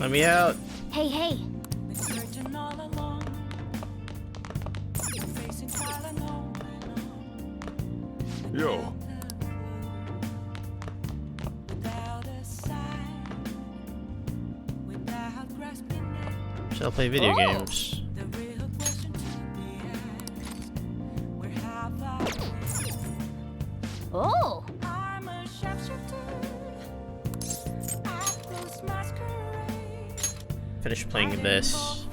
Let me out. Hey, hey. Yo. Shall play video Oh. games. Oh. Finish playing this.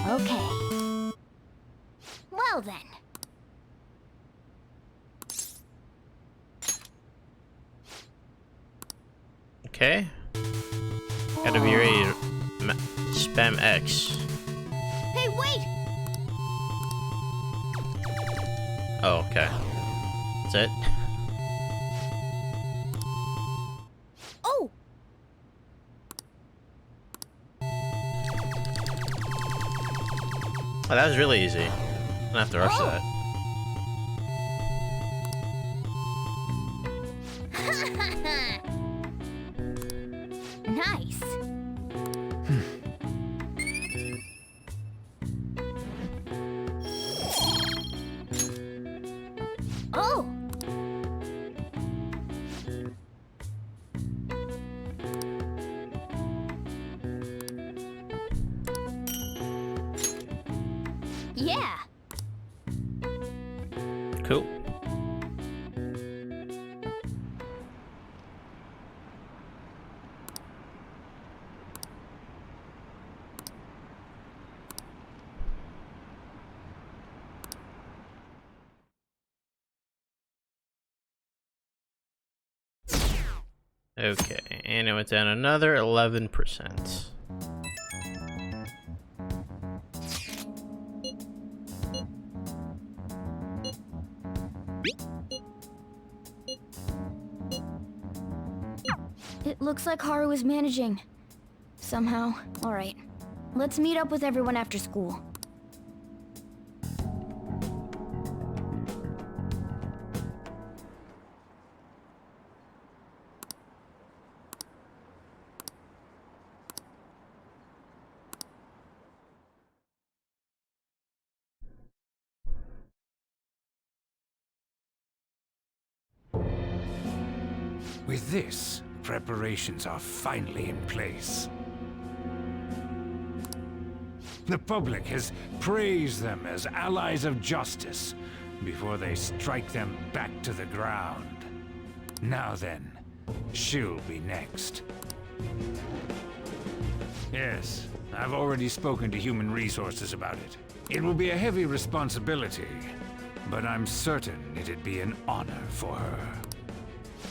Okay. Well then. Okay. Gotta be ready to spam X. Hey, wait! Oh, okay. That's it. Oh! Oh, that was really easy. I don't have to rush that. Nice. Oh. Yeah. Cool. Okay, and it went down another 11%. It looks like Haru is managing. Somehow. Alright. Let's meet up with everyone after school. With this, preparations are finally in place. The public has praised them as allies of justice before they strike them back to the ground. Now then, she'll be next. Yes, I've already spoken to Human Resources about it. It will be a heavy responsibility, but I'm certain it'd be an honor for her.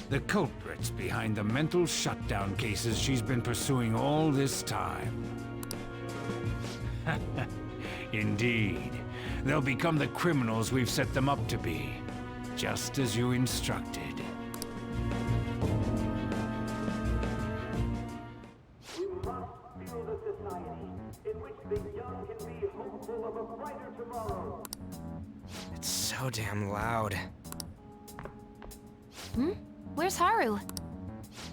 The culprits behind the mental shutdown cases she's been pursuing all this time. Indeed. They'll become the criminals we've set them up to be, just as you instructed. We must build a society in which the young can be hopeful of a brighter tomorrow. It's so damn loud. Hmm? Where's Haru?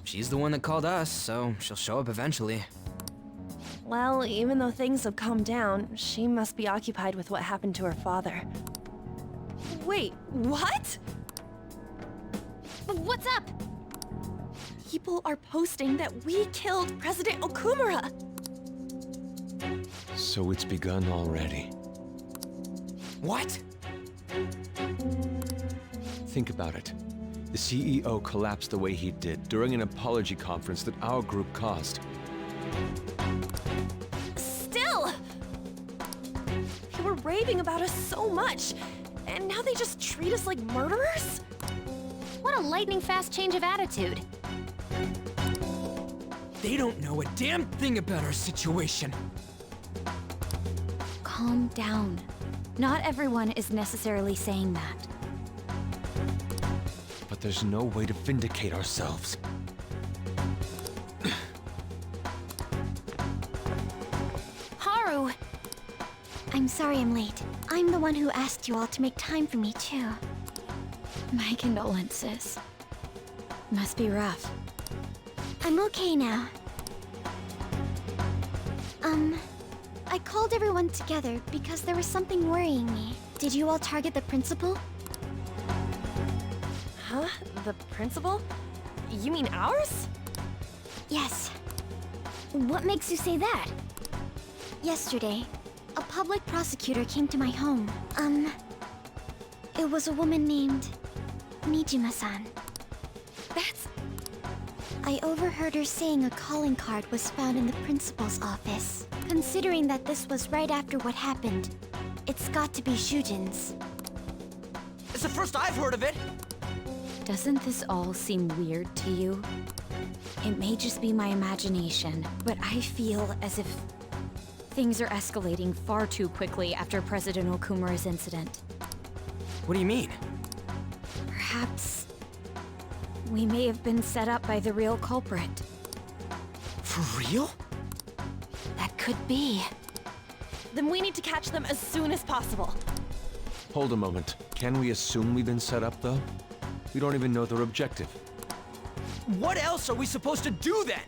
She's the one that called us, so she'll show up eventually. Well, even though things have calmed down, she must be occupied with what happened to her father. Wait, what? What's up? People are posting that we killed President Okumura! So it's begun already. What? Think about it. The CEO collapsed the way he did during an apology conference that our group caused. Still! They were raving about us so much, and now they just treat us like murderers? What a lightning-fast change of attitude. They don't know a damn thing about our situation. Calm down. Not everyone is necessarily saying that. But there's no way to vindicate ourselves. Haru! I'm sorry I'm late. I'm the one who asked you all to make time for me, too. My condolences. Must be rough. I'm okay now. I called everyone together because there was something worrying me. Did you all target the principal? Huh? The principal? You mean ours? Yes. What makes you say that? Yesterday, a public prosecutor came to my home. It was a woman named Nijima-san. That's... I overheard her saying a calling card was found in the principal's office. Considering that this was right after what happened, it's got to be Shujin's. It's the first I've heard of it. Doesn't this all seem weird to you? It may just be my imagination, but I feel as if things are escalating far too quickly after President Okumura's incident. What do you mean? Perhaps we may have been set up by the real culprit. For real? That could be. Then we need to catch them as soon as possible. Hold a moment. Can we assume we've been set up, though? We don't even know their objective. What else are we supposed to do then?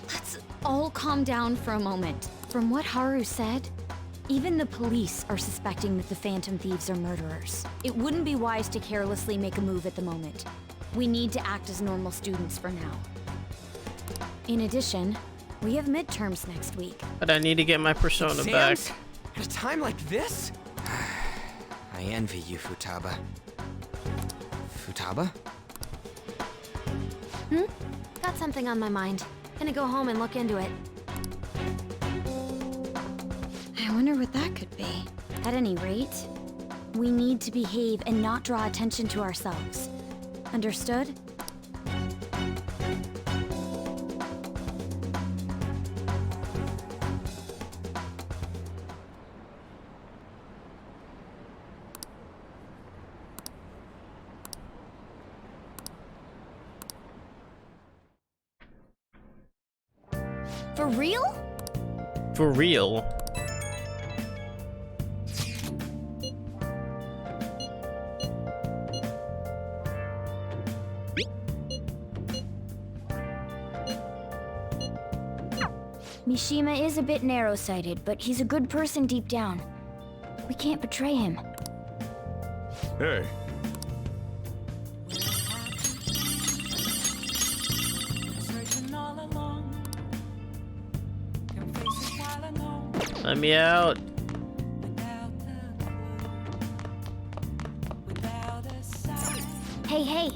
Let's all calm down for a moment. From what Haru said, even the police are suspecting that the Phantom Thieves are murderers. It wouldn't be wise to carelessly make a move at the moment. We need to act as normal students for now. In addition, we have midterms next week. But I need to get my persona back. Exams? At a time like this? I envy you, Futaba. Futaba? Got something on my mind. Gonna go home and look into it. I wonder what that could be. At any rate, we need to behave and not draw attention to ourselves. Understood? For real? For real. Mishima is a bit narrow-sighted, but he's a good person deep down. We can't betray him. Hey. Let me out. Hey, hey!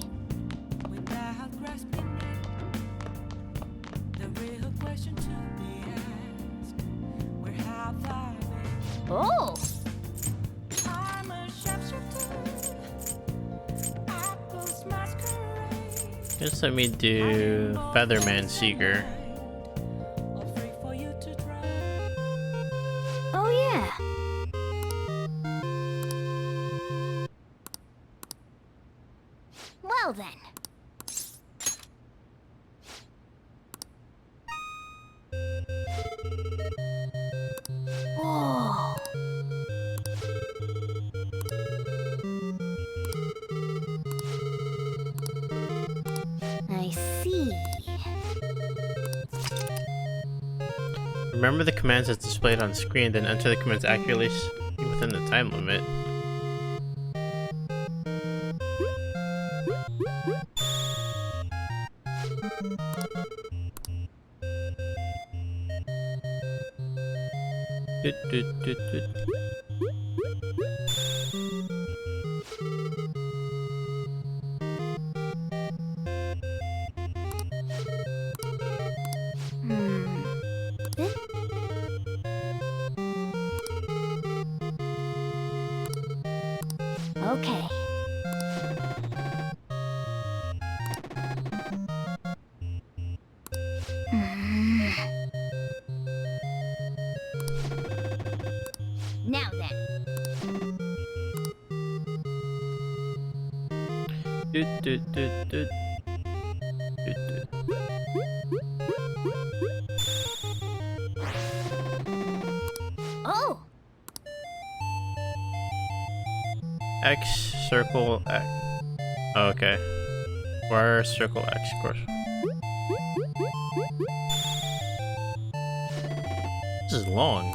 Oh! Just let me do Featherman Seeker. Oh yeah! Well then. Whoa! I see. Remember the commands as displayed on screen, then enter the commands accurately within the time limit. Doot, doot, doot, doot. Okay. Now then. Doot, doot, doot, doot. Doot, doot. Oh! X, circle, X. Oh, okay. Where circle X, of course. This is long.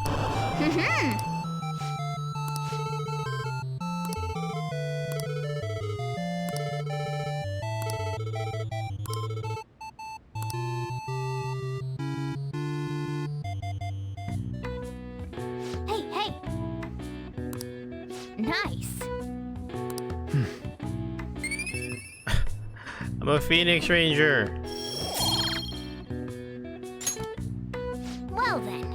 Hey, hey! Nice. I'm a Phoenix Ranger. Well then.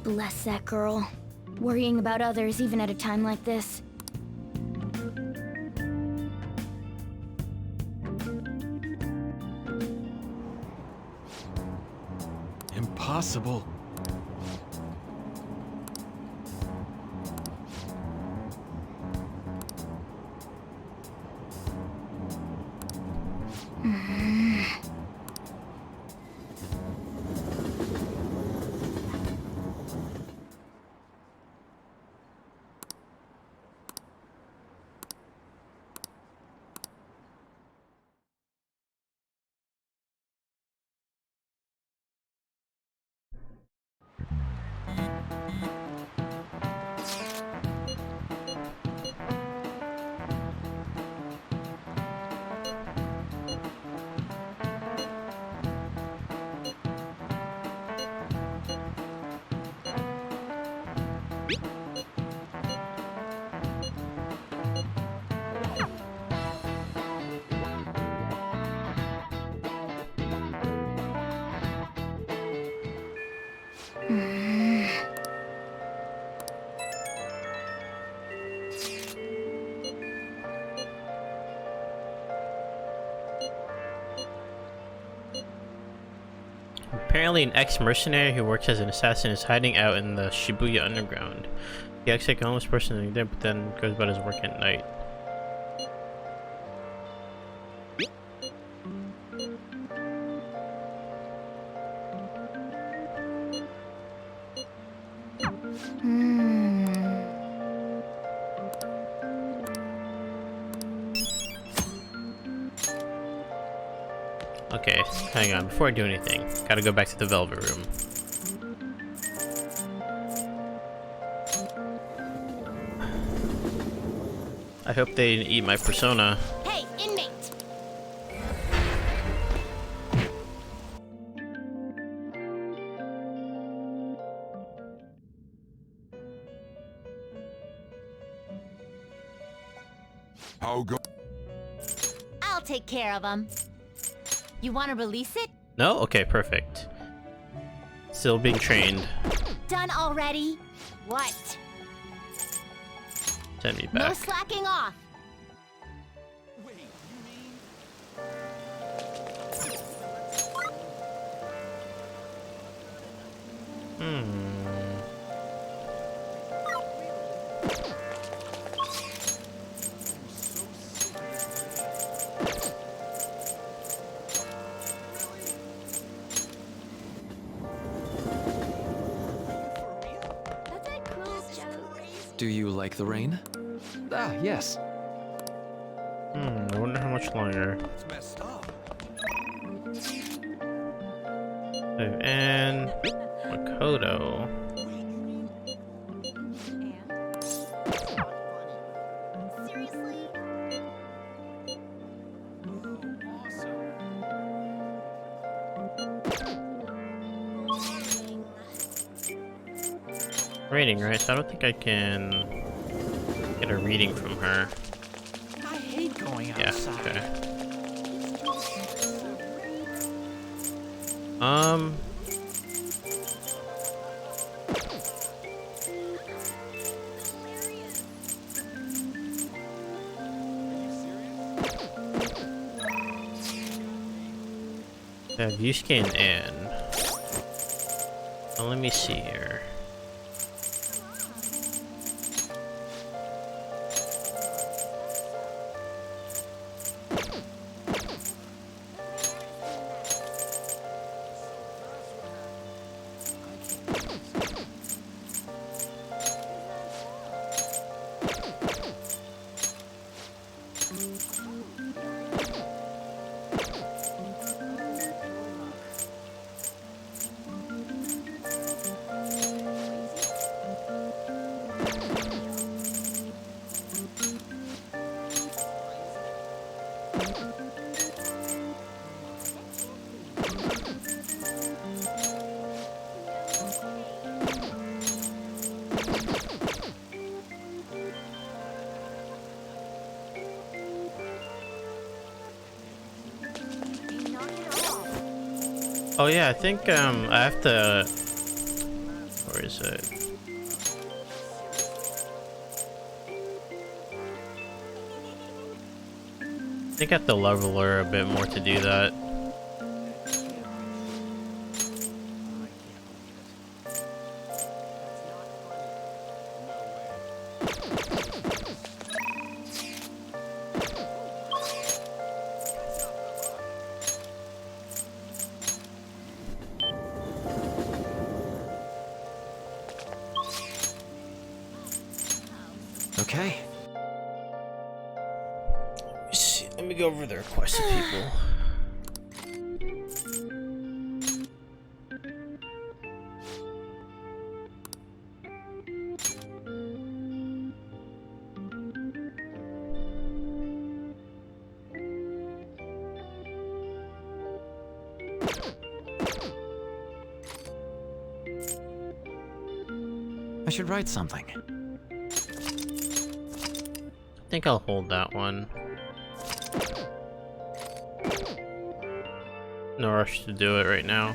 Bless that girl. Worrying about others even at a time like this. Impossible. Apparently, an ex-mercenary who works as an assassin is hiding out in the Shibuya underground. He acts like a homeless person there, but then goes about his work at night. Okay, hang on. Before I do anything, gotta go back to the Velvet Room. I hope they didn't eat my persona. Hey, inmate! I'll take care of him. You want to release it? No? Okay, perfect. Still being trained. Done already? What? Send me No back. slacking off. That's a cool joke. Do you like the rain? Ah, yes. I wonder how much longer. It's messed up. And Makoto. Seriously? Rating, right? So I don't think I can get a reading from her. I hate going Yeah, outside. okay. I have view scan in. Now let me see here. Oh yeah, I think I have to. Where is it? I think I have to level her a bit more to do that. Okay. Let me go over the requests of people. I should write something. I think I'll hold that one. No rush to do it right now.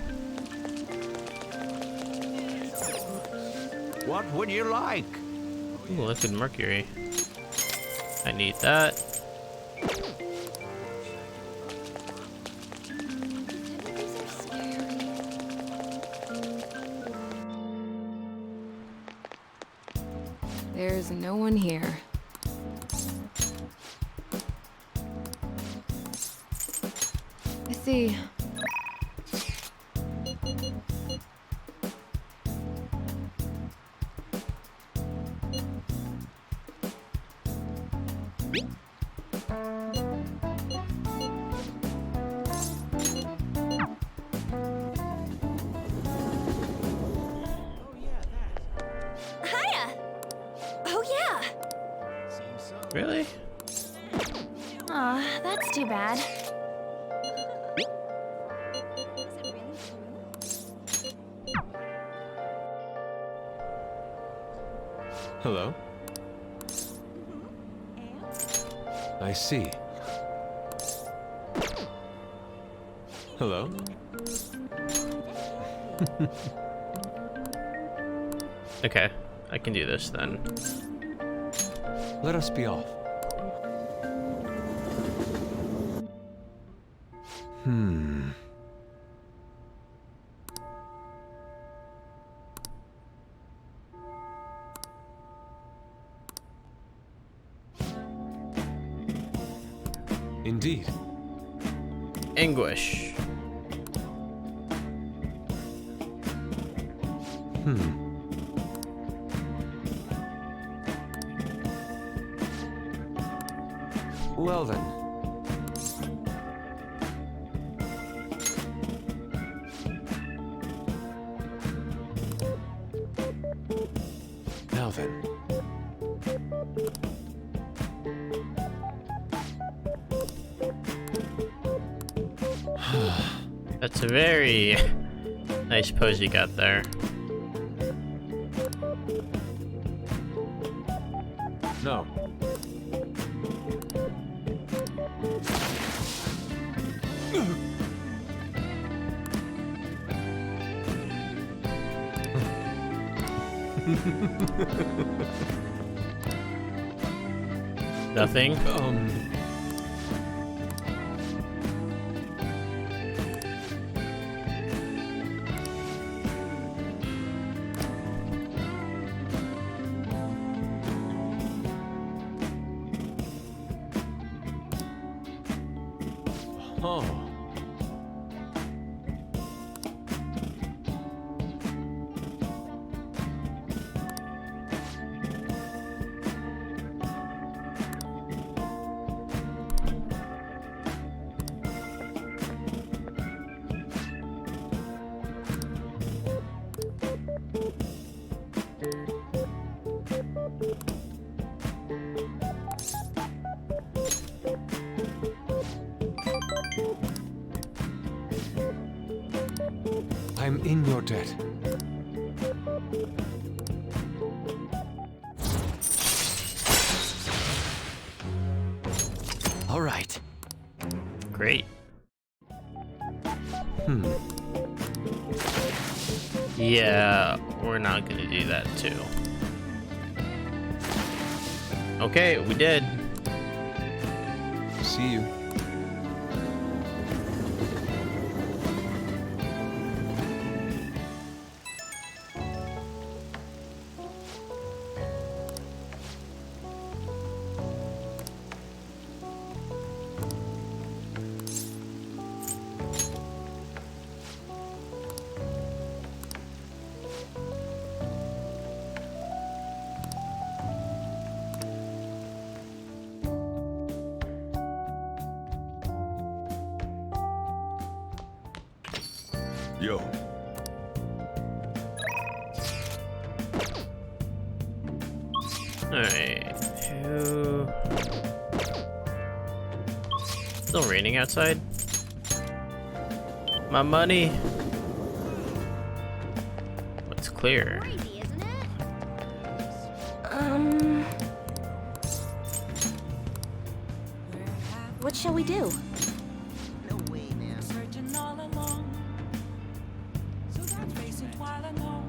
What would you like? Ooh, liquid mercury. I need that. There's no one here. I see. Really? Aw, that's too bad. Hello? I see. Hello? Okay, I can do this then. Let us be off. Indeed. Anguish. Well then. Now then. That's a very nice pose you got there. No. Nothing? Oh. I'm in your debt. All right. Great. Hmm. Yeah, we're not gonna do that too. Okay, we did. See you. Yo. Alright. Who... Still raining outside? My money. What's clear? Crazy, isn't it? What shall we do? Searching all along. So that's basic while I know.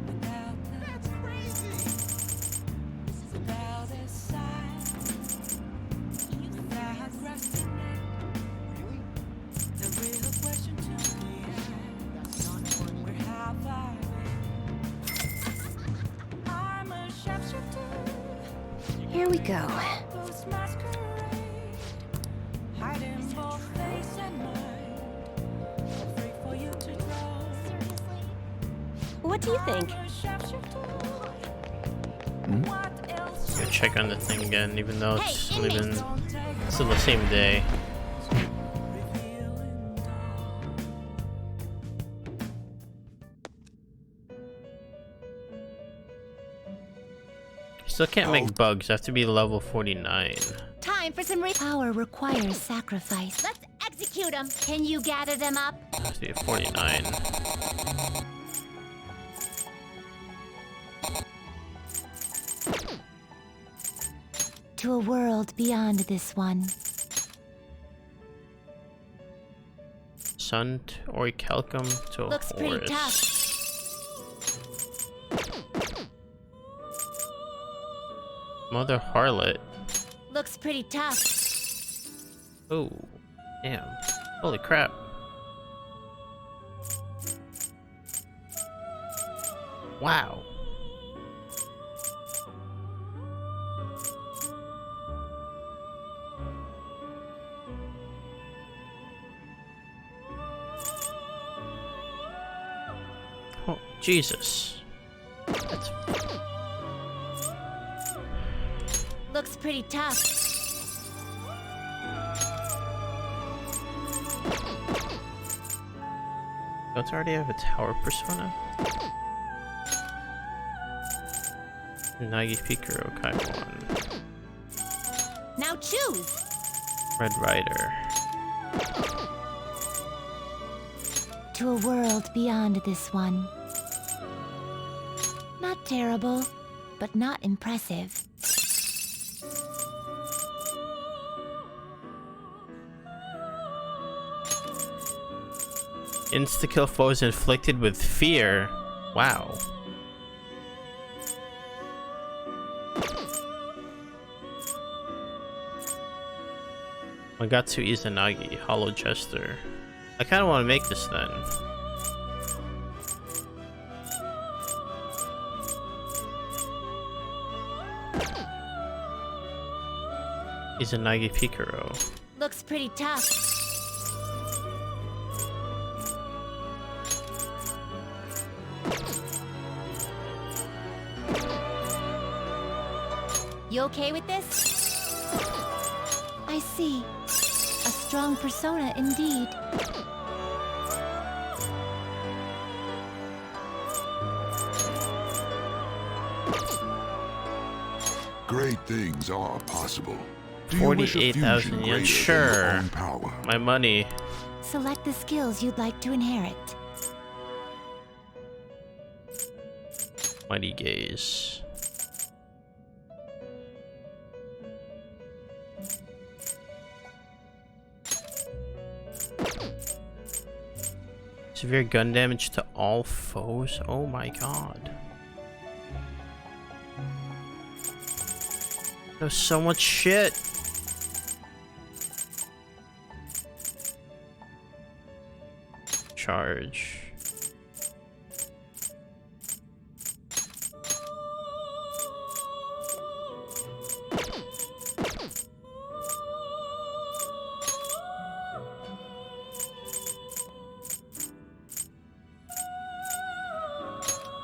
Without that's crazy. Without a sign. Without resting it. The real question to me is, where have I been? I'm a sharpshooter. Here we go. Ghost masquerade. Hiding both face and mind. Afraid for you to draw. What do you think? I'm a sharpshooter. Hmm? What else Go check on the thing again, even though it's Hey, only been inmates. don't take still the same day. revealing dawn? Still can't make bugs, I have to be level 49. Time for some power requires sacrifice. Let's execute them. Can you gather them up? I have to be 49. To a world beyond this one. Sunt orichalcum to a Looks pretty horus. tough. Mother harlot. Looks pretty tough. Oh, damn. Holy crap. Wow. Oh, Jesus. That's Looks pretty tough. Don't I already have a tower persona? Nagi Pikaro Kaiwan. Now choose. Red Rider. To a world beyond this one. Not terrible, but not impressive. Insta-kill foes inflicted with fear. Wow. Magatsu Izanagi, Hollow Jester. I kind of want to make this then. Izanagi Pikaro. looks pretty tough. You okay with this? I see. A strong persona indeed. Great things are possible. Do you wish a 48,000 fusion yen. greater than your Sure. own power? My money. Select the skills you'd like to inherit. Mighty gaze. Severe gun damage to all foes. Oh my god. There's so much shit. Charge.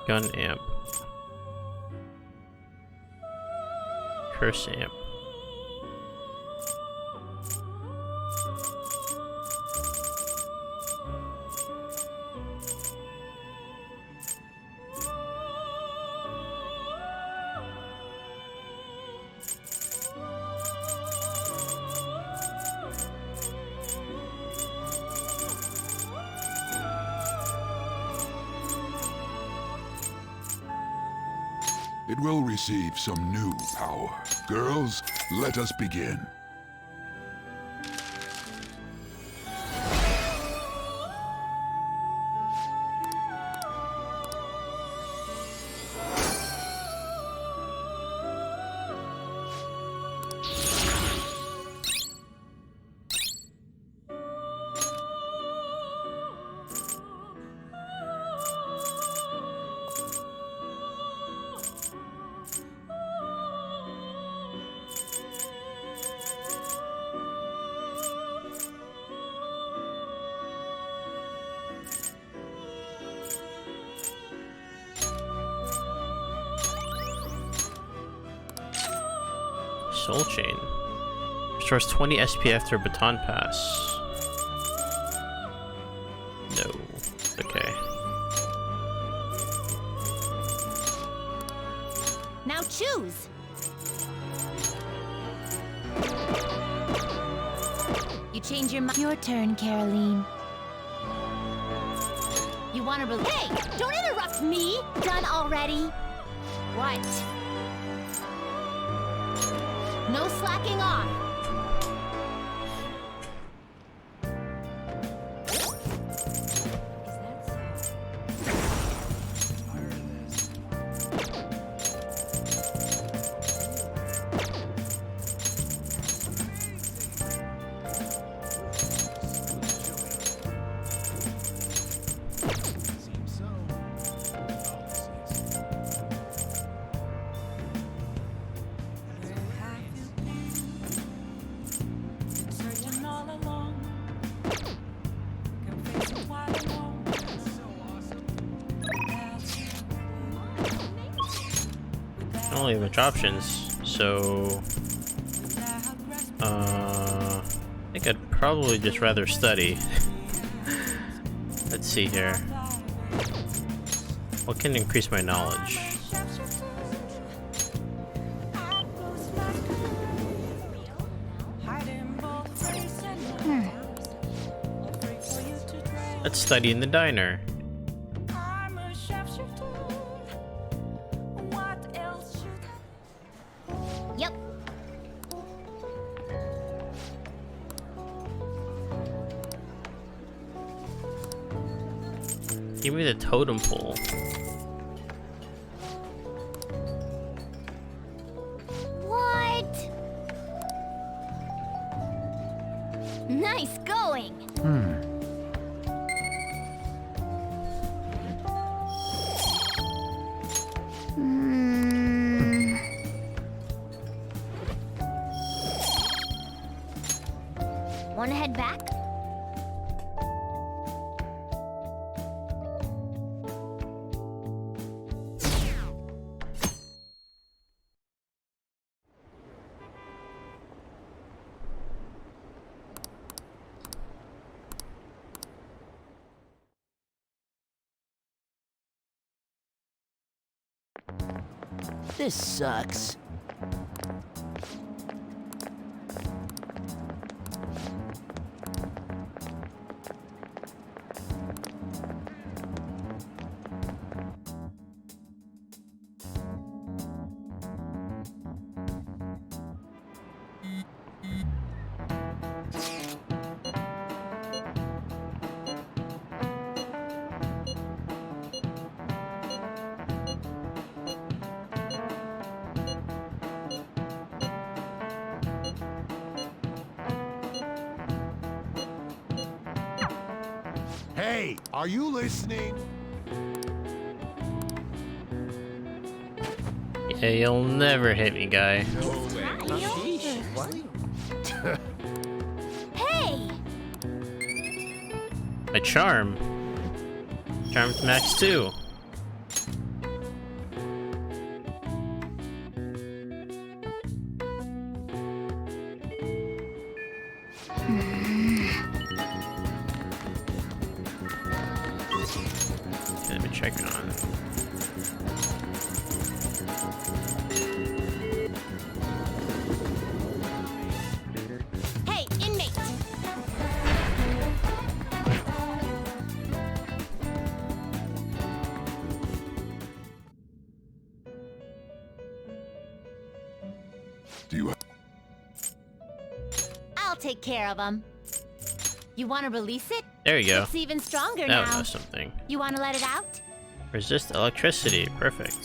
Gun amp. Curse amp. It will receive some new power. Girls, let us begin. Soul Chain. Restores 20 SP after Baton Pass. No. Okay. Now choose! You change your mind. Your turn, Caroline. You wanna Hey! Don't interrupt me! Done already? What? No slacking off. Searching all along. Can face it while alone. I only have much options, so I think I'd probably just rather study. Let's see here. What can increase my knowledge? Let's study in the diner. I'm a sharpshooter. What else should Yep. Give me the totem pole. What? Nice going. back? This sucks. Hey, are you listening? Yeah, you'll never hit me, guy. Hey! My charm. Charm's max 2. Let me check on. Hey, inmate! Do you I'll take care of him. You want to release it? There you go. It's even stronger That now. was something. You want to let it out? Resist electricity. Perfect.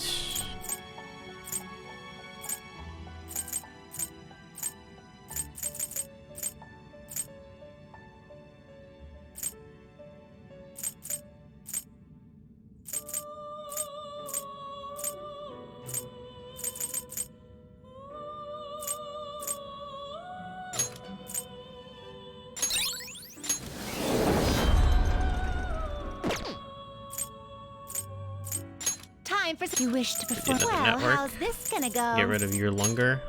Time for you wish to perform. Get another Well, network. how's this gonna go? Get rid of your Lunger.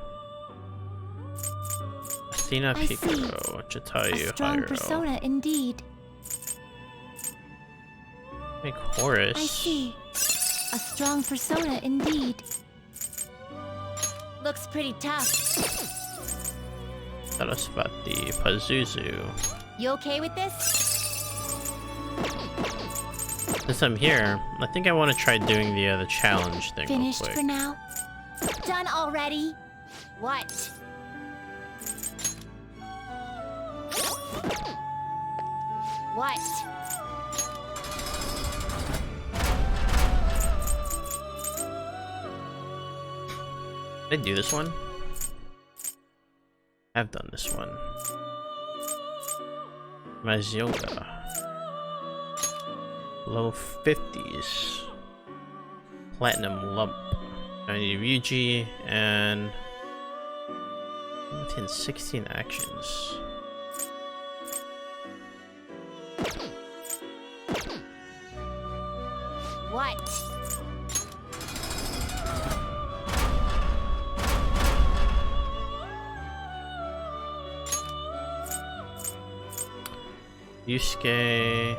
Athena I see. Piccolo, A Chitayu, strong Hyro. persona indeed. Make Horus. I see. A strong persona indeed. Looks pretty tough. Tell us about the Pazuzu. You okay with this? Since I'm here, I think I want to try doing the challenge thing Finished real for quick. now? Done already? What? What? Did I do this one? I've done this one. Mazioka. Low 50s. Platinum Lump. I need Ryuji and within 16 actions. What? Yusuke.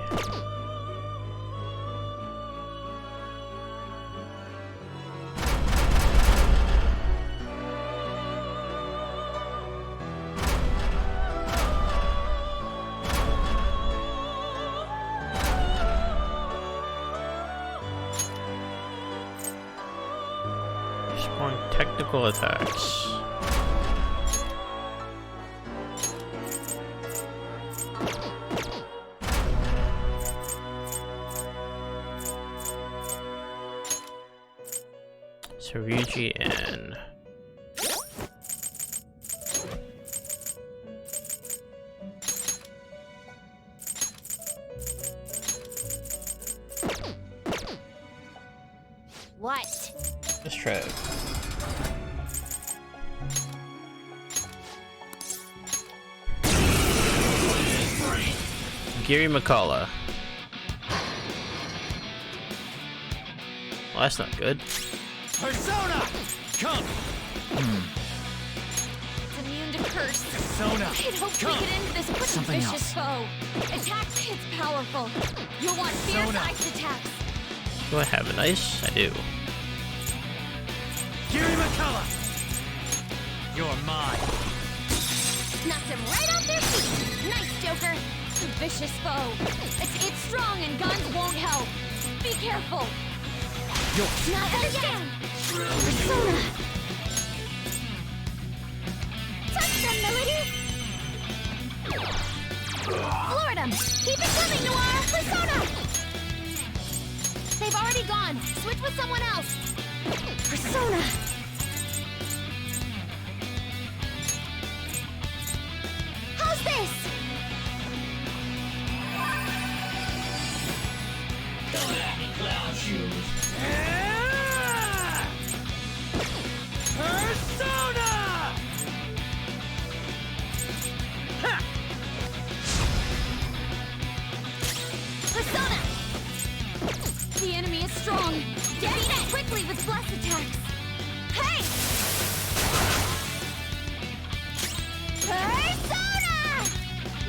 Respond technical attacks. So Ryuji and What? let's try it. Gary McCullough. Well, that's not good. Persona! Come! It's immune to curse. Persona! I'd hoped we could end this with a Something vicious foe. Attacks hits powerful. You'll want fierce Persona. ice attacks. Do I have an ice? I do. Gary McCullough! You're mine. Knocked them right off their feet. Nice, Joker. A vicious foe. It's strong and guns won't help. Be careful. Not understand. Persona. Touch them, Melody. Floor them. Keep it coming, Noir. Persona. They've already gone. Switch with someone else. Persona. How's this? Persona! Ha! Persona! The enemy is strong. Defeat it quickly with blast attacks. Hey! Persona!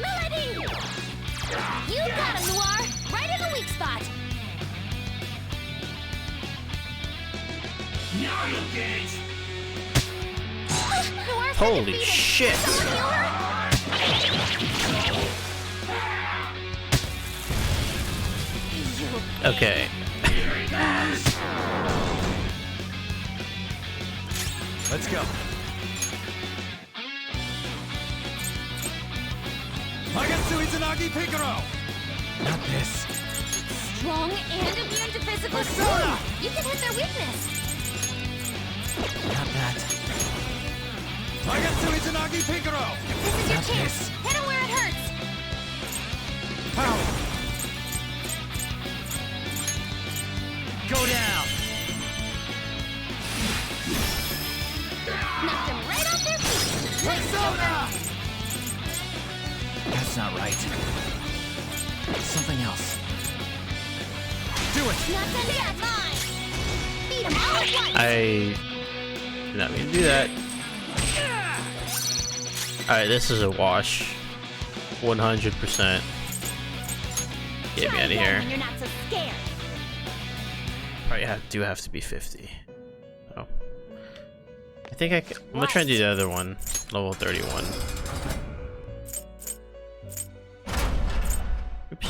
Melody! You got him, Noir! Right in the weak spot! Now you'll get it! Noir's Holy defeated. shit. Someone heal her? Okay. Let's go. Magatsu Izanagi Picaro! Not this. Strong and immune to physical Persona! strain. You can hit their weakness. Not that. Magatsu Izanagi Picaro! This is your Not chance. this. Hit him where it hurts. Power! Go down! Knocked them right off their feet. Persona! That's not right. Something else. Do it! Not done yet. Mine. Beat them all at once. I did not mean to do that. Alright, this is a wash. 100%. Get me out of here. When you're not so scared. Probably do have to be 50. Oh. I think I'm gonna try and do the other one. Level 31. Oops.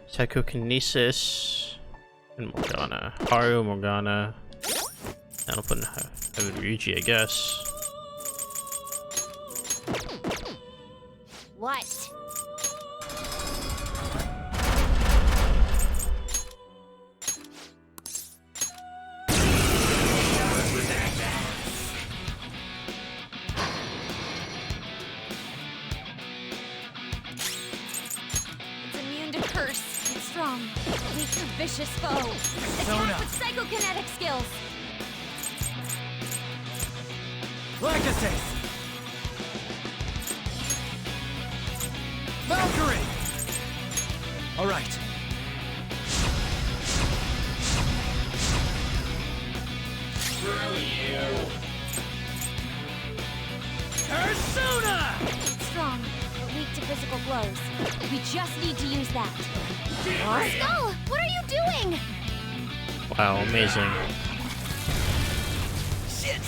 Psychokinesis and Morgana. Haru, Morgana. That'll put in Heaven Ryuji, I guess. What? It's immune to curse. It's strong. Weak to vicious foe. Persona. Attack with psychokinetic skills. Legacy! Valkyrie! Alright. Persona! It's strong, but weak to physical blows. We just need to use that. Skull, what are you doing? Wow, amazing. Shit!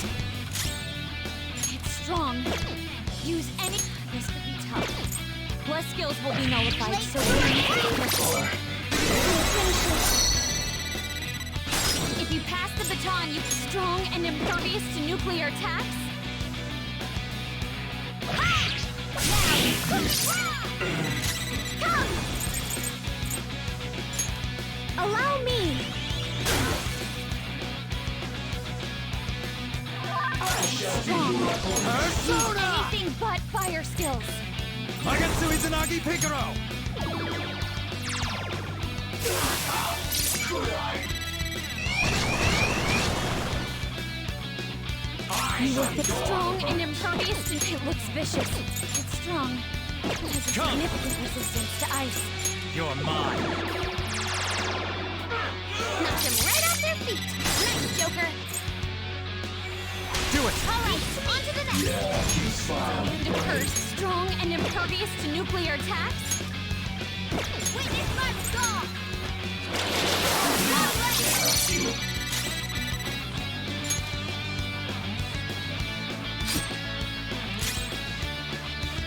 It's strong. Use any. This could be tough. Plus skills will be nullified, so we need to be careful. If you pass the baton, you're strong and impervious to nuclear attacks. Come! Allow me! Strong. Persona! Anything but fire skills. Magatsu Izanagi Picaro! You will fit strong and impervious to... It looks vicious. It's strong. It has a significant resistance to ice. You're mine. Knocked them right off their feet. Nice, Joker. Do it. All right, on to the next. The curse, strong and impervious to nuclear attacks. Witness my skull. All right.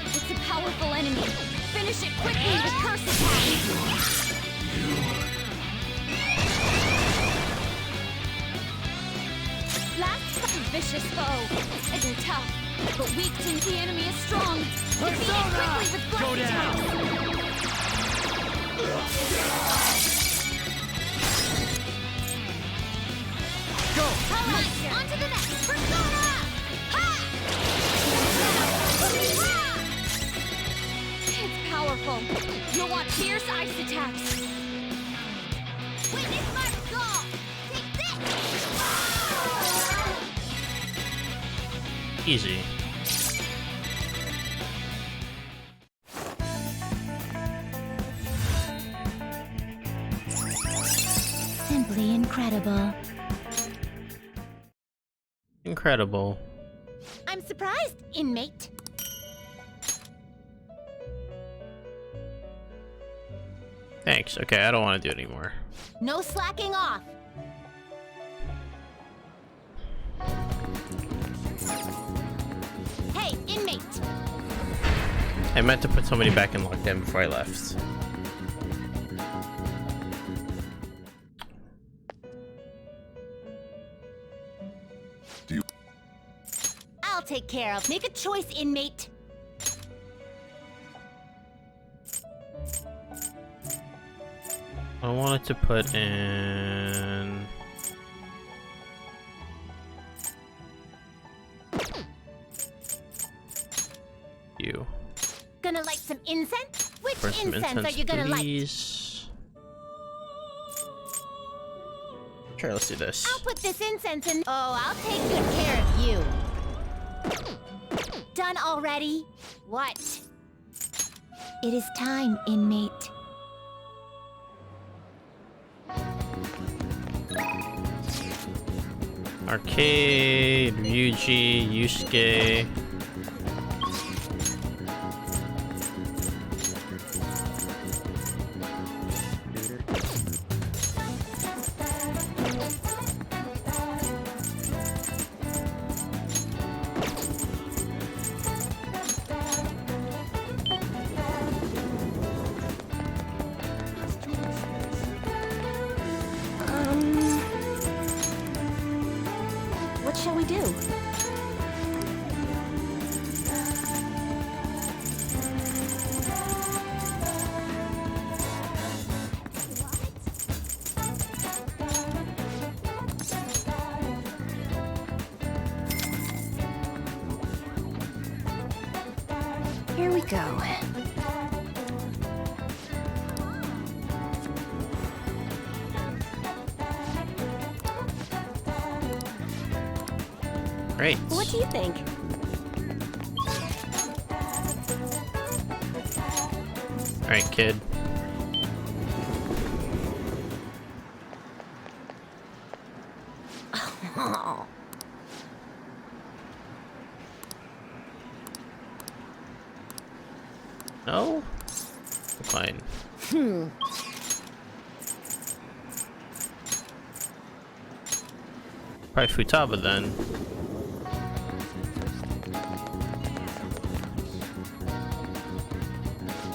It's a powerful enemy. Finish it quickly with curse attack. Last vicious foe. They're tough, but weak since the enemy is strong. Defeat it quickly with blast Go down. attacks. Go. All right, on to the next. Persona! Ha! It's powerful. You'll want fierce ice attacks. Witness my skull! Take this! Easy. Simply incredible. Incredible. I'm surprised, inmate. Thanks. Okay, I don't want to do it anymore. No slacking off. Hey, inmate. I meant to put somebody back in lockdown before I left. I'll take care of. Make a choice, inmate. I wanted to put in... you. Gonna light some incense? Which For some incense are you gonna light? please. Sure, let's do this. I'll put this incense in. Oh, I'll take good care of you. Done already? What? It is time, inmate. Arcade, Ryuji, Yusuke. What shall we do? Here we go. Great. What do you think? Alright, kid. Oh. No? Fine. Probably Futaba then.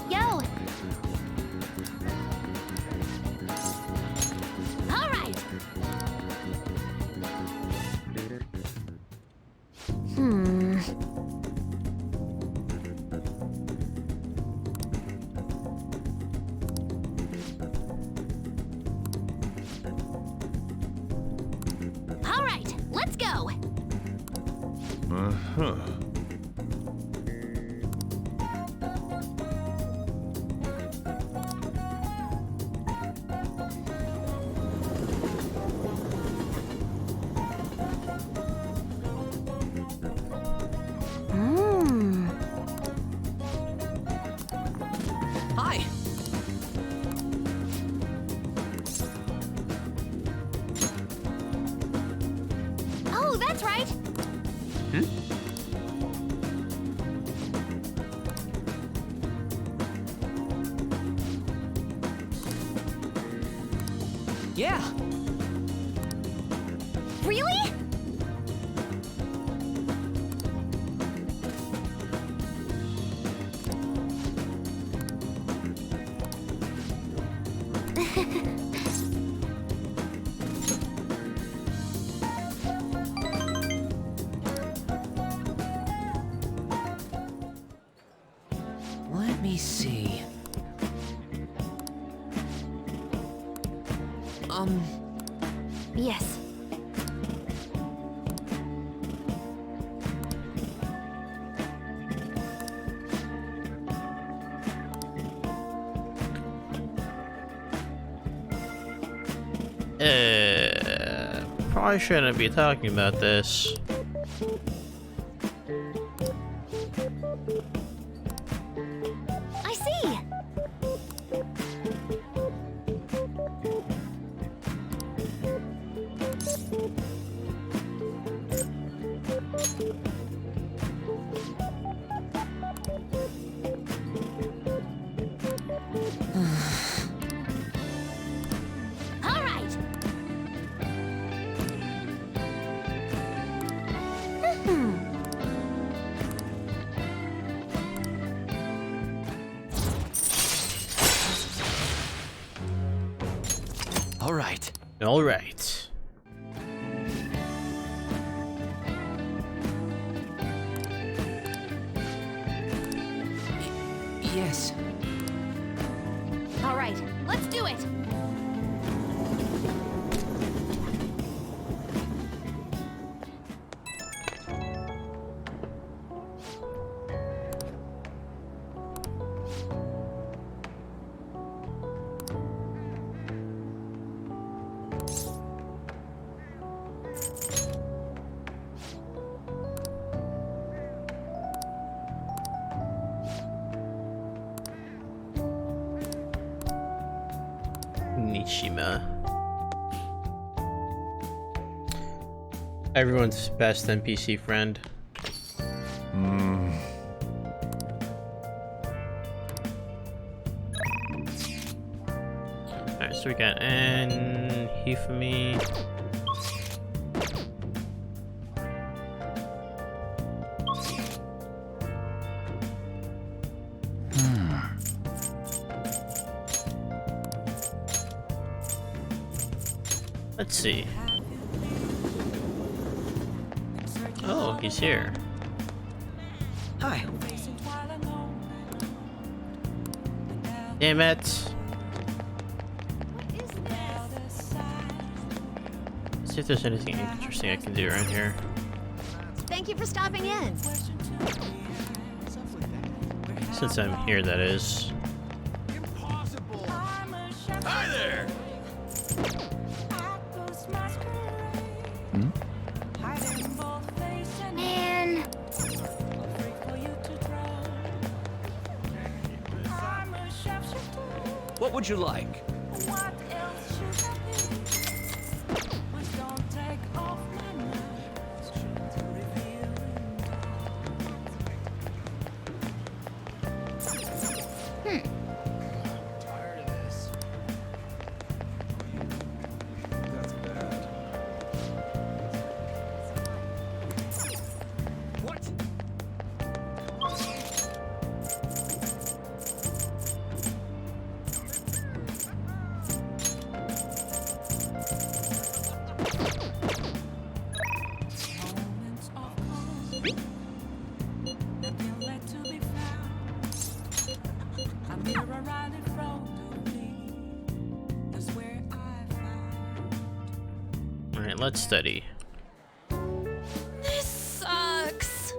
Yo! All right. All right, let's go. Uh-huh. Yeah. Really? Let me see. Yes. Probably shouldn't be talking about this. I see. All right. All right. All right. Yes. All right. Let's do it. Nishima. Everyone's best NPC friend. Alright, so we got Anne, Hifumi. Let's see. Oh, he's here. Hi. Damn it. Let's see if there's anything interesting I can do around here. Thank you for stopping in. Since I'm here, that is. Hi there! Man. What would you like? Alright, let's study. This sucks.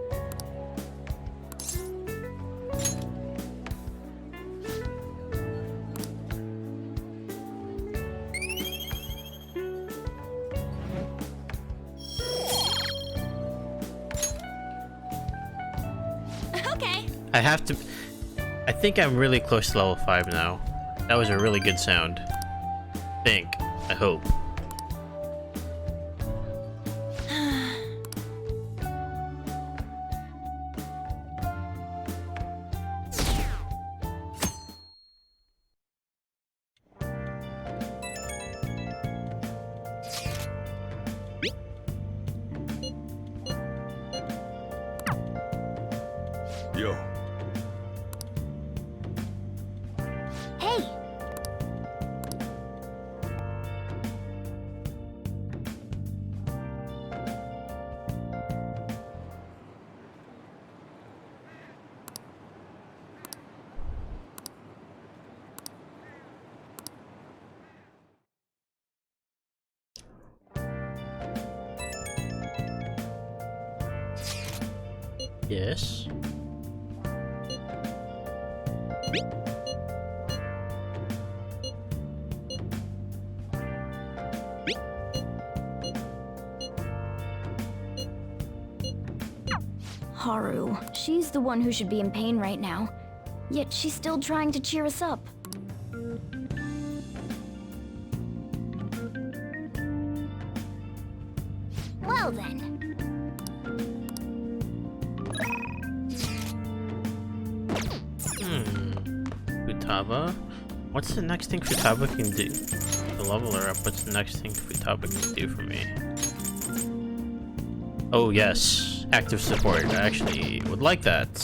Okay. I think I'm really close to level 5 now. That was a really good sound. I hope. Yo. Hey! Yes. Haru. She's the one who should be in pain right now. Yet she's still trying to cheer us up. Well then. Futaba? What's the next thing Futaba can do? To level her up, what's the next thing Futaba can do for me? Oh yes, active support. I actually would like that.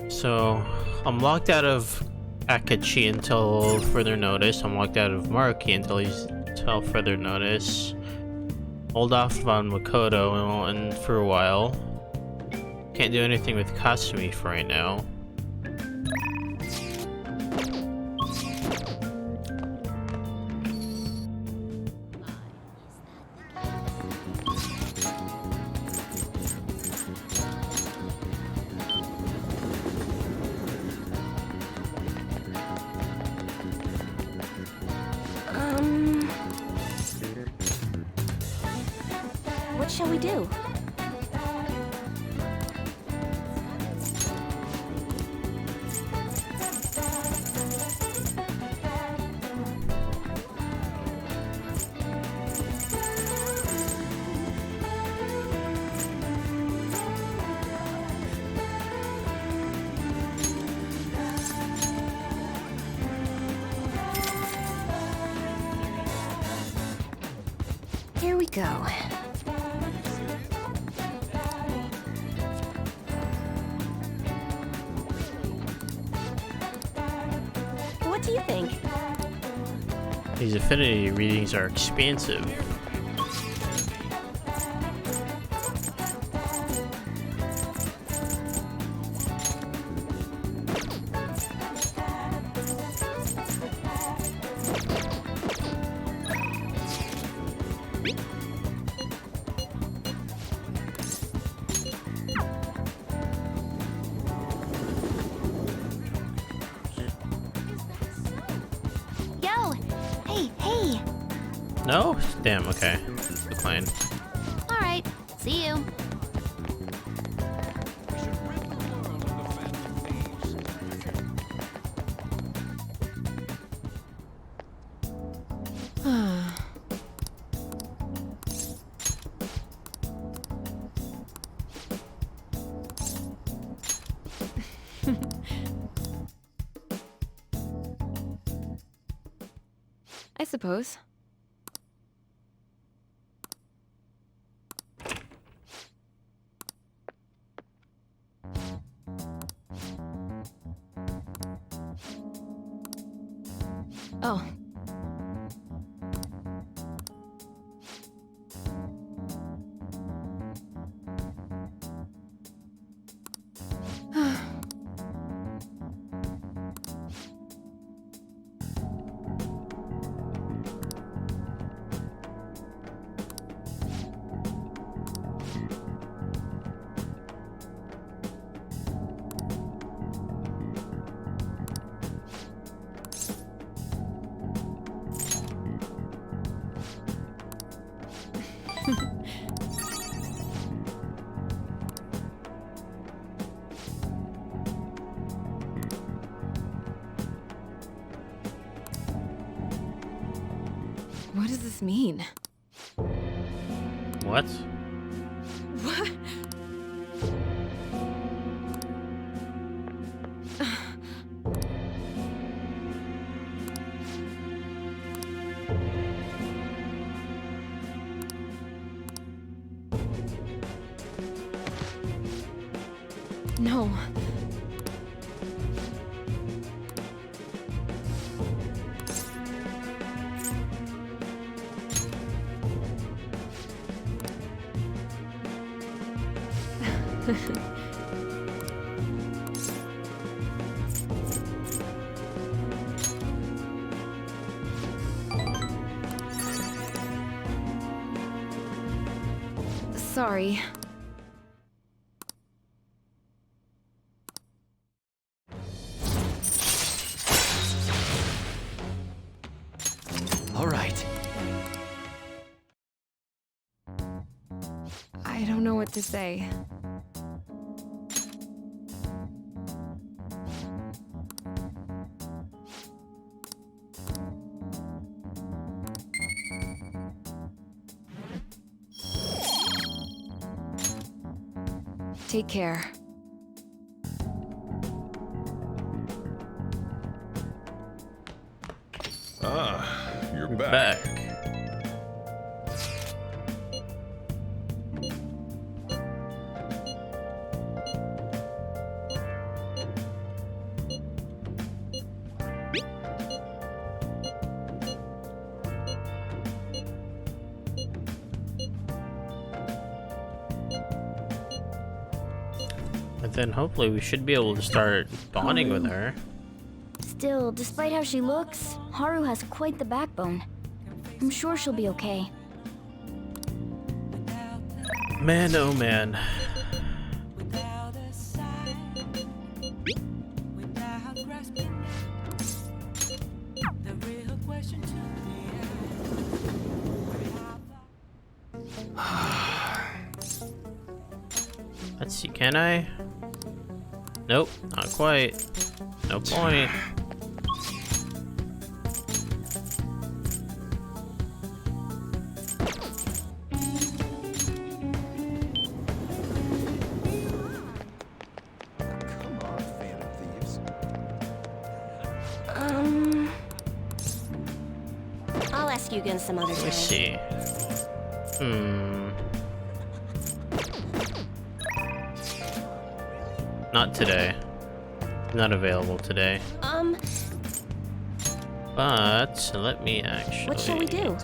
So, I'm locked out of Akachi until further notice. I'm locked out of Maruki until further notice. Hold off on Makoto and for a while. Can't do anything with Kasumi for right now. What shall we do? Here we go. What do you think? These affinity readings are expansive. Yo! Hey! No? Damn, okay. Decline. Alright, see you. I suppose. Oh. What does this mean? What? What? No. Sorry. All right. I don't know what to say. Take care. Ah, you're back. Back. But then hopefully we should be able to start bonding with her. Still, despite how she looks, Haru has quite the backbone. I'm sure she'll be okay. Man, oh man. Without a sign, without grasping the real question to Let's see, can I? Nope, not quite. No point. Come on, Phantom Thieves. I'll ask you again some other Let me time. see. Not today. Not available today. But let me actually What shall we do?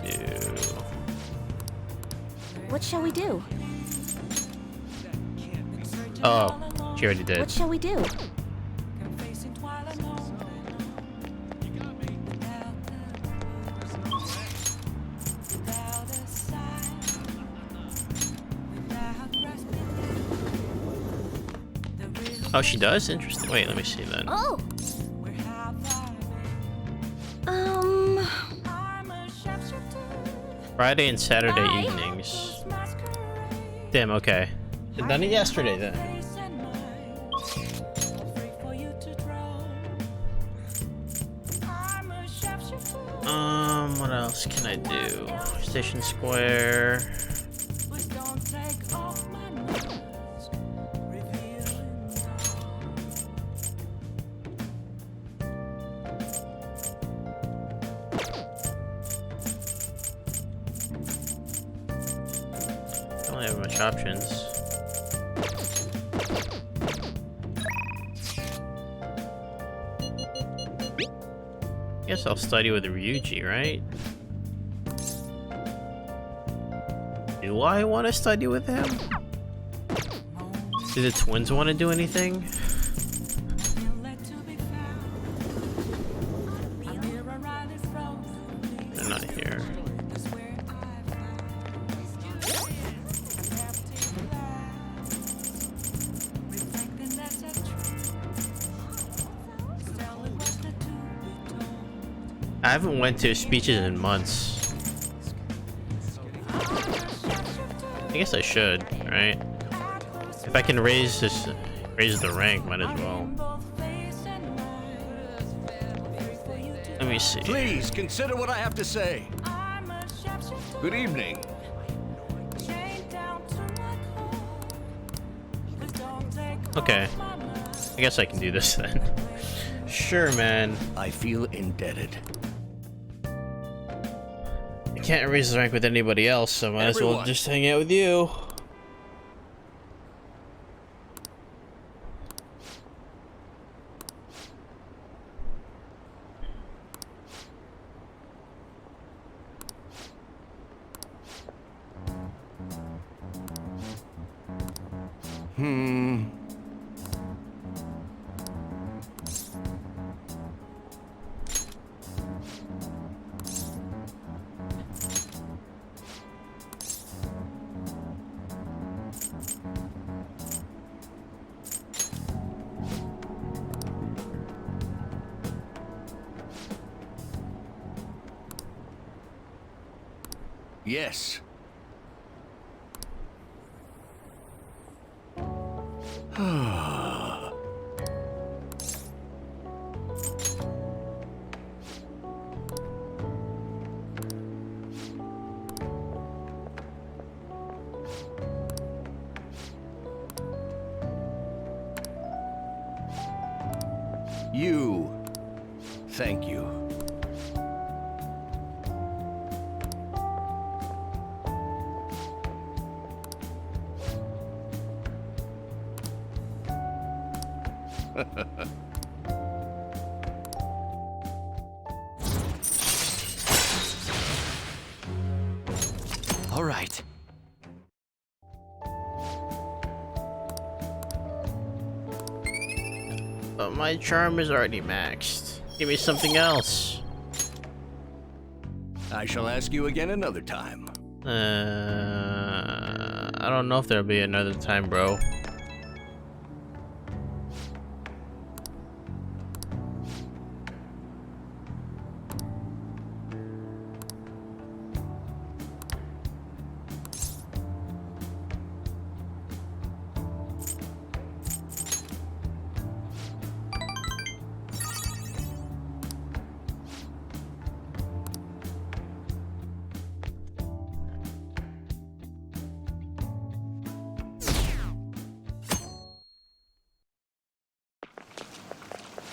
What shall we do? Oh, she already did. What shall we do? Oh, she does? Interesting. Wait, let me see then. Oh! Friday and Saturday evenings. Damn, okay. Did done it yesterday then. What else can I do? Station Square. I don't have much options. Guess I'll study with Ryuji, right? Do I want to study with him? Do the twins want to do anything? They're not here. I haven't went to his speeches in months. I guess I should, right? If I can raise the rank, might as well. Let me see. Please consider what I have to say. Good evening. Okay. I guess I can do this then. Sure, man. I feel indebted. I can't raise the rank with anybody else, so might as well Everyone. just hang out with you. Yes. You. Thank you. All right. But my charm is already maxed. Give me something else. I shall ask you again another time. I don't know if there'll be another time, bro.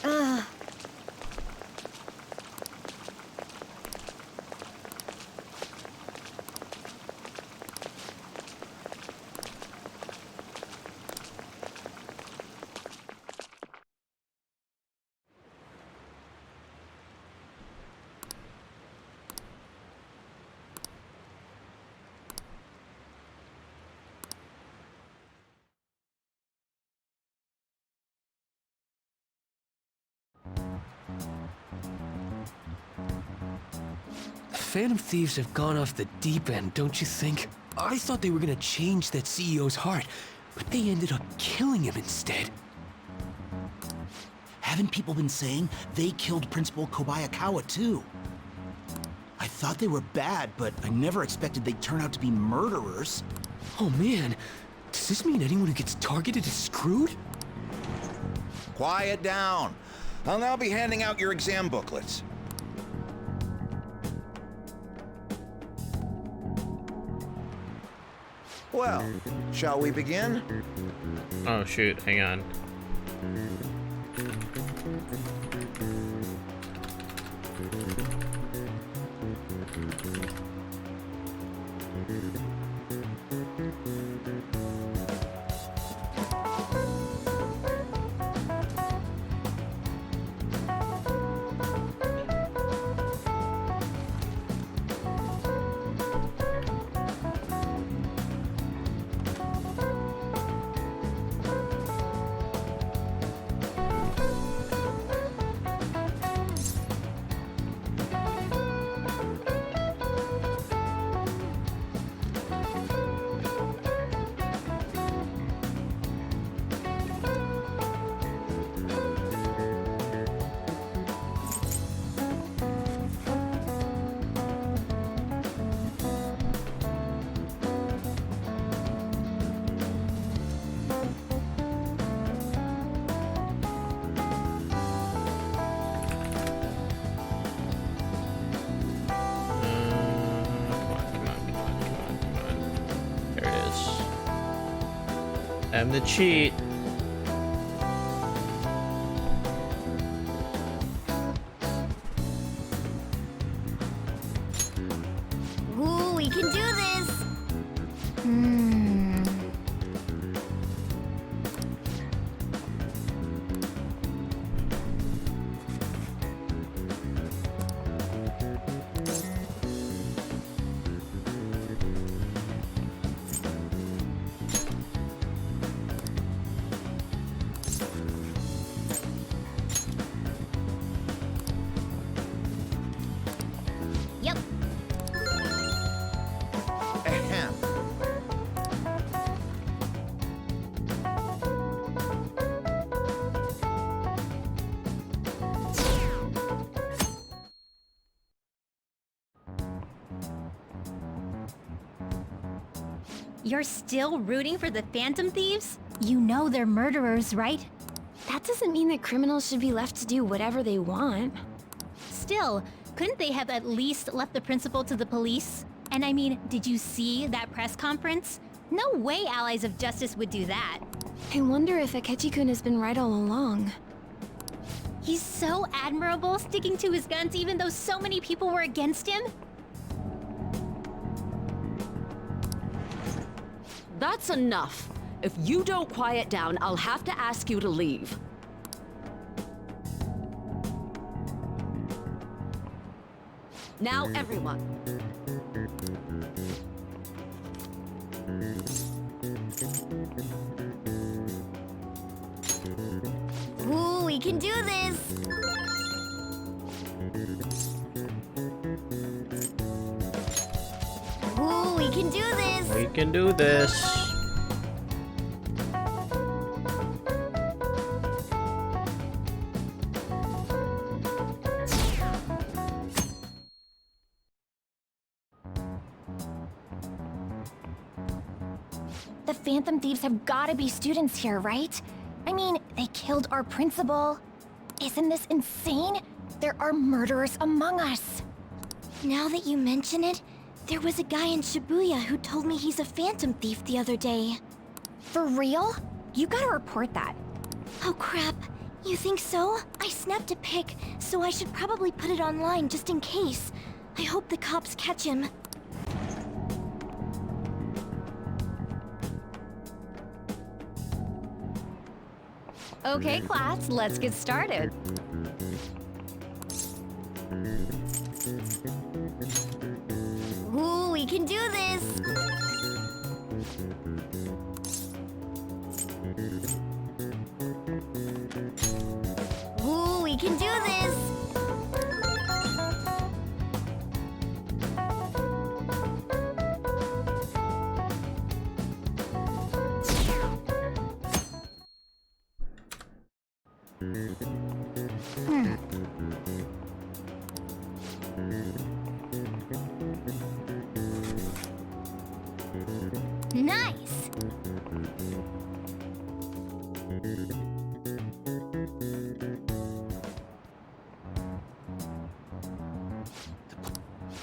Ugh. Phantom Thieves have gone off the deep end, don't you think? I thought they were gonna change that CEO's heart, but they ended up killing him instead. Haven't people been saying they killed Principal Kobayakawa too? I thought they were bad, but I never expected they'd turn out to be murderers. Oh man, does this mean anyone who gets targeted is screwed? Quiet down. I'll now be handing out your exam booklets. Well, shall we begin? Oh shoot, hang on. I'm the cheat. Ooh, we can do this! Yep. Ahem. You're still rooting for the Phantom Thieves? You know they're murderers, right? That doesn't mean that criminals should be left to do whatever they want. Still, couldn't they have at least left the principal to the police? And I mean, did you see that press conference? No way Allies of Justice would do that. I wonder if Akechi-kun has been right all along. He's so admirable, sticking to his guns even though so many people were against him. That's enough. If you don't quiet down, I'll have to ask you to leave. Now, everyone. Ooh, we can do this! Ooh, we can do this! We can do this. The Phantom Thieves have gotta be students here, right? I mean, they killed our principal. Isn't this insane? There are murderers among us. Now that you mention it, there was a guy in Shibuya who told me he's a Phantom Thief the other day. For real? You gotta report that. Oh crap, you think so? I snapped a pic, so I should probably put it online just in case. I hope the cops catch him. Okay, class, let's get started. Ooh, we can do this! Ooh, we can do this! Nice!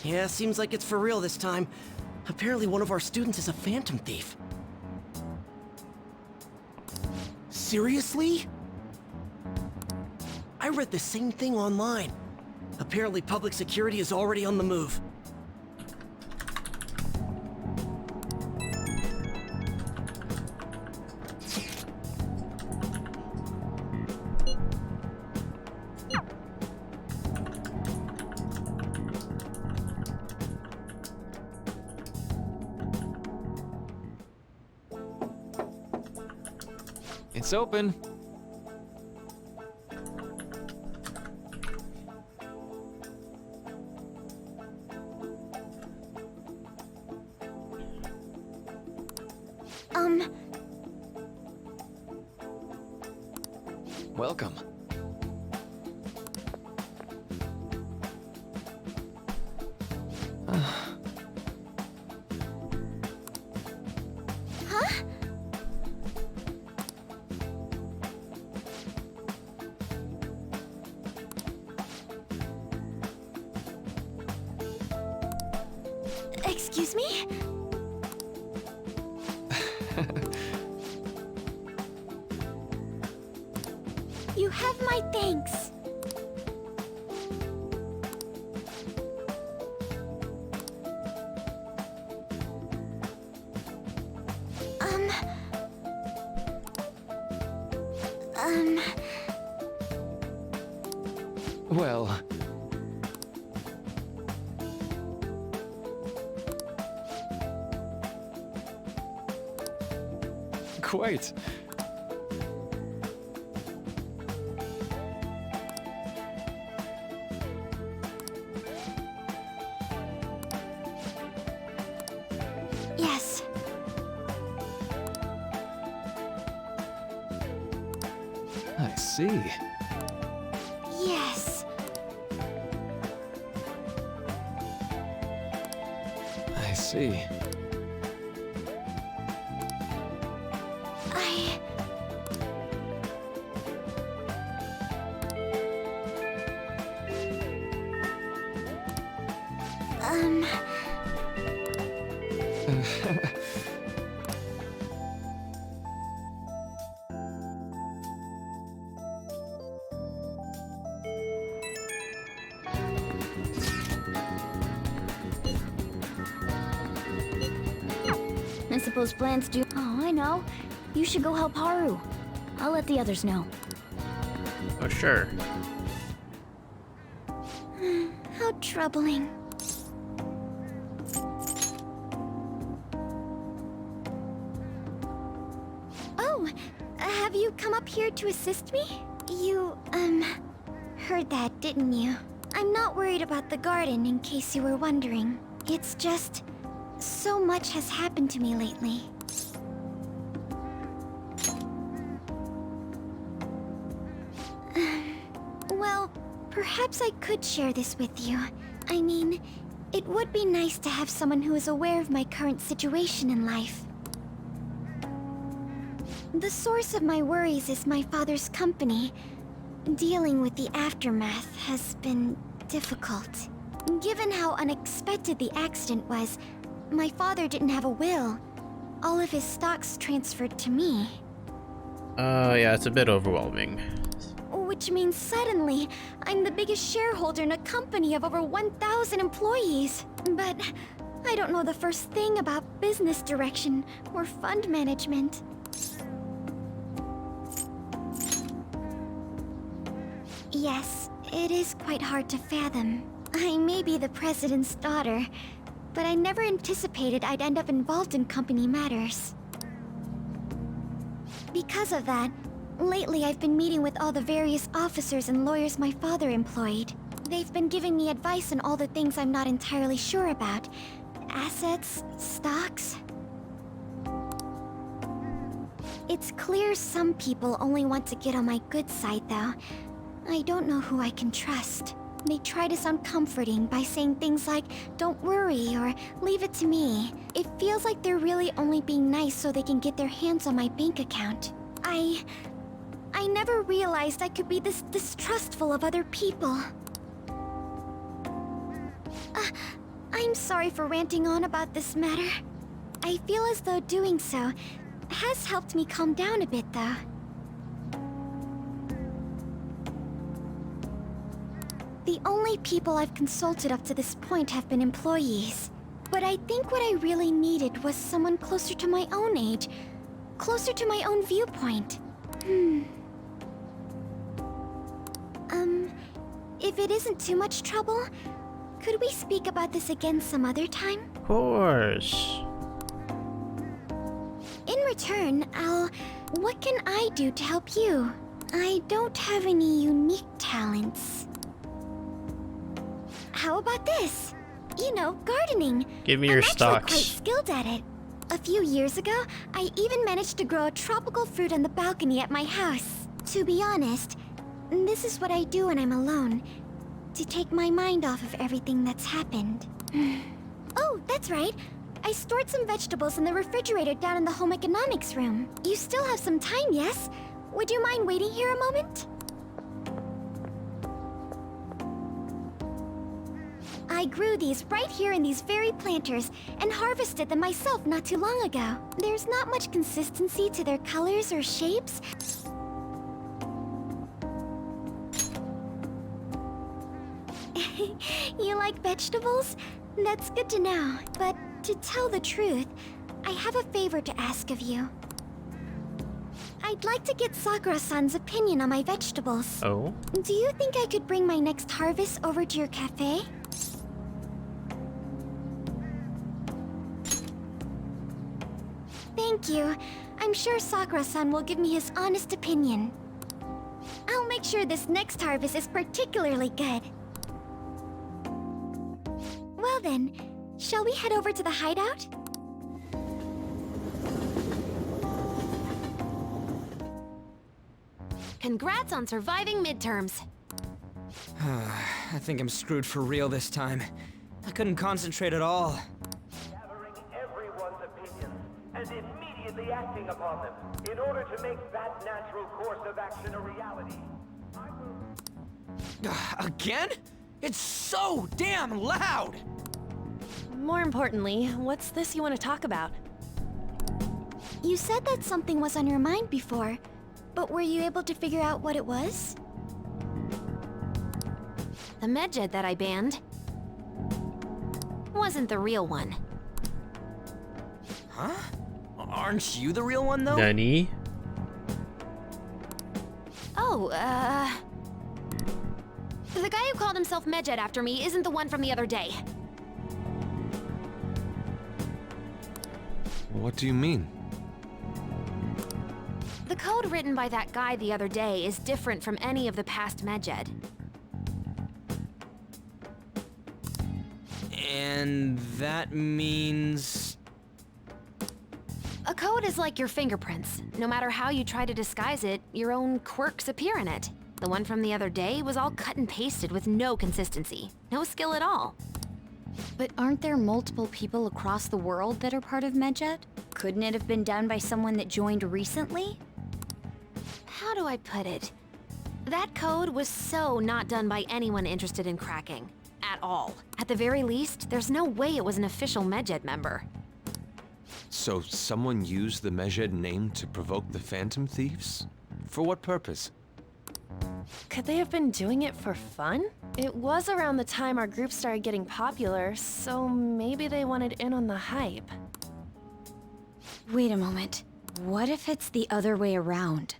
Yeah, seems like it's for real this time. Apparently one of our students is a Phantom Thief. Seriously? I read the same thing online. Apparently public security is already on the move. It's open. Welcome. Huh? Excuse me? You have my thanks. Well... Quite. see. Yes. I see. I suppose plans do. Oh, I know. You should go help Haru. I'll let the others know. Oh, sure. How troubling. Oh, have you come up here to assist me? You, heard that, didn't you? I'm not worried about the garden, in case you were wondering. It's just... so much has happened to me lately. Well, perhaps I could share this with you. I mean, it would be nice to have someone who is aware of my current situation in life. The source of my worries is my father's company. Dealing with the aftermath has been difficult. Given how unexpected the accident was, my father didn't have a will. All of his stocks transferred to me. Yeah, it's a bit overwhelming. Which means suddenly, I'm the biggest shareholder in a company of over 1,000 employees. But I don't know the first thing about business direction or fund management. Yes, it is quite hard to fathom. I may be the president's daughter, but I never anticipated I'd end up involved in company matters. Because of that, lately I've been meeting with all the various officers and lawyers my father employed. They've been giving me advice on all the things I'm not entirely sure about. Assets, stocks. It's clear some people only want to get on my good side, though. I don't know who I can trust. They try to sound comforting by saying things like, "Don't worry," or "Leave it to me." It feels like they're really only being nice so they can get their hands on my bank account. I never realized I could be this distrustful of other people. I'm sorry for ranting on about this matter. I feel as though doing so has helped me calm down a bit, though. The only people I've consulted up to this point have been employees. But I think what I really needed was someone closer to my own age, closer to my own viewpoint. If it isn't too much trouble, could we speak about this again some other time? Of course. In return, what can I do to help you? I don't have any unique talents. How about this? You know, gardening. Give me your I'm stocks. actually quite skilled at it. A few years ago, I even managed to grow a tropical fruit on the balcony at my house. To be honest, this is what I do when I'm alone, to take my mind off of everything that's happened. Oh, that's right. I stored some vegetables in the refrigerator down in the home economics room. You still have some time, yes? Would you mind waiting here a moment? I grew these right here in these very planters and harvested them myself not too long ago. There's not much consistency to their colors or shapes. You like vegetables? That's good to know. But to tell the truth, I have a favor to ask of you. I'd like to get Sakura-san's opinion on my vegetables. Oh? Do you think I could bring my next harvest over to your cafe? Thank you. I'm sure Sakura-san will give me his honest opinion. I'll make sure this next harvest is particularly good. Well then, shall we head over to the hideout? Congrats on surviving midterms. I think I'm screwed for real this time. I couldn't concentrate at all. Gathering everyone's opinions and immediately acting upon them in order to make that natural course of action a reality. Again? It's so damn loud! More importantly, what's this you want to talk about? You said that something was on your mind before, but were you able to figure out what it was? The medjed that I banned wasn't the real one. Huh? Aren't you the real one, though? Nani? Oh, the guy who called himself Medjed after me isn't the one from the other day. What do you mean? The code written by that guy the other day is different from any of the past Medjed. And that means... A code is like your fingerprints. No matter how you try to disguise it, your own quirks appear in it. The one from the other day was all cut and pasted with no consistency. No skill at all. But aren't there multiple people across the world that are part of Medjed? Couldn't it have been done by someone that joined recently? How do I put it? That code was so not done by anyone interested in cracking. At all. At the very least, there's no way it was an official Medjed member. So someone used the Medjed name to provoke the Phantom Thieves? For what purpose? Could they have been doing it for fun? It was around the time our group started getting popular, so maybe they wanted in on the hype. Wait a moment. What if it's the other way around?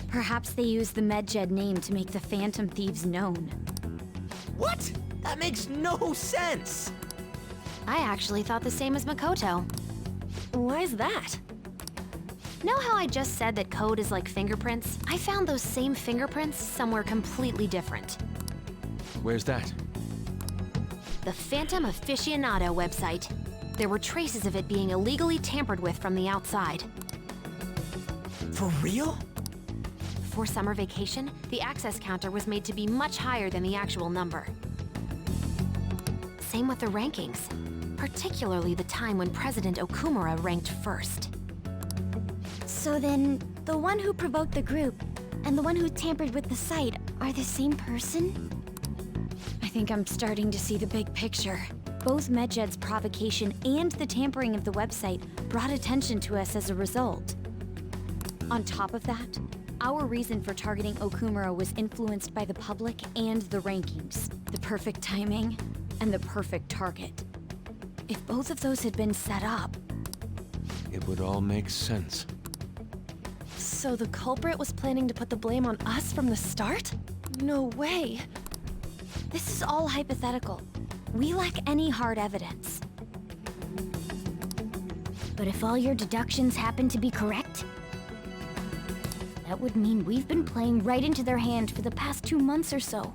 Perhaps they used the Medjed name to make the Phantom Thieves known. What? That makes no sense! I actually thought the same as Makoto. Why's that? Know how I just said that code is like fingerprints? I found those same fingerprints somewhere completely different. Where's that? The Phantom Aficionado website. There were traces of it being illegally tampered with from the outside. For real? Before summer vacation, the access counter was made to be much higher than the actual number. Same with the rankings, particularly the time when President Okumura ranked first. So then, the one who provoked the group and the one who tampered with the site are the same person? I think I'm starting to see the big picture. Both Medjed's provocation and the tampering of the website brought attention to us as a result. On top of that, our reason for targeting Okumura was influenced by the public and the rankings, the perfect timing, and the perfect target. If both of those had been set up... It would all make sense. So the culprit was planning to put the blame on us from the start? No way. This is all hypothetical. We lack any hard evidence. But if all your deductions happen to be correct, that would mean we've been playing right into their hand for the past 2 months or so.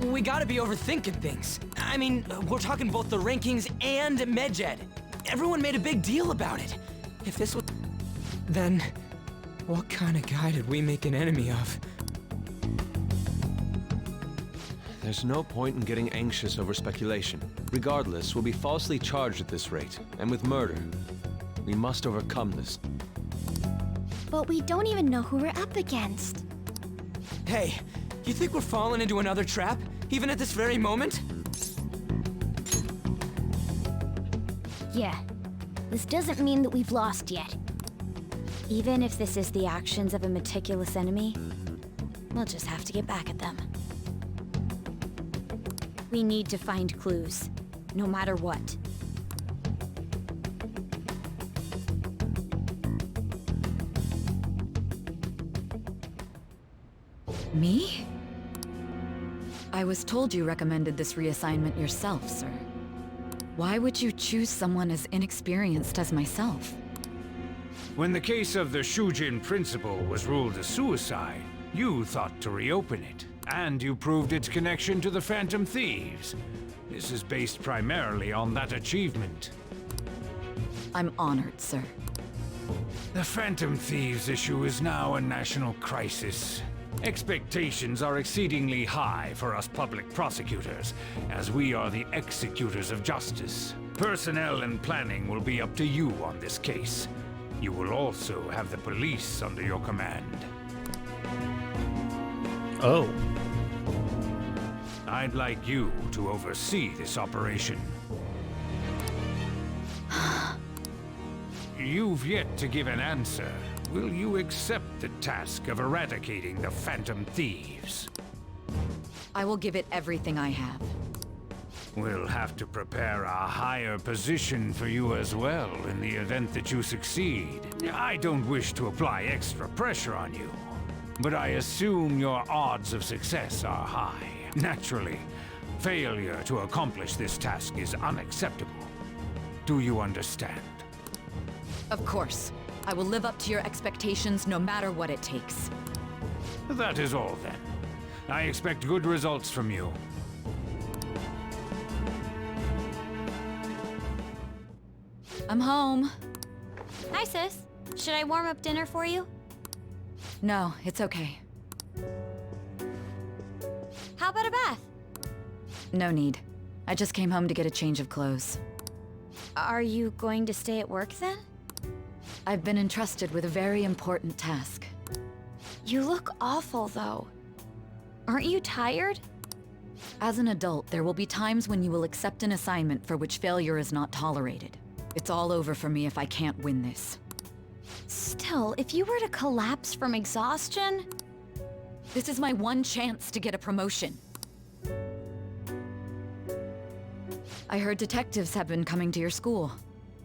We gotta be overthinking things. I mean, we're talking both the rankings and Medjed. Everyone made a big deal about it. If this was... Then, what kind of guy did we make an enemy of? There's no point in getting anxious over speculation. Regardless, we'll be falsely charged at this rate, and with murder. We must overcome this. But we don't even know who we're up against. Hey, you think we're falling into another trap, even at this very moment? Yeah. This doesn't mean that we've lost yet. Even if this is the actions of a meticulous enemy, we'll just have to get back at them. We need to find clues, no matter what. Me? I was told you recommended this reassignment yourself, sir. Why would you choose someone as inexperienced as myself? When the case of the Shujin principal was ruled a suicide, you thought to reopen it, and you proved its connection to the Phantom Thieves. This is based primarily on that achievement. I'm honored, sir. The Phantom Thieves issue is now a national crisis. Expectations are exceedingly high for us public prosecutors, as we are the executors of justice. Personnel and planning will be up to you on this case. You will also have the police under your command. Oh. I'd like you to oversee this operation. You've yet to give an answer. Will you accept the task of eradicating the Phantom Thieves? I will give it everything I have. We'll have to prepare a higher position for you as well in the event that you succeed. I don't wish to apply extra pressure on you, but I assume your odds of success are high. Naturally, failure to accomplish this task is unacceptable. Do you understand? Of course. I will live up to your expectations no matter what it takes. That is all then. I expect good results from you. I'm home. Hi, sis. Should I warm up dinner for you? No, it's okay. How about a bath? No need. I just came home to get a change of clothes. Are you going to stay at work then? I've been entrusted with a very important task. You look awful, though. Aren't you tired? As an adult, there will be times when you will accept an assignment for which failure is not tolerated. It's all over for me if I can't win this. Still, if you were to collapse from exhaustion... This is my one chance to get a promotion. I heard detectives have been coming to your school.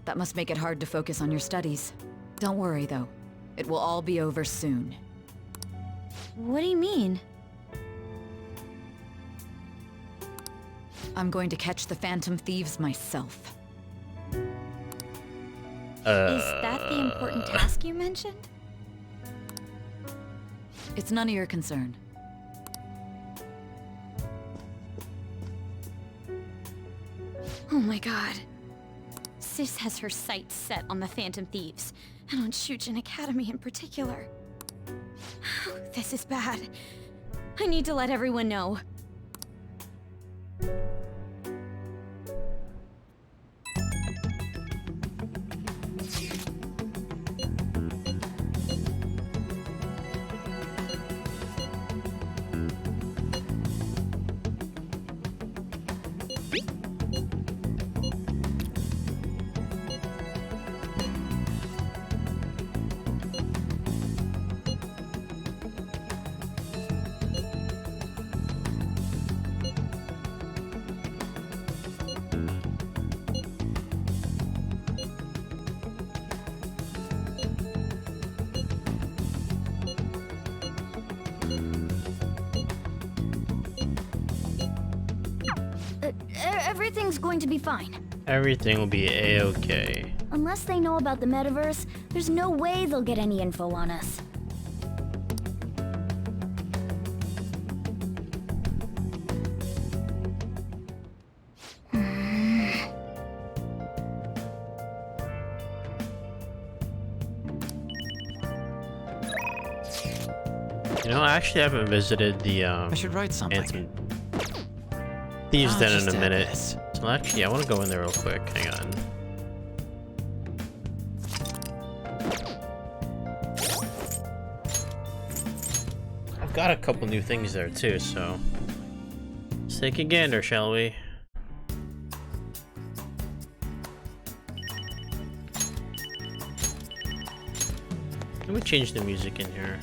That must make it hard to focus on your studies. Don't worry, though. It will all be over soon. What do you mean? I'm going to catch the Phantom Thieves myself. Is that the important task you mentioned? It's none of your concern. Oh my god. Sis has her sights set on the Phantom Thieves, and on Shujin Academy in particular. This is bad. I need to let everyone know. Everything's going to be fine. Everything will be a-okay. Unless they know about the metaverse, there's no way they'll get any info on us. You know, I actually haven't visited the I should write something. Phantom Thieves I'll Den in just a add minute. this. So actually, I want to go in there real quick. Hang on. I've got a couple new things there too, so let's take a gander, shall we? Let me change the music in here.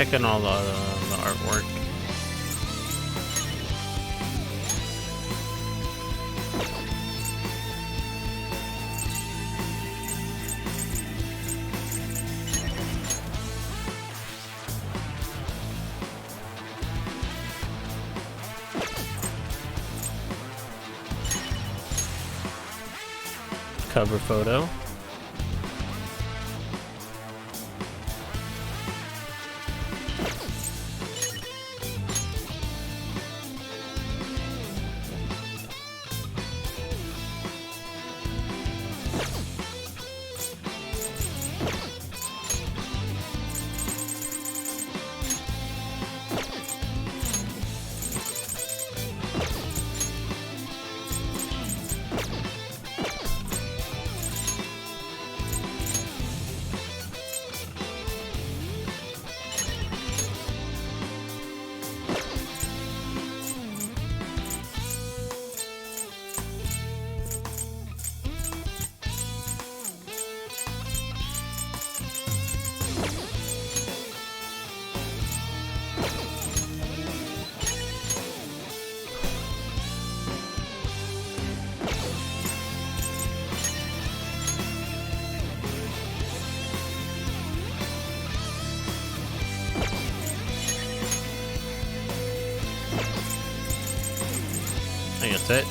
checking all the artwork. Cover photo. I think that's it.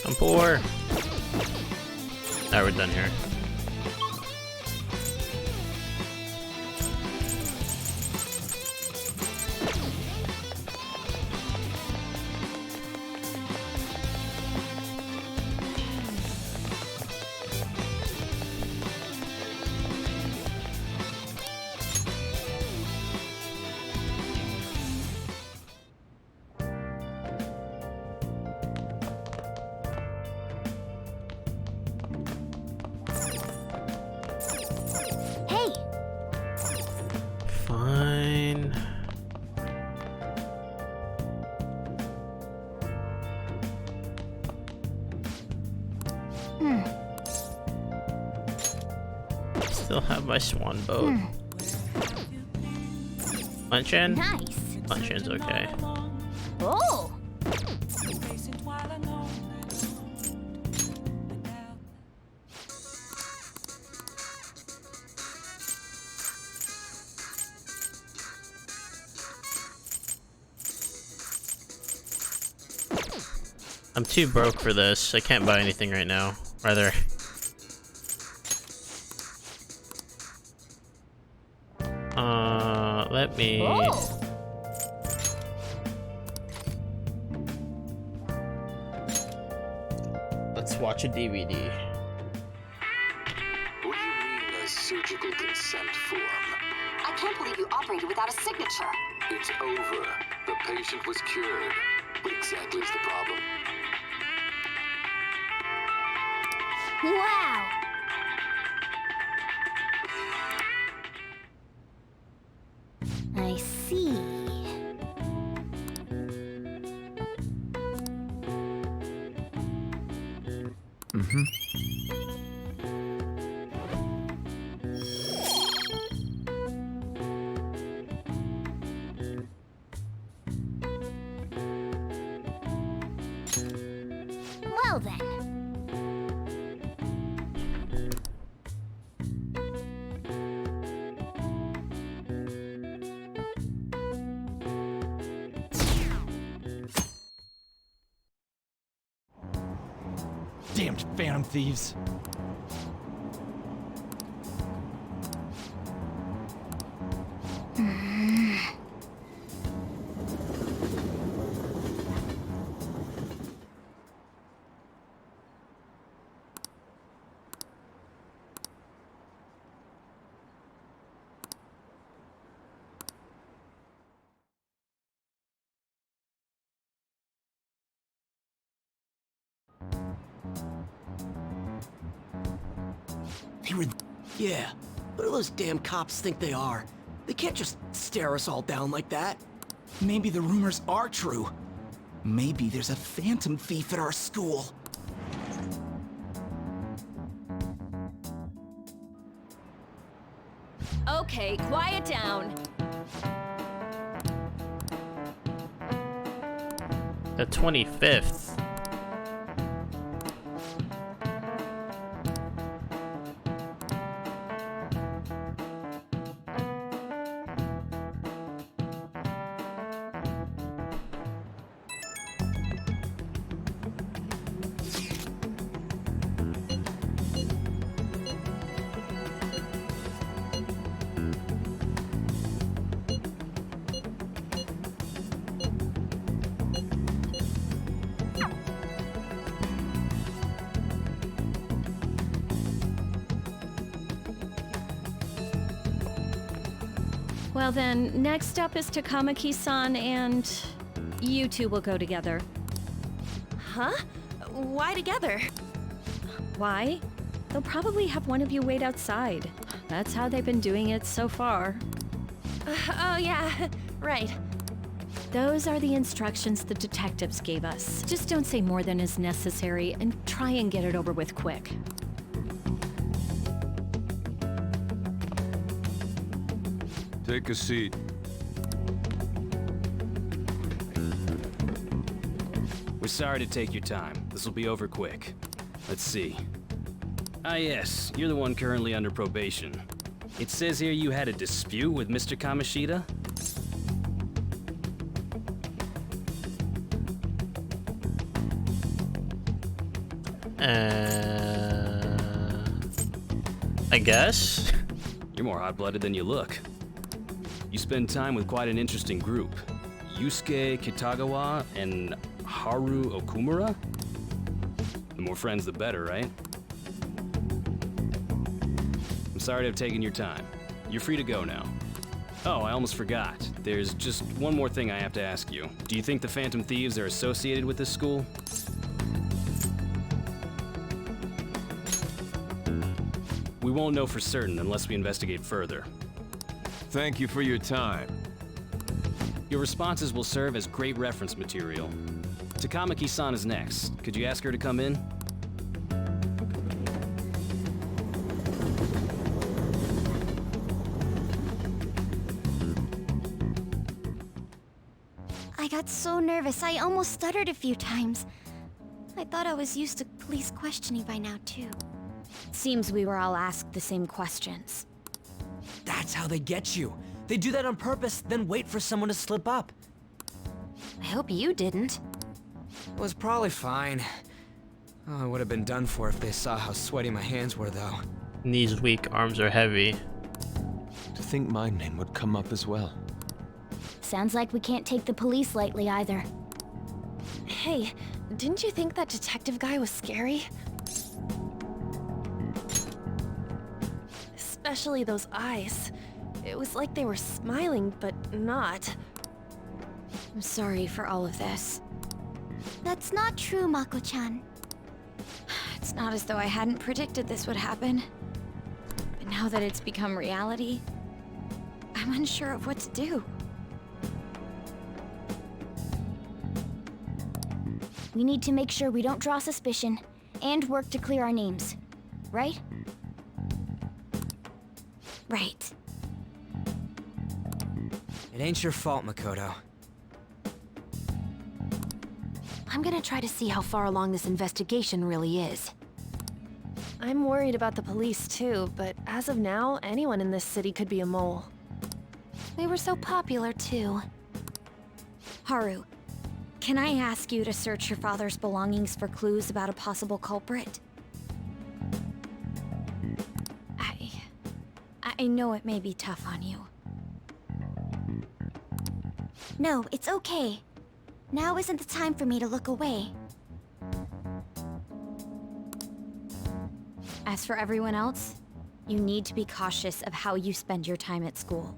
I'm poor. Now we're done here. Fine. Still have my swan boat. Luncheon? Nice. Lunchen's okay. Oh. I'm too broke for this. I can't buy anything right now. Rather. Let me... Oh. Let's watch a DVD. What do you mean a surgical consent form? I can't believe you operated without a signature. It's over. The patient was cured. What exactly is the problem? Wow. I see. Well then. Damned Phantom Thieves. They were... Yeah, what do those damn cops think they are? They can't just stare us all down like that. Maybe the rumors are true. Maybe there's a phantom thief at our school. Okay, quiet down. The 25th. Well then, next up is Takamaki-san and... you two will go together. Huh? Why together? Why? They'll probably have one of you wait outside. That's how they've been doing it so far. Oh yeah, right. Those are the instructions the detectives gave us. Just don't say more than is necessary and try and get it over with quick. Take a seat. We're sorry to take your time. This will be over quick. Let's see. Ah yes, you're the one currently under probation. It says here you had a dispute with Mr. Kamoshida? I guess? You're more hot-blooded than you look. You spend time with quite an interesting group. Yusuke Kitagawa and Haru Okumura? The more friends, the better, right? I'm sorry to have taken your time. You're free to go now. Oh, I almost forgot. There's just one more thing I have to ask you. Do you think the Phantom Thieves are associated with this school? We won't know for certain unless we investigate further. Thank you for your time. Your responses will serve as great reference material. Takamaki-san is next. Could you ask her to come in? I got so nervous, I almost stuttered a few times. I thought I was used to police questioning by now, too. Seems we were all asked the same questions. That's how they get you. They do that on purpose, then wait for someone to slip up. I hope you didn't. It was probably fine. Oh, I would have been done for if they saw how sweaty my hands were, though. Knees weak, arms are heavy. To think my name would come up as well. Sounds like we can't take the police lightly either. Hey, didn't you think that detective guy was scary? Especially those eyes. It was like they were smiling, but not. I'm sorry for all of this. That's not true, Mako-chan. It's not as though I hadn't predicted this would happen. But now that it's become reality, I'm unsure of what to do. We need to make sure we don't draw suspicion, and work to clear our names. Right? Right. It ain't your fault, Makoto. I'm gonna try to see how far along this investigation really is. I'm worried about the police too, but as of now, anyone in this city could be a mole. They were so popular too. Haru, Can I ask you to search your father's belongings for clues about a possible culprit? I know it may be tough on you. No, it's okay. Now isn't the time for me to look away. As for everyone else, you need to be cautious of how you spend your time at school.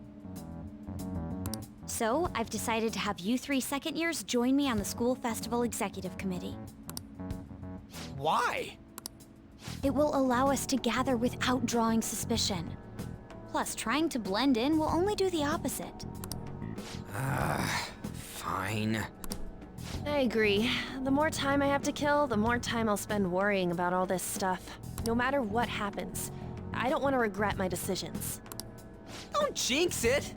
So, I've decided to have you 3 second years join me on the school festival executive committee. Why? It will allow us to gather without drawing suspicion. Plus, trying to blend in will only do the opposite. Fine. I agree. The more time I have to kill, the more time I'll spend worrying about all this stuff. No matter what happens, I don't want to regret my decisions. Don't jinx it!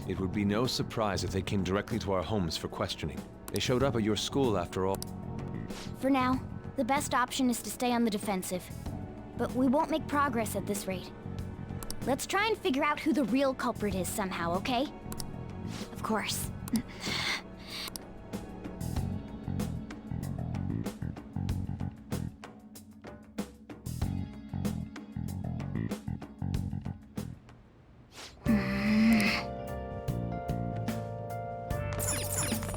It would be no surprise if they came directly to our homes for questioning. They showed up at your school after all. For now, the best option is to stay on the defensive. But we won't make progress at this rate. Let's try and figure out who the real culprit is somehow, okay? Of course.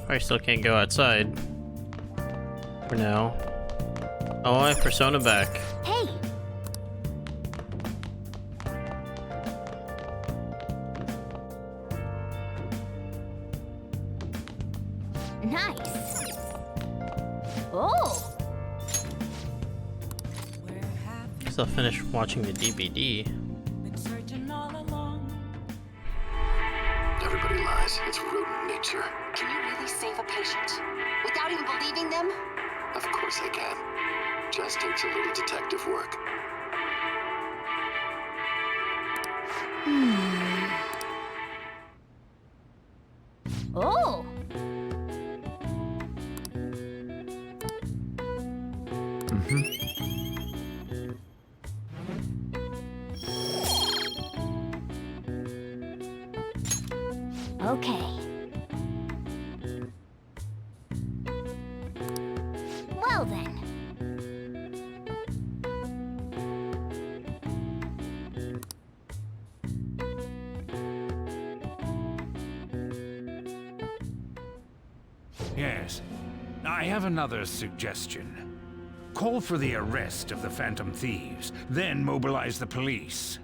I still can't go outside. For now. Oh, I have Persona back. Hey! Nice! Oh! Guess I'll finish watching the DVD. Everybody lies. It's rodent nature. Can you really save a patient? Without even believing them? Of course I can. Just takes a little detective work. Oh! Okay. Well then. Yes. I have another suggestion. Call for the arrest of the Phantom Thieves, then mobilize the police.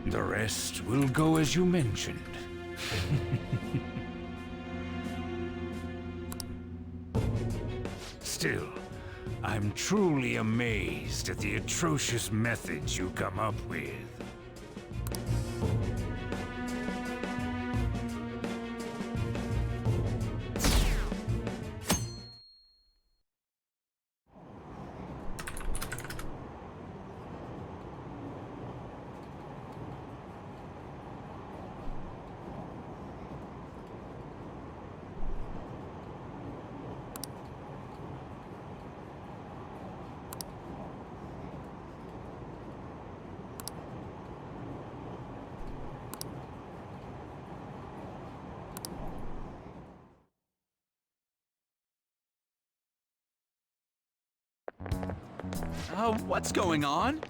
The rest will go as you mentioned. Still, I'm truly amazed at the atrocious methods you come up with. What's going on?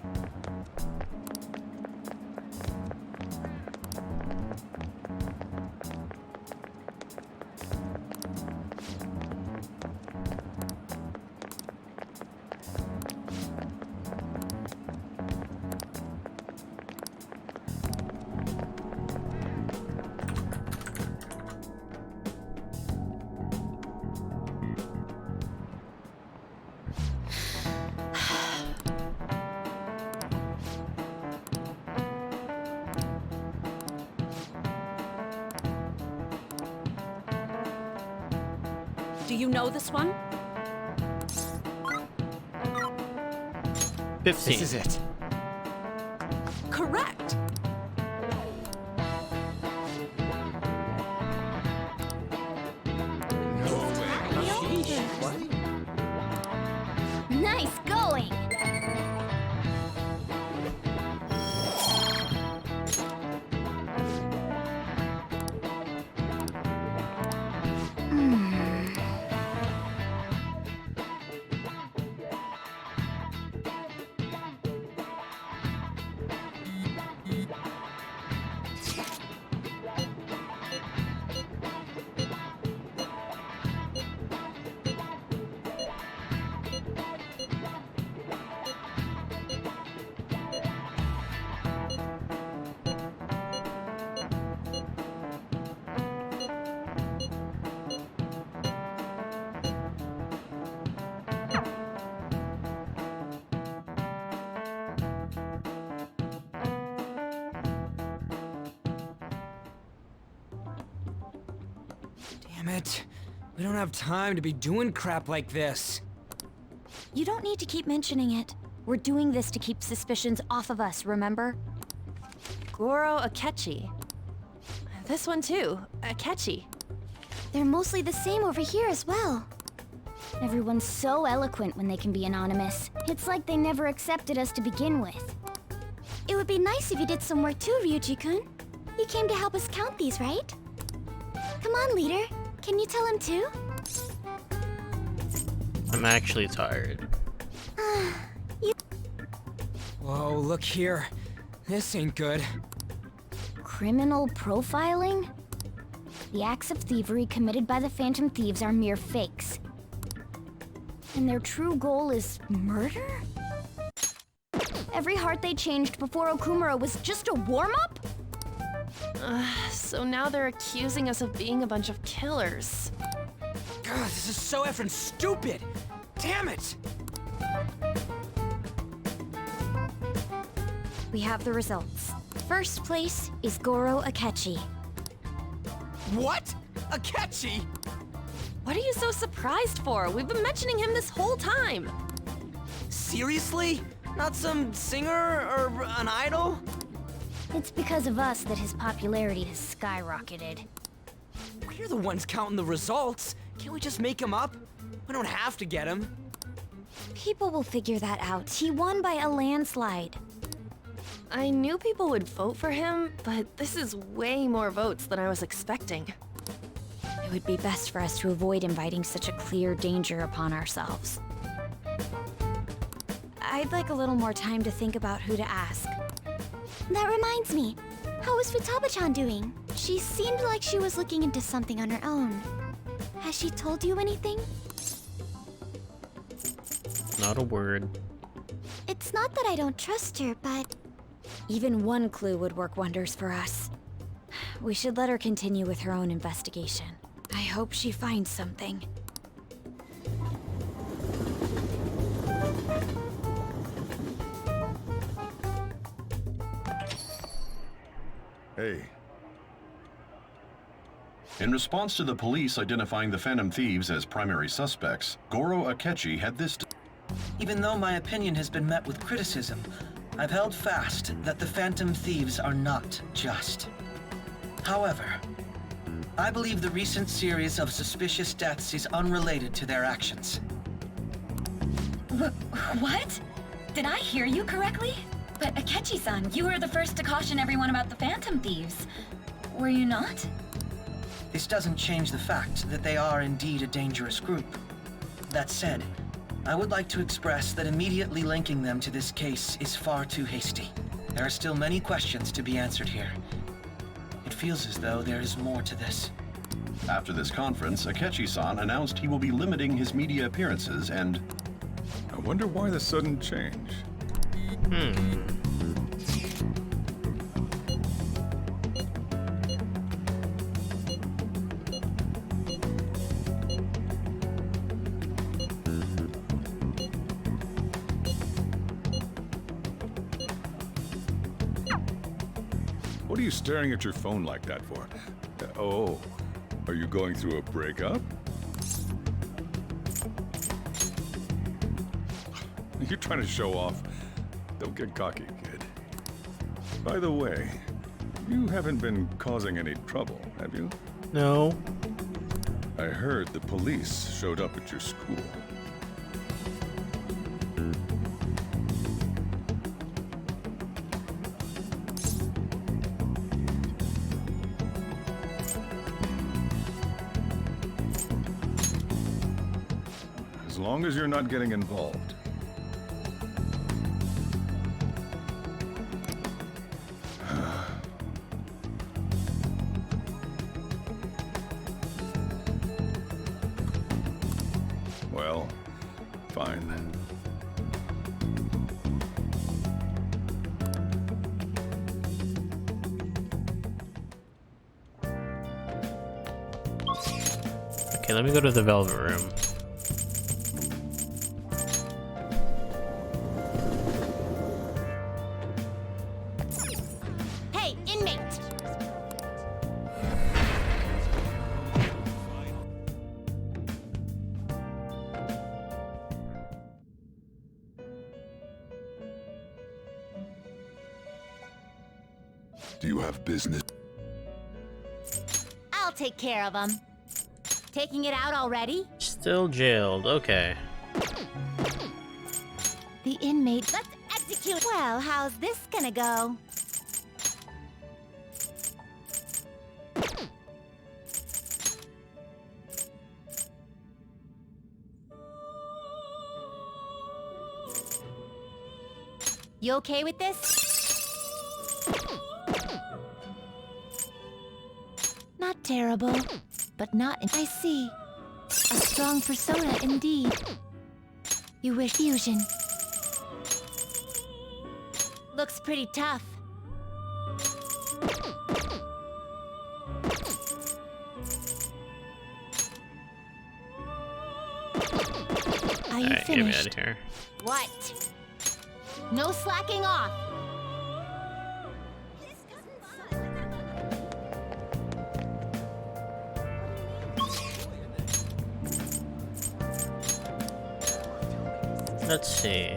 Do you know this one? 15. This is it. Correct. Nice going! Damn it. We don't have time to be doing crap like this. You don't need to keep mentioning it. We're doing this to keep suspicions off of us, remember? Goro Akechi. This one too, Akechi. They're mostly the same over here as well. Everyone's so eloquent when they can be anonymous. It's like they never accepted us to begin with. It would be nice if you did some work too, Ryuji-kun. You came to help us count these, right? Come on, leader. Can you tell him too? I'm actually tired. Whoa, look here. This ain't good. Criminal profiling? The acts of thievery committed by the Phantom Thieves are mere fakes. And their true goal is murder? Every heart they changed before Okumura was just a warm-up? So now they're accusing us of being a bunch of killers. God, this is so effing stupid! Damn it! We have the results. First place is Goro Akechi. What? Akechi? What are you so surprised for? We've been mentioning him this whole time. Seriously? Not some singer or an idol? It's because of us that his popularity has skyrocketed. We're the ones counting the results. Can't we just make him up? We don't have to get him. People will figure that out. He won by a landslide. I knew people would vote for him, but this is way more votes than I was expecting. It would be best for us to avoid inviting such a clear danger upon ourselves. I'd like a little more time to think about who to ask. That reminds me. How is Futaba-chan doing? She seemed like she was looking into something on her own. Has she told you anything? Not a word. It's not that I don't trust her, but... Even one clue would work wonders for us. We should let her continue with her own investigation. I hope she finds something. Hey. In response to the police identifying the Phantom Thieves as primary suspects, Goro Akechi had this to... Even though my opinion has been met with criticism, I've held fast that the Phantom Thieves are not just. However, I believe the recent series of suspicious deaths is unrelated to their actions. What? Did I hear you correctly? But Akechi-san, you were the first to caution everyone about the Phantom Thieves. Were you not? This doesn't change the fact that they are indeed a dangerous group. That said, I would like to express that immediately linking them to this case is far too hasty. There are still many questions to be answered here. It feels as though there is more to this. After this conference, Akechi-san announced he will be limiting his media appearances and... I wonder why the sudden change. What are you staring at your phone like that for? Oh, are you going through a breakup? You're trying to show off. Don't get cocky, kid. By the way, you haven't been causing any trouble, have you? No. I heard the police showed up at your school. As long as you're not getting involved. Well, fine then. Okay, let me go to the Velvet Room. Hey, inmate! Do you have business? I'll take care of them. Taking it out already? Still jailed, okay. The inmate. Let's execute. Well, how's this gonna go? You okay with this? Not terrible, but not. I see. A strong persona indeed. You wish fusion. Looks pretty tough. Are you Alright, get me finished? out of here. What? No slacking off. Let's see.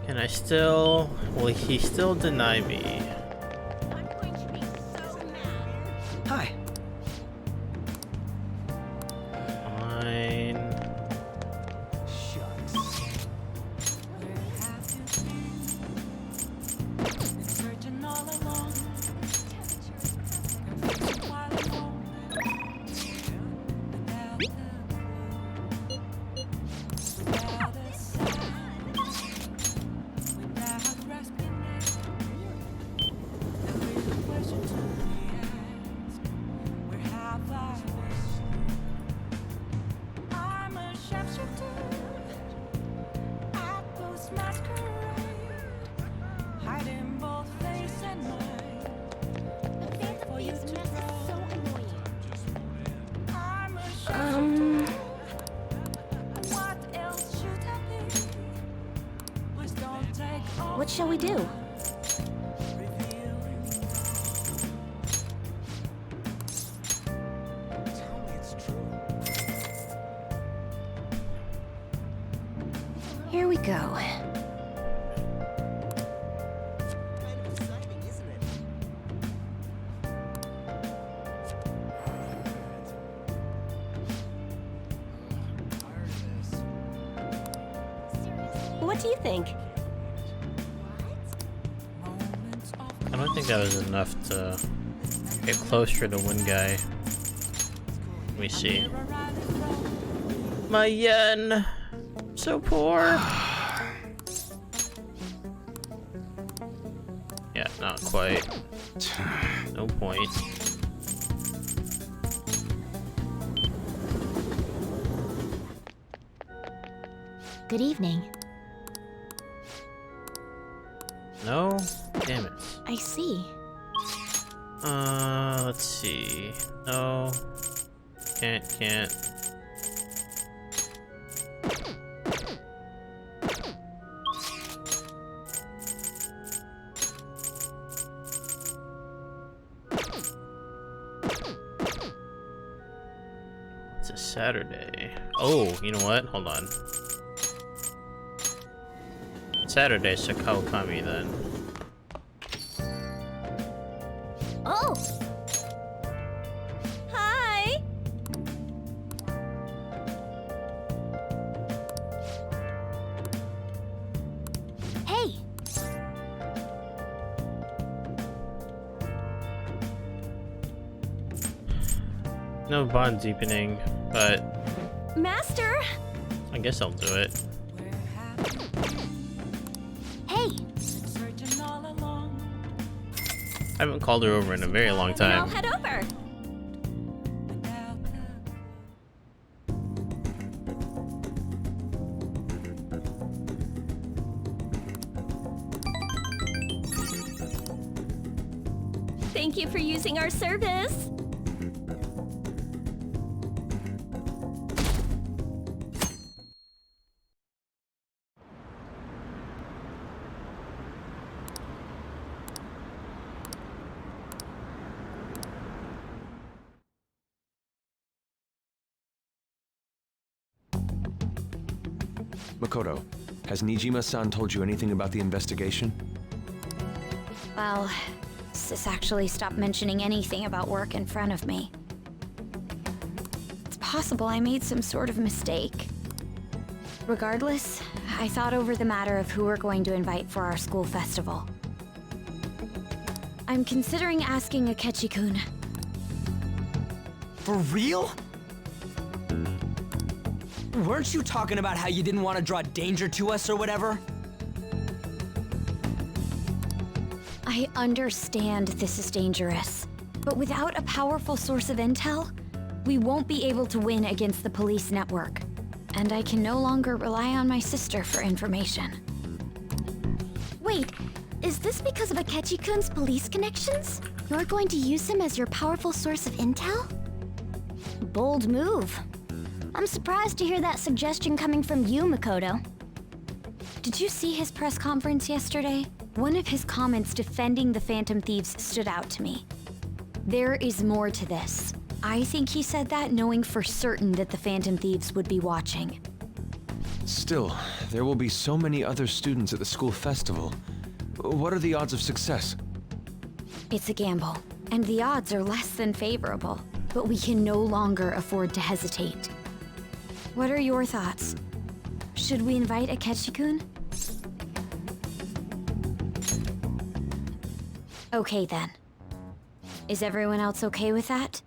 Can I still... Will he still deny me? Hi. Fine. What shall we do? Here we go. What do you think? I don't think that was enough to get closer to one guy. Let me see. My yen! So poor! Yeah, not quite. No point. Good evening. No? Damn it. I see. Let's see. No. Can't. It's a Saturday. Oh, you know what? Hold on. Saturday, so Kawakami then. Oh! Hi! Hey! No bond deepening, but Master! I guess I'll do it. Hey! I haven't called her over in a very long Then I'll time. head over. Thank you for using our service. Makoto, has Nijima-san told you anything about the investigation? Well, Sis actually stopped mentioning anything about work in front of me. It's possible I made some sort of mistake. Regardless, I thought over the matter of who we're going to invite for our school festival. I'm considering asking Akechi-kun. For real? Weren't you talking about how you didn't want to draw danger to us or whatever? I understand this is dangerous, but without a powerful source of intel, we won't be able to win against the police network. And I can no longer rely on my sister for information. Wait, is this because of Akechi-kun's police connections? You're going to use him as your powerful source of intel? Bold move. I'm surprised to hear that suggestion coming from you, Makoto. Did you see his press conference yesterday? One of his comments defending the Phantom Thieves stood out to me. There is more to this. I think he said that knowing for certain that the Phantom Thieves would be watching. Still, there will be so many other students at the school festival. What are the odds of success? It's a gamble, and the odds are less than favorable, but we can no longer afford to hesitate. What are your thoughts? Should we invite Akechi-kun? Okay then. Is everyone else okay with that?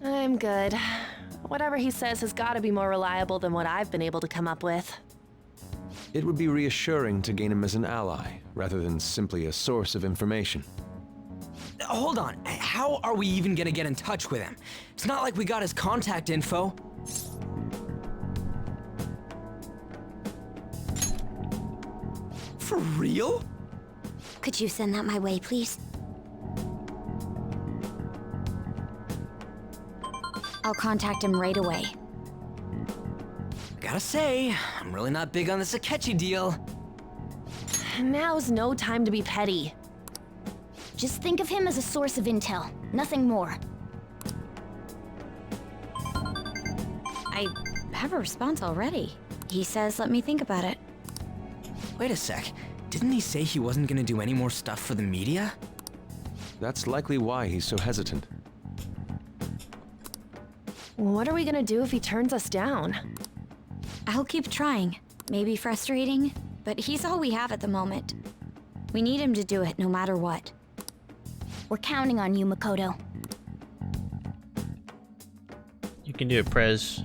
I'm good. Whatever he says has got to be more reliable than what I've been able to come up with. It would be reassuring to gain him as an ally, rather than simply a source of information. Hold on, how are we even gonna get in touch with him? It's not like we got his contact info. For real? Could you send that my way, please? I'll contact him right away. Gotta say, I'm really not big on this Akechi deal. Now's no time to be petty. Just think of him as a source of intel, nothing more. I have a response already. He says let me think about it. Wait a sec, didn't he say he wasn't gonna do any more stuff for the media? That's likely why he's so hesitant. What are we gonna do if he turns us down? I'll keep trying. Maybe frustrating, but he's all we have at the moment. We need him to do it no matter what. We're counting on you, Makoto. You can do it, Prez.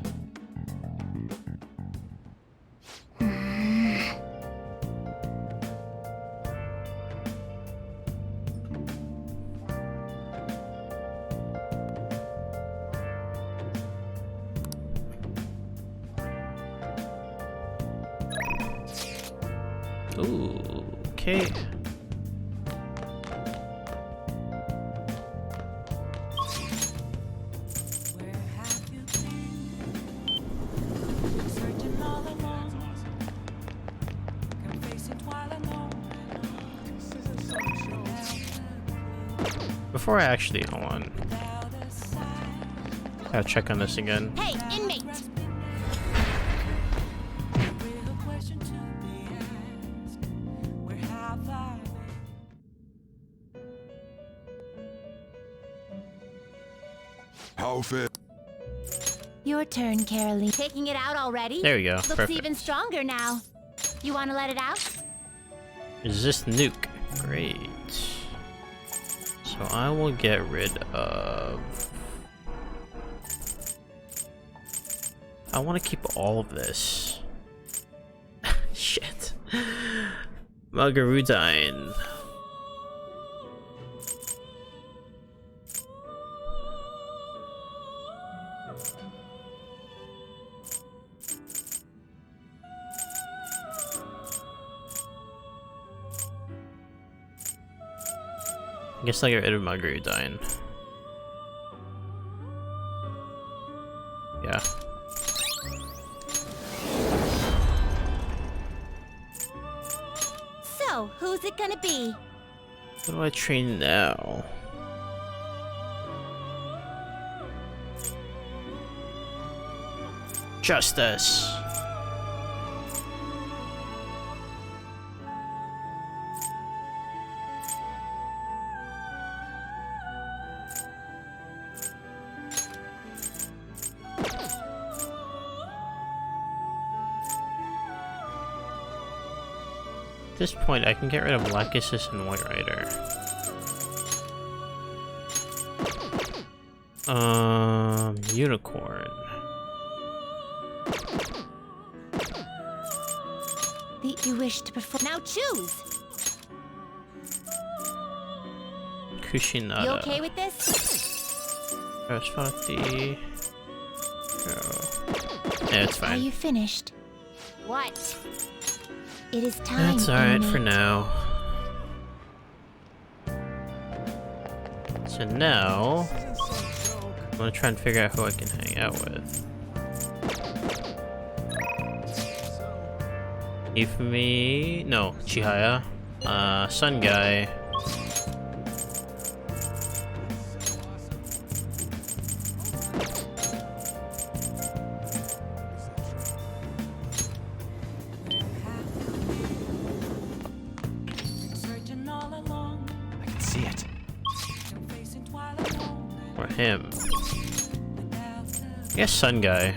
Ooh, okay. Before I actually, hold on. Gotta check on this again. Hey, inmate! How fit? Your turn, Caroline. Taking it out already? There we go. Looks Perfect. even stronger now. You want to let it out? Resist nuke. Great. So I will get rid of... I want to keep all of this. Shit. Margarudine. I guess I'll get rid of Margarudine. Yeah. So, who's it gonna be? What do I train now? Justice. this point, I can get rid of Lachesis and White Rider. Unicorn. You wish to perform. Now choose! Kushinada. You okay with this? Saraswati. Yeah, it's Are fine. you finished? What? It is time. That's alright Amy. for now. So now, I'm gonna try and figure out who I can hang out with. Ifumi, no, Chihaya, Sun Guy. I can see it. Or him. I guess Sun Guy.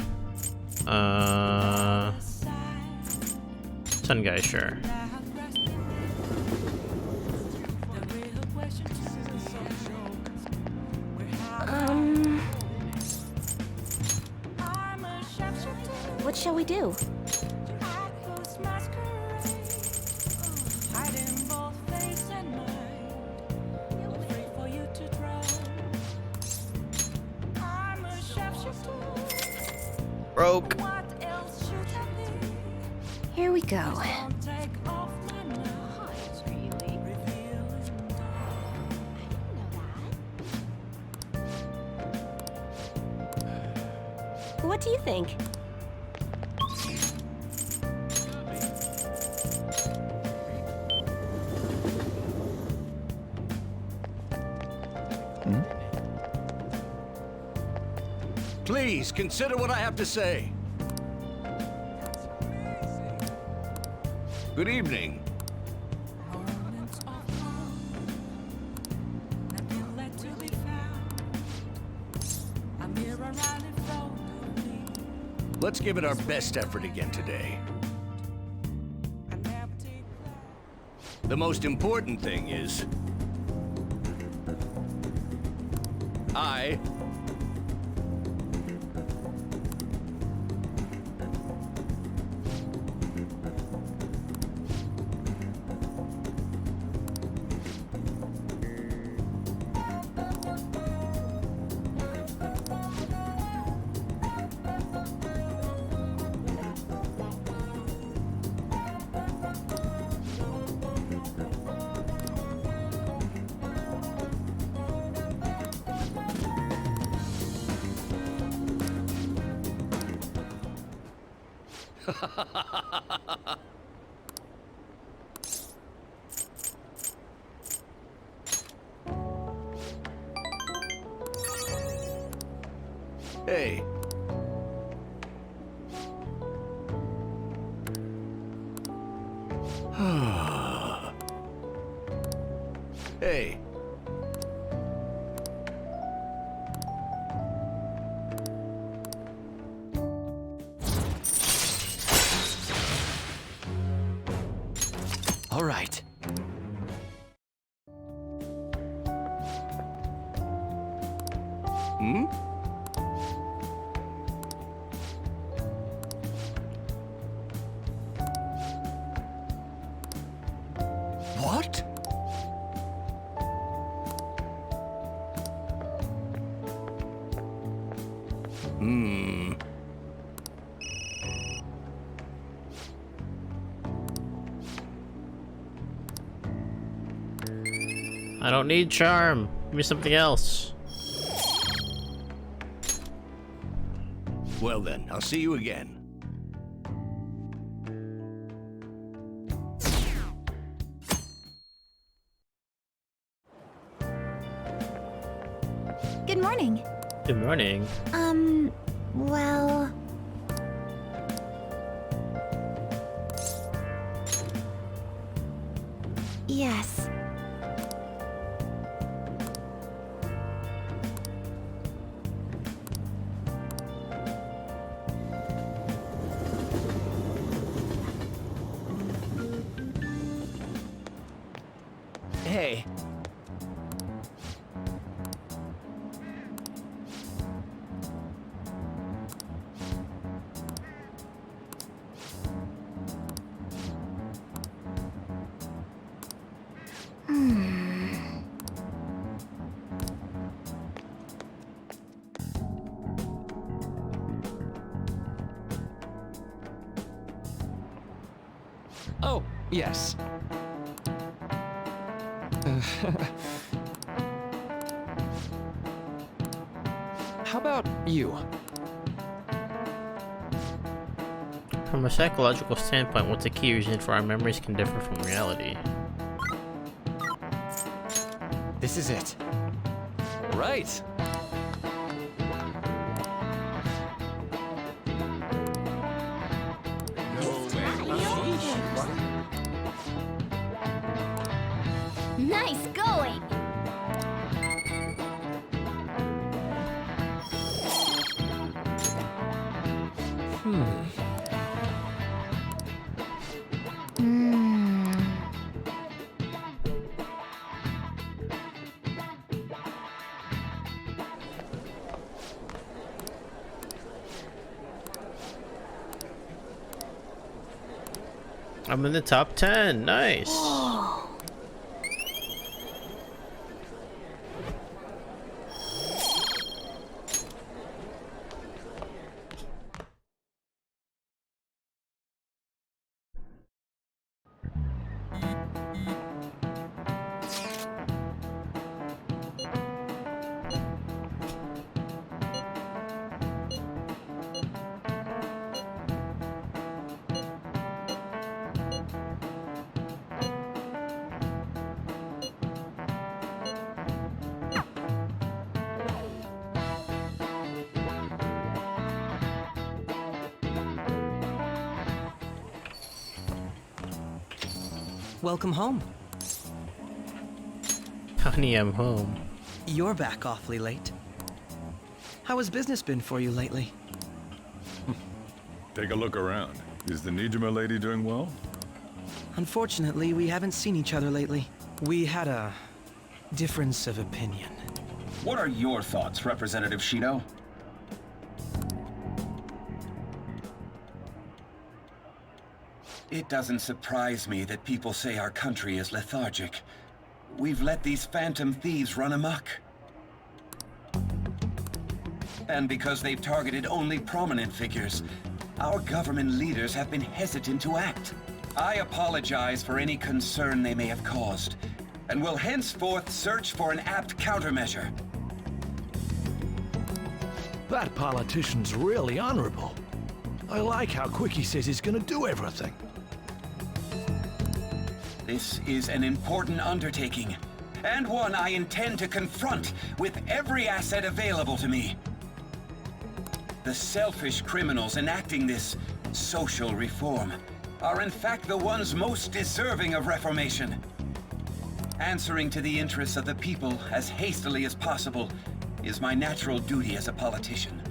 Sun Guy, sure. What shall we do? Broke. Here we go. What do you think? Please, consider what I have to say. Good evening. Let's give it our best effort again today. The most important thing is... I... Hey. Hey. All right. Hmm? What? Hmm. I don't need charm. Give me something else. Well then, I'll see you again. Good morning. Good morning. Well... Yes. Hey. Oh, yes. How about you? From a psychological standpoint, what's the key reason for our memories can differ from reality? This is it. Right. Nice going! I'm in the top 10. Nice. Welcome home. Honey, I'm home. You're back awfully late. How has business been for you lately? Take a look around. Is the Nijima lady doing well? Unfortunately, we haven't seen each other lately. We had a difference of opinion. What are your thoughts, Representative Shido? It doesn't surprise me that people say our country is lethargic. We've let these phantom thieves run amok. And because they've targeted only prominent figures, our government leaders have been hesitant to act. I apologize for any concern they may have caused, and will henceforth search for an apt countermeasure. That politician's really honorable. I like how quick he says he's gonna do everything. This is an important undertaking, and one I intend to confront with every asset available to me. The selfish criminals enacting this social reform are in fact the ones most deserving of reformation. Answering to the interests of the people as hastily as possible is my natural duty as a politician.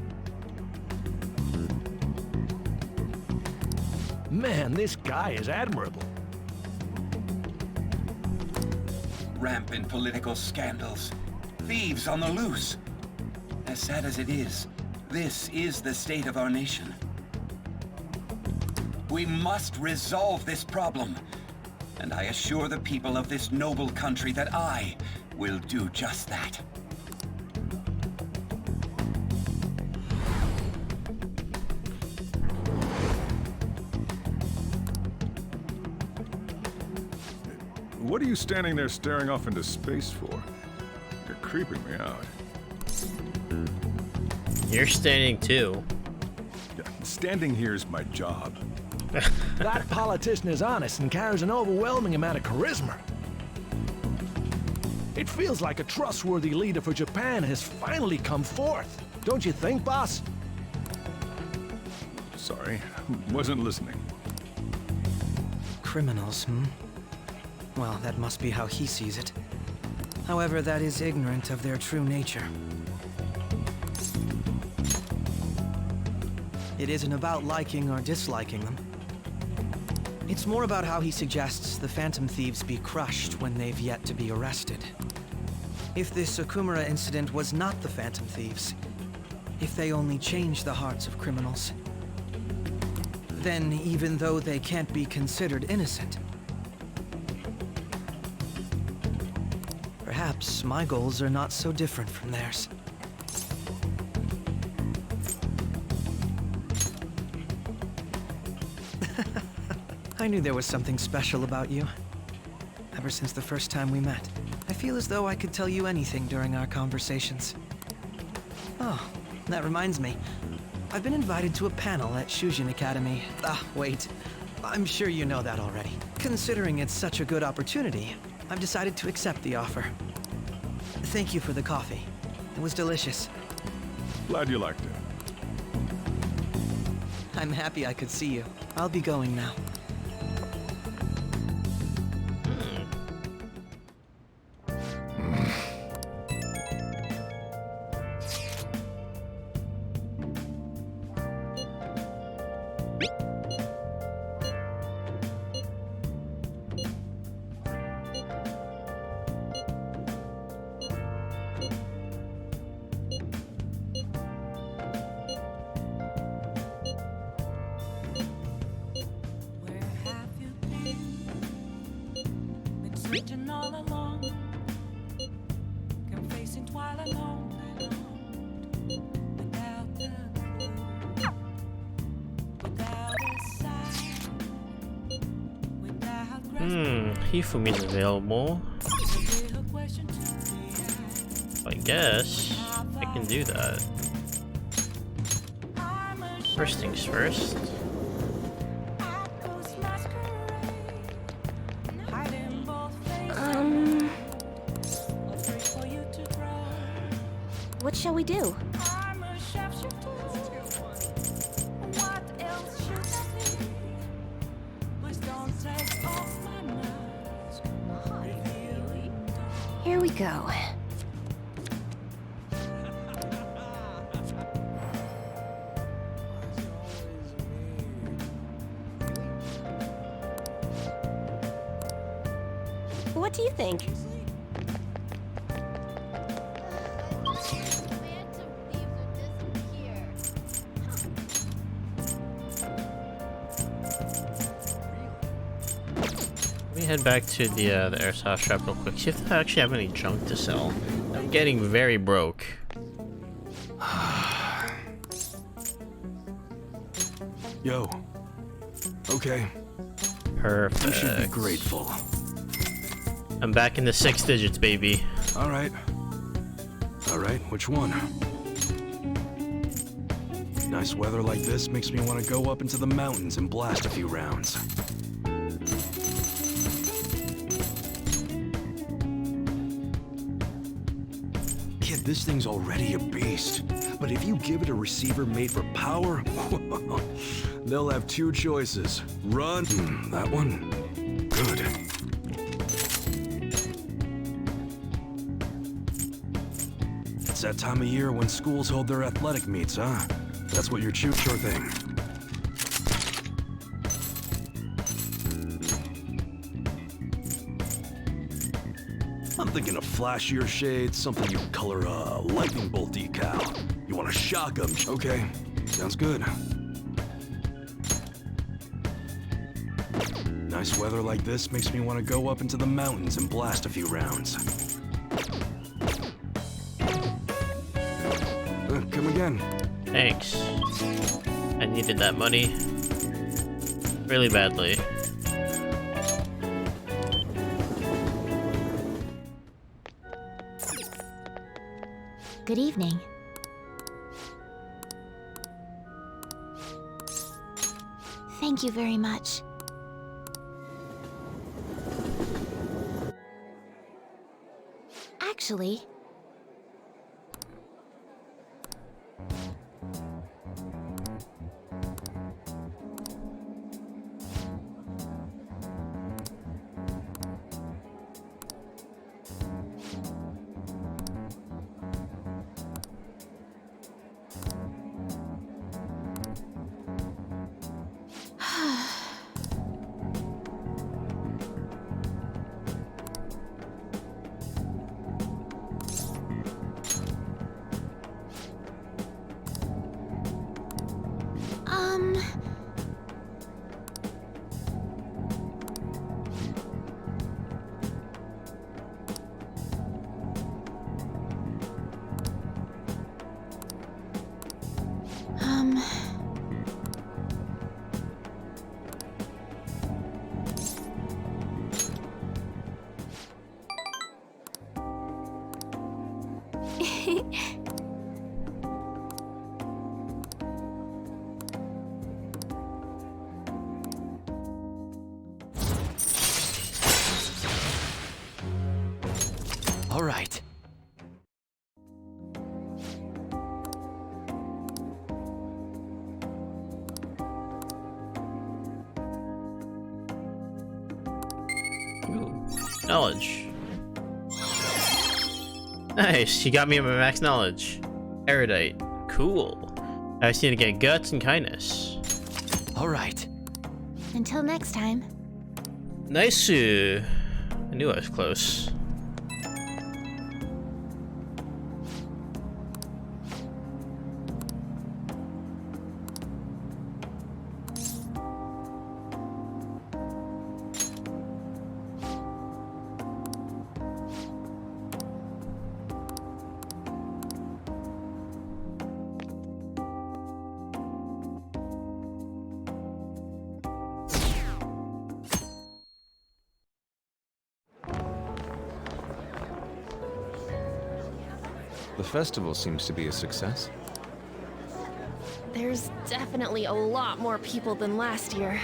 Man, this guy is admirable. Rampant political scandals, thieves on the loose. As sad as it is, this is the state of our nation. We must resolve this problem, and I assure the people of this noble country that I will do just that. What are you standing there staring off into space for? You're creeping me out. You're standing too. Yeah, standing here is my job. That politician is honest and carries an overwhelming amount of charisma. It feels like a trustworthy leader for Japan has finally come forth. Don't you think, boss? Sorry, wasn't listening. Criminals, Well, that must be how he sees it. However, that is ignorant of their true nature. It isn't about liking or disliking them. It's more about how he suggests the Phantom Thieves be crushed when they've yet to be arrested. If this Okumura incident was not the Phantom Thieves, if they only change the hearts of criminals, then even though they can't be considered innocent, perhaps my goals are not so different from theirs. I knew there was something special about you. Ever since the first time we met, I feel as though I could tell you anything during our conversations. Oh, that reminds me. I've been invited to a panel at Shujin Academy. Wait. I'm sure you know that already. Considering it's such a good opportunity, I've decided to accept the offer. Thank you for the coffee. It was delicious. Glad you liked it. I'm happy I could see you. I'll be going now. Searching all along, confessing while alone, without the clue, without a sign, without Hifumi's available. I guess I can do that. First things first. What shall we do? Here we go. What do you think? Let me head back to the airsoft shop real quick. See if they actually have any junk to sell. I'm getting very broke. Yo. Okay. Perfect. You should be grateful. I'm back in the 6 digits, baby. Alright. Alright, which one? Nice weather like this makes me want to go up into the mountains and blast a few rounds. Kid, this thing's already a beast. But if you give it a receiver made for power, they'll have two choices. Run. That one? Good. It's that time of year when schools hold their athletic meets, huh? That's what you're sure thing. I'm thinking of flashier shades, something you color a lightning bolt decal. You want to shock them? Okay, sounds good. Nice weather like this makes me want to go up into the mountains and blast a few rounds. Come again. Thanks. I needed that money really badly. Good evening. Thank you very much. Actually, All right. Ooh, knowledge. Nice, you got me my max knowledge. Erudite. Cool. I just need to get guts and kindness. All right. Until next time. Nice. I knew I was close. The festival seems to be a success. There's definitely a lot more people than last year.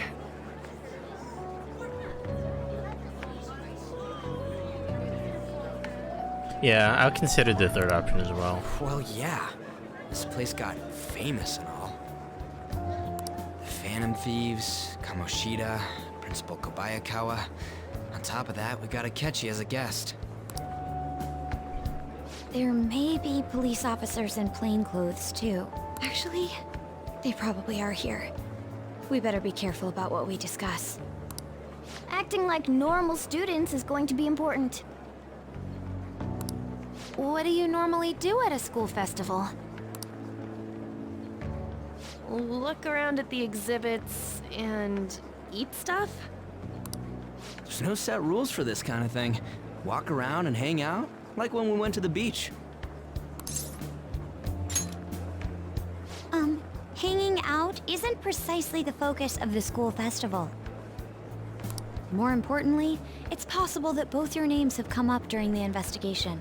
Yeah, I'll consider the third option as well. Well, yeah. This place got famous and all. The Phantom Thieves, Kamoshida, Principal Kobayakawa. On top of that, we got Akechi as a guest. There may be police officers in plainclothes, too. Actually, they probably are here. We better be careful about what we discuss. Acting like normal students is going to be important. What do you normally do at a school festival? Look around at the exhibits and eat stuff? There's no set rules for this kind of thing. Walk around and hang out, like when we went to the beach. Hanging out isn't precisely the focus of the school festival. More importantly, it's possible that both your names have come up during the investigation.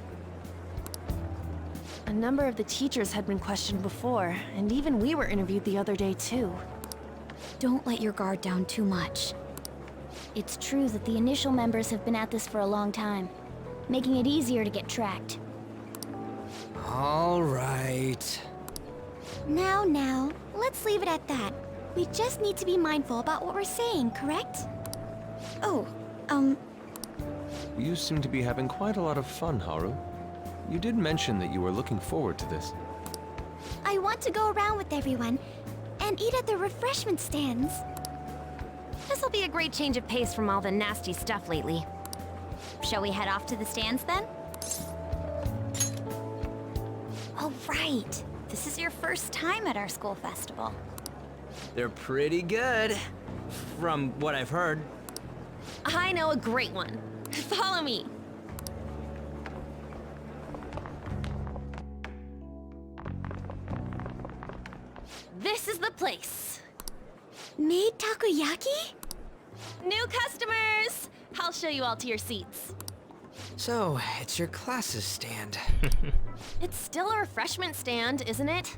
A number of the teachers had been questioned before, and even we were interviewed the other day too. Don't let your guard down too much. It's true that the initial members have been at this for a long time, making it easier to get tracked. All right. Now, let's leave it at that. We just need to be mindful about what we're saying, correct? Oh, You seem to be having quite a lot of fun, Haru. You did mention that you were looking forward to this. I want to go around with everyone and eat at the refreshment stands. This'll be a great change of pace from all the nasty stuff lately. Shall we head off to the stands then? Oh, right. This is your first time at our school festival. They're pretty good, from what I've heard. I know a great one. Follow me. This is the place. Made takoyaki? New customers! I'll show you all to your seats. So, it's your class's stand. It's still a refreshment stand, isn't it?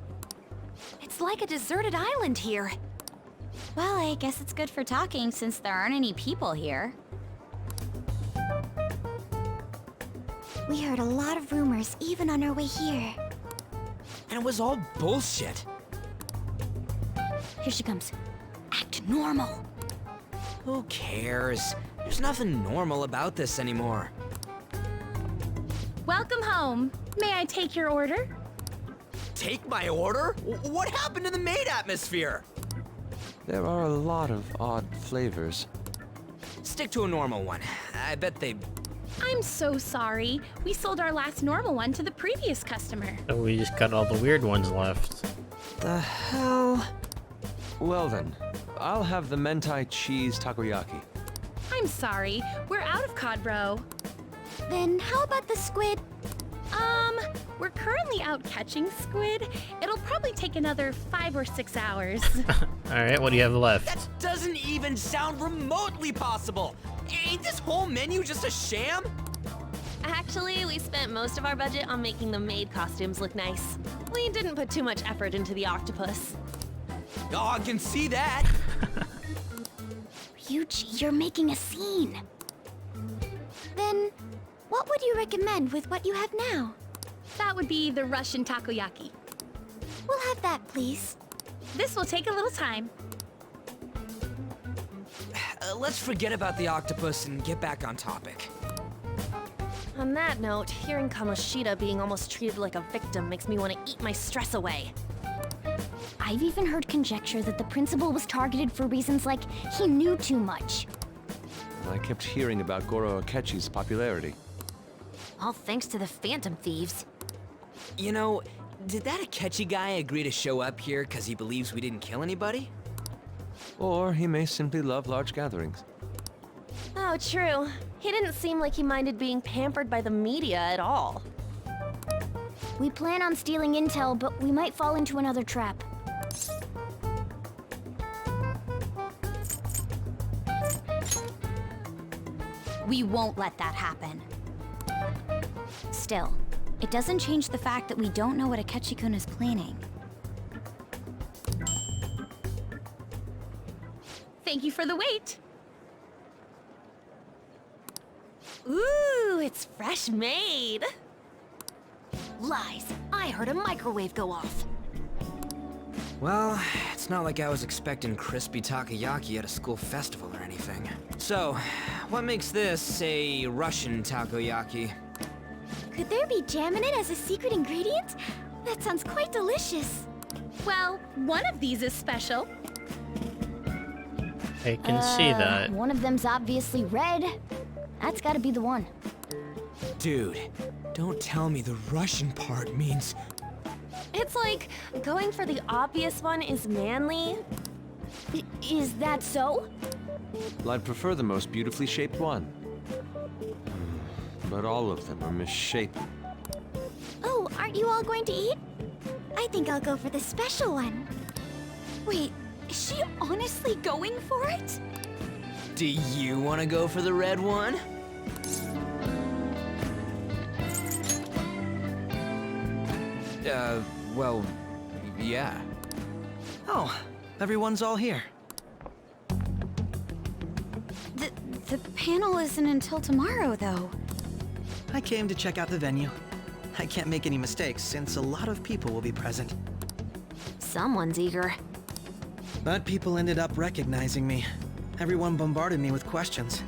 It's like a deserted island here. Well, I guess it's good for talking since there aren't any people here. We heard a lot of rumors even on our way here. And it was all bullshit. Here she comes. Act normal. Who cares? There's nothing normal about this anymore. Welcome home. May I take your order? Take my order? What happened to the maid atmosphere? There are a lot of odd flavors. Stick to a normal one. I bet they... I'm so sorry. We sold our last normal one to the previous customer. So we just got all the weird ones left. The hell? Well then, I'll have the mentai cheese takoyaki. I'm sorry. We're out of cod bro. Then how about the squid? We're currently out catching squid. It'll probably take another 5 or 6 hours. Alright, what do you have left? That doesn't even sound remotely possible! Ain't this whole menu just a sham? Actually, we spent most of our budget on making the maid costumes look nice. We didn't put too much effort into the octopus. Oh, I can see that! Ryuji, you're making a scene. Then, what would you recommend with what you have now? That would be the Russian takoyaki. We'll have that, please. This will take a little time. Let's forget about the octopus and get back on topic. On that note, hearing Kamoshida being almost treated like a victim makes me want to eat my stress away. I've even heard conjecture that the principal was targeted for reasons like he knew too much. I kept hearing about Goro Akechi's popularity. All thanks to the Phantom Thieves. You know, did that Akechi guy agree to show up here because he believes we didn't kill anybody? Or he may simply love large gatherings. Oh, true. He didn't seem like he minded being pampered by the media at all. We plan on stealing intel, but we might fall into another trap. We won't let that happen. Still, it doesn't change the fact that we don't know what Akechi-kun is planning. Thank you for the wait. Ooh, it's fresh made. Lies. I heard a microwave go off. Well, it's not like I was expecting crispy takoyaki at a school festival or anything. So, what makes this a Russian takoyaki? Could there be jam in it as a secret ingredient? That sounds quite delicious. Well, one of these is special. I can see that. One of them's obviously red. That's gotta be the one. Dude, don't tell me the Russian part means... It's like going for the obvious one is manly. Is that so? Well, I'd prefer the most beautifully shaped one. But all of them are misshapen. Oh, aren't you all going to eat? I think I'll go for the special one. Wait, is she honestly going for it? Do you want to go for the red one? Well, yeah. Oh, everyone's all here. The panel isn't until tomorrow, though. I came to check out the venue. I can't make any mistakes since a lot of people will be present. Someone's eager. But people ended up recognizing me. Everyone bombarded me with questions.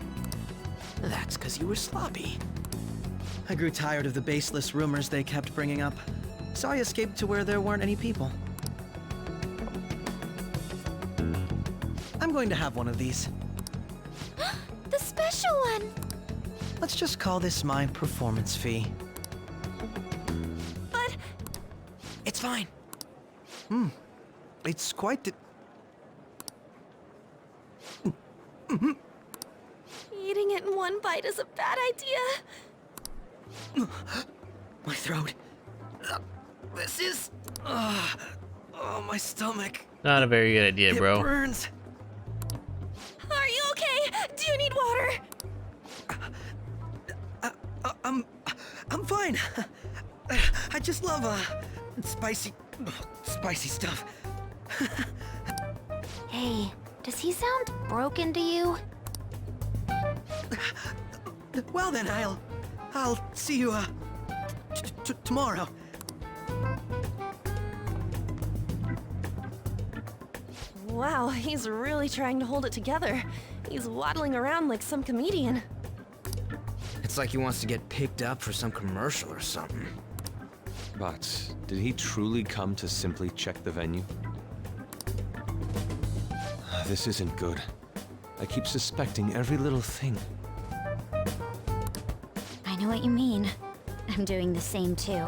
That's because you were sloppy. I grew tired of the baseless rumors they kept bringing up, so I escaped to where there weren't any people. I'm going to have one of these. The special one! Let's just call this my performance fee. But... It's fine. It's quite Eating it in one bite is a bad idea. My throat. This is... oh, my stomach. Not a very good idea, bro. It burns. Are you okay? Do you need water? I'm fine. I just love spicy stuff. Hey, does he sound broken to you? Well then, I'll see you tomorrow. Wow, he's really trying to hold it together. He's waddling around like some comedian. It's like he wants to get picked up for some commercial or something. But did he truly come to simply check the venue? This isn't good. I keep suspecting every little thing. I know what you mean. I'm doing the same too.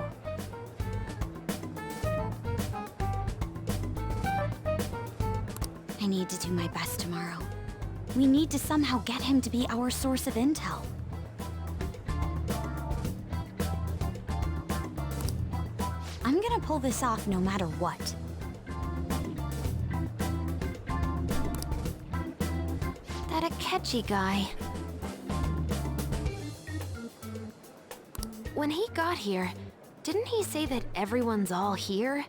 I need to do my best tomorrow. We need to somehow get him to be our source of intel. I'm gonna pull this off no matter what. That Akechi guy. When he got here, didn't he say that everyone's all here?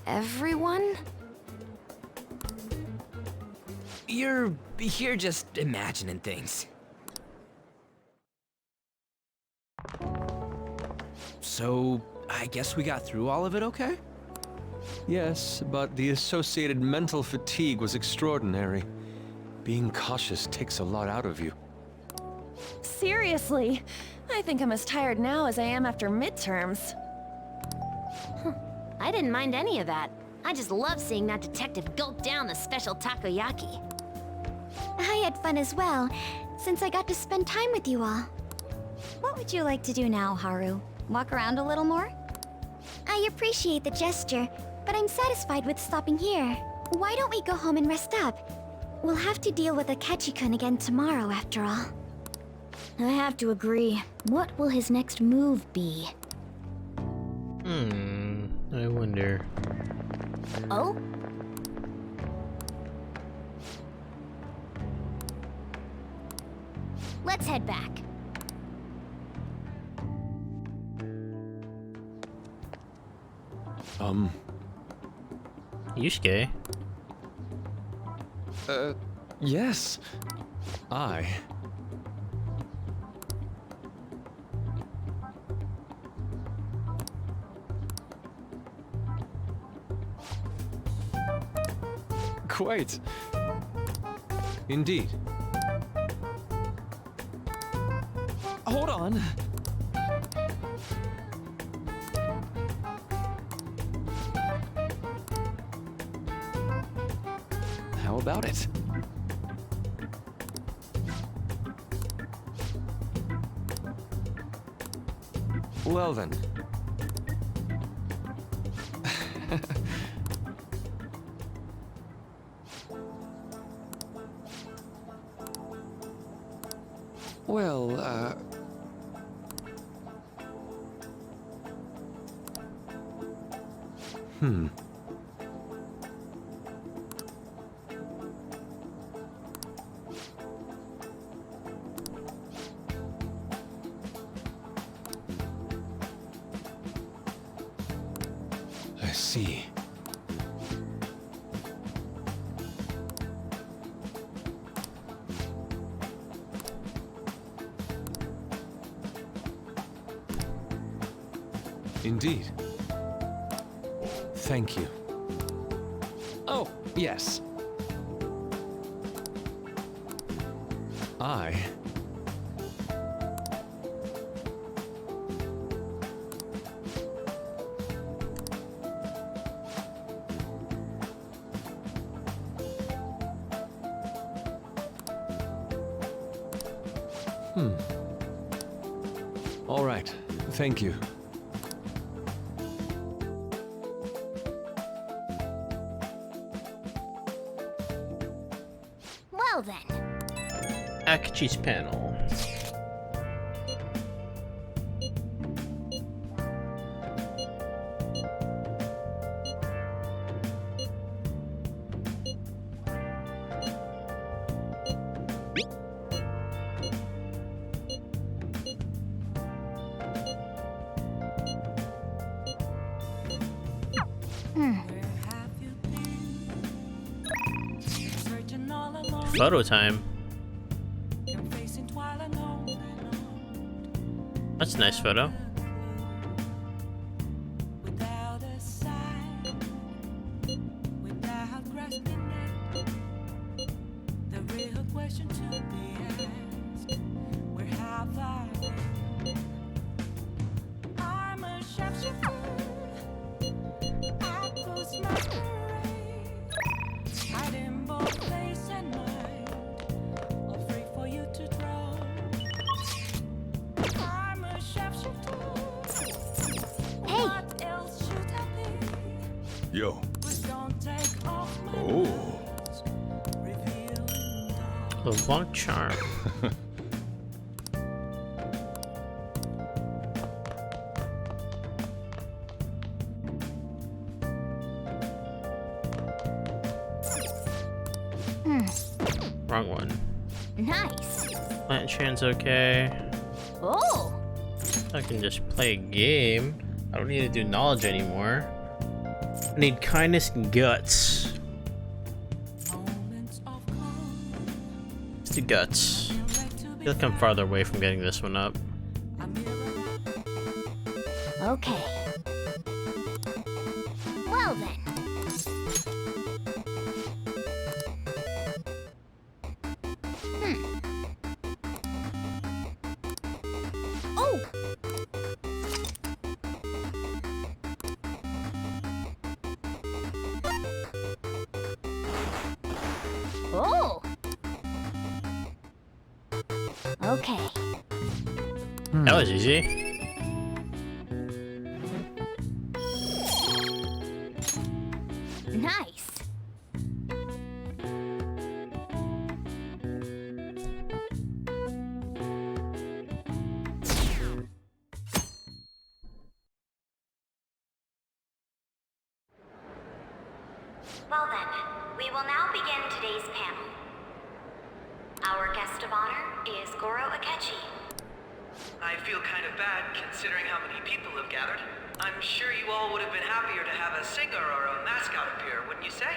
Everyone? You're just imagining things. So, I guess we got through all of it okay? Yes, but the associated mental fatigue was extraordinary. Being cautious takes a lot out of you. Seriously, I think I'm as tired now as I am after midterms. I didn't mind any of that. I just love seeing that detective gulp down the special takoyaki. I had fun as well, since I got to spend time with you all. What would you like to do now, Haru? Walk around a little more? I appreciate the gesture, but I'm satisfied with stopping here. Why don't we go home and rest up? We'll have to deal with Akechi-kun again tomorrow, after all. I have to agree. What will his next move be? I wonder. Oh? Let's head back. Yusuke? Yes. I... Quite. Indeed. Hold on. How about it? Well then. Well, I see. Indeed. Thank you. Oh, yes. I... All right. Thank you. Well then. Akechi's panel. Photo time. That's a nice photo. Yo. Oh. The long charm. Wrong one. Nice. Plant Chan's okay. Oh! I can just play a game. I don't need to do knowledge anymore. I need kindness and guts. Let's do guts. I feel like I'm farther away from getting this one up. Okay. Well then. Oh! Oh! Okay. That was easy. Nice. Well then, we will now begin today's panel. Our guest of honor is Goro Akechi. I feel kind of bad considering how many people have gathered. I'm sure you all would have been happier to have a singer or a mascot appear, wouldn't you say?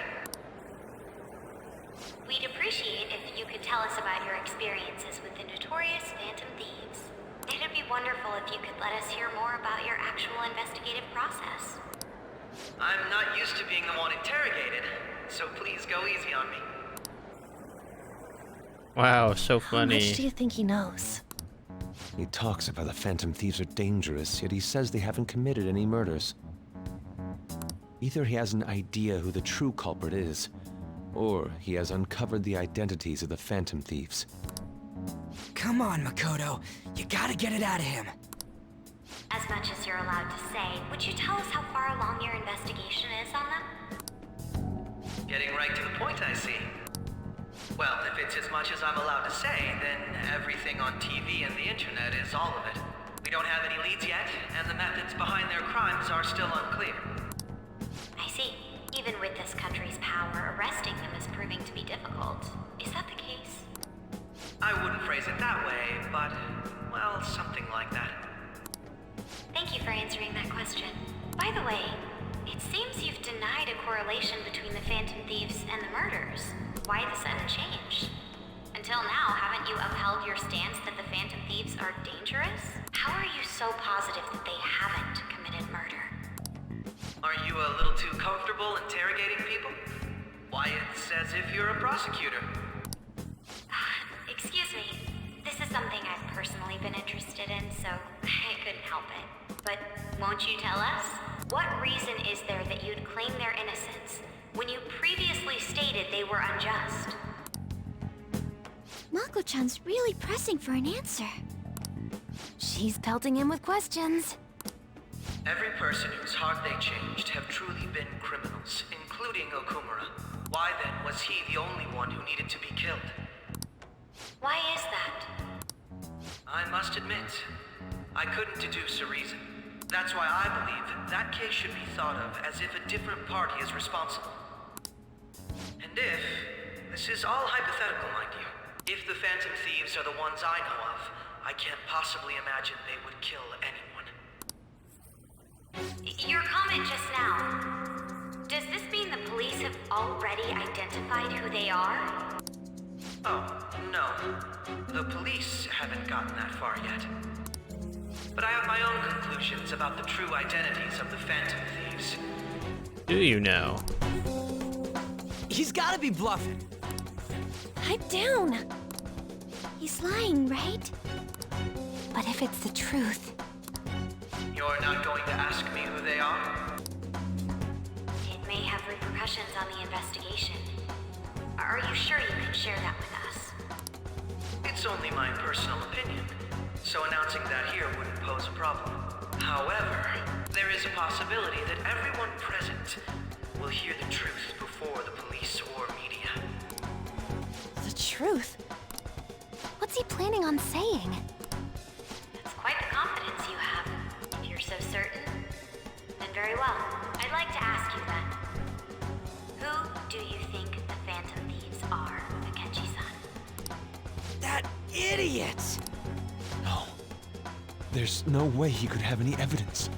We'd appreciate if you could tell us about your experiences with the notorious Phantom Thieves. It'd be wonderful if you could let us hear more about your actual investigative process. I'm not used to being the one interrogated, so please go easy on me. Wow, so How funny. much do you think he knows? He talks about the Phantom Thieves are dangerous, yet he says they haven't committed any murders. Either he has an idea who the true culprit is, or he has uncovered the identities of the Phantom Thieves. Come on, Makoto. You gotta get it out of him. As much as you're allowed to say, would you tell us how far along your investigation is on them? Getting right to the point, I see. Well, if it's as much as I'm allowed to say, then everything on TV and the internet is all of it. We don't have any leads yet, and the methods behind their crimes are still unclear. I see. Even with this country's power, arresting them is proving to be difficult. Is that the case? I wouldn't phrase it that way, but, well, something like that. Thank you for answering that question. By the way, it seems you've denied a correlation between the Phantom Thieves and the murders. Why the sudden change? Until now, haven't you upheld your stance that the Phantom Thieves are dangerous? How are you so positive that they haven't committed murder? Are you a little too comfortable interrogating people? Why, it's as if you're a prosecutor. Excuse me. This is something I've personally been interested in, so I couldn't help it. But won't you tell us? What reason is there that you'd claim their innocence when you previously stated they were unjust? Mako-chan's really pressing for an answer. She's pelting him with questions. Every person whose heart they changed have truly been criminals, including Okumura. Why then was he the only one who needed to be killed? Why is that? I must admit, I couldn't deduce a reason. That's why I believe that case should be thought of as if a different party is responsible. And if, this is all hypothetical, mind you, if the Phantom Thieves are the ones I know of, I can't possibly imagine they would kill anyone. Your comment just now, does this mean the police have already identified who they are? Oh, no. The police haven't gotten that far yet. But I have my own conclusions about the true identities of the Phantom Thieves. Do you know? He's gotta be bluffing. Pipe down. He's lying, right? But if it's the truth... You're not going to ask me who they are? It may have repercussions on the investigation. Are you sure you can share that with us? It's only my personal opinion, so announcing that here wouldn't pose a problem. However, there is a possibility that everyone present will hear the truth before the police or media. The truth? What's he planning on saying? That's quite the confidence you have. If you're so certain, then very well. I'd like to ask you then. Who do you think the Phantom Thieves are, Akechi-san? That idiot! No. There's no way he could have any evidence.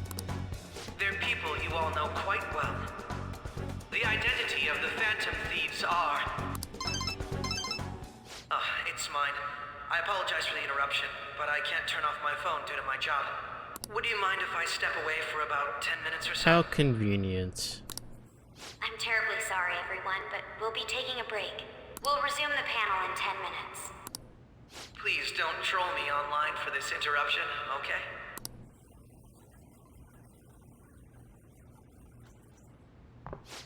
They're people you all know quite well. The identity of the Phantom Thieves are... it's mine. I apologize for the interruption, but I can't turn off my phone due to my job. Would you mind if I step away for about 10 minutes or so? How convenient. I'm terribly sorry, everyone, but we'll be taking a break. We'll resume the panel in 10 minutes. Please don't troll me online for this interruption, okay?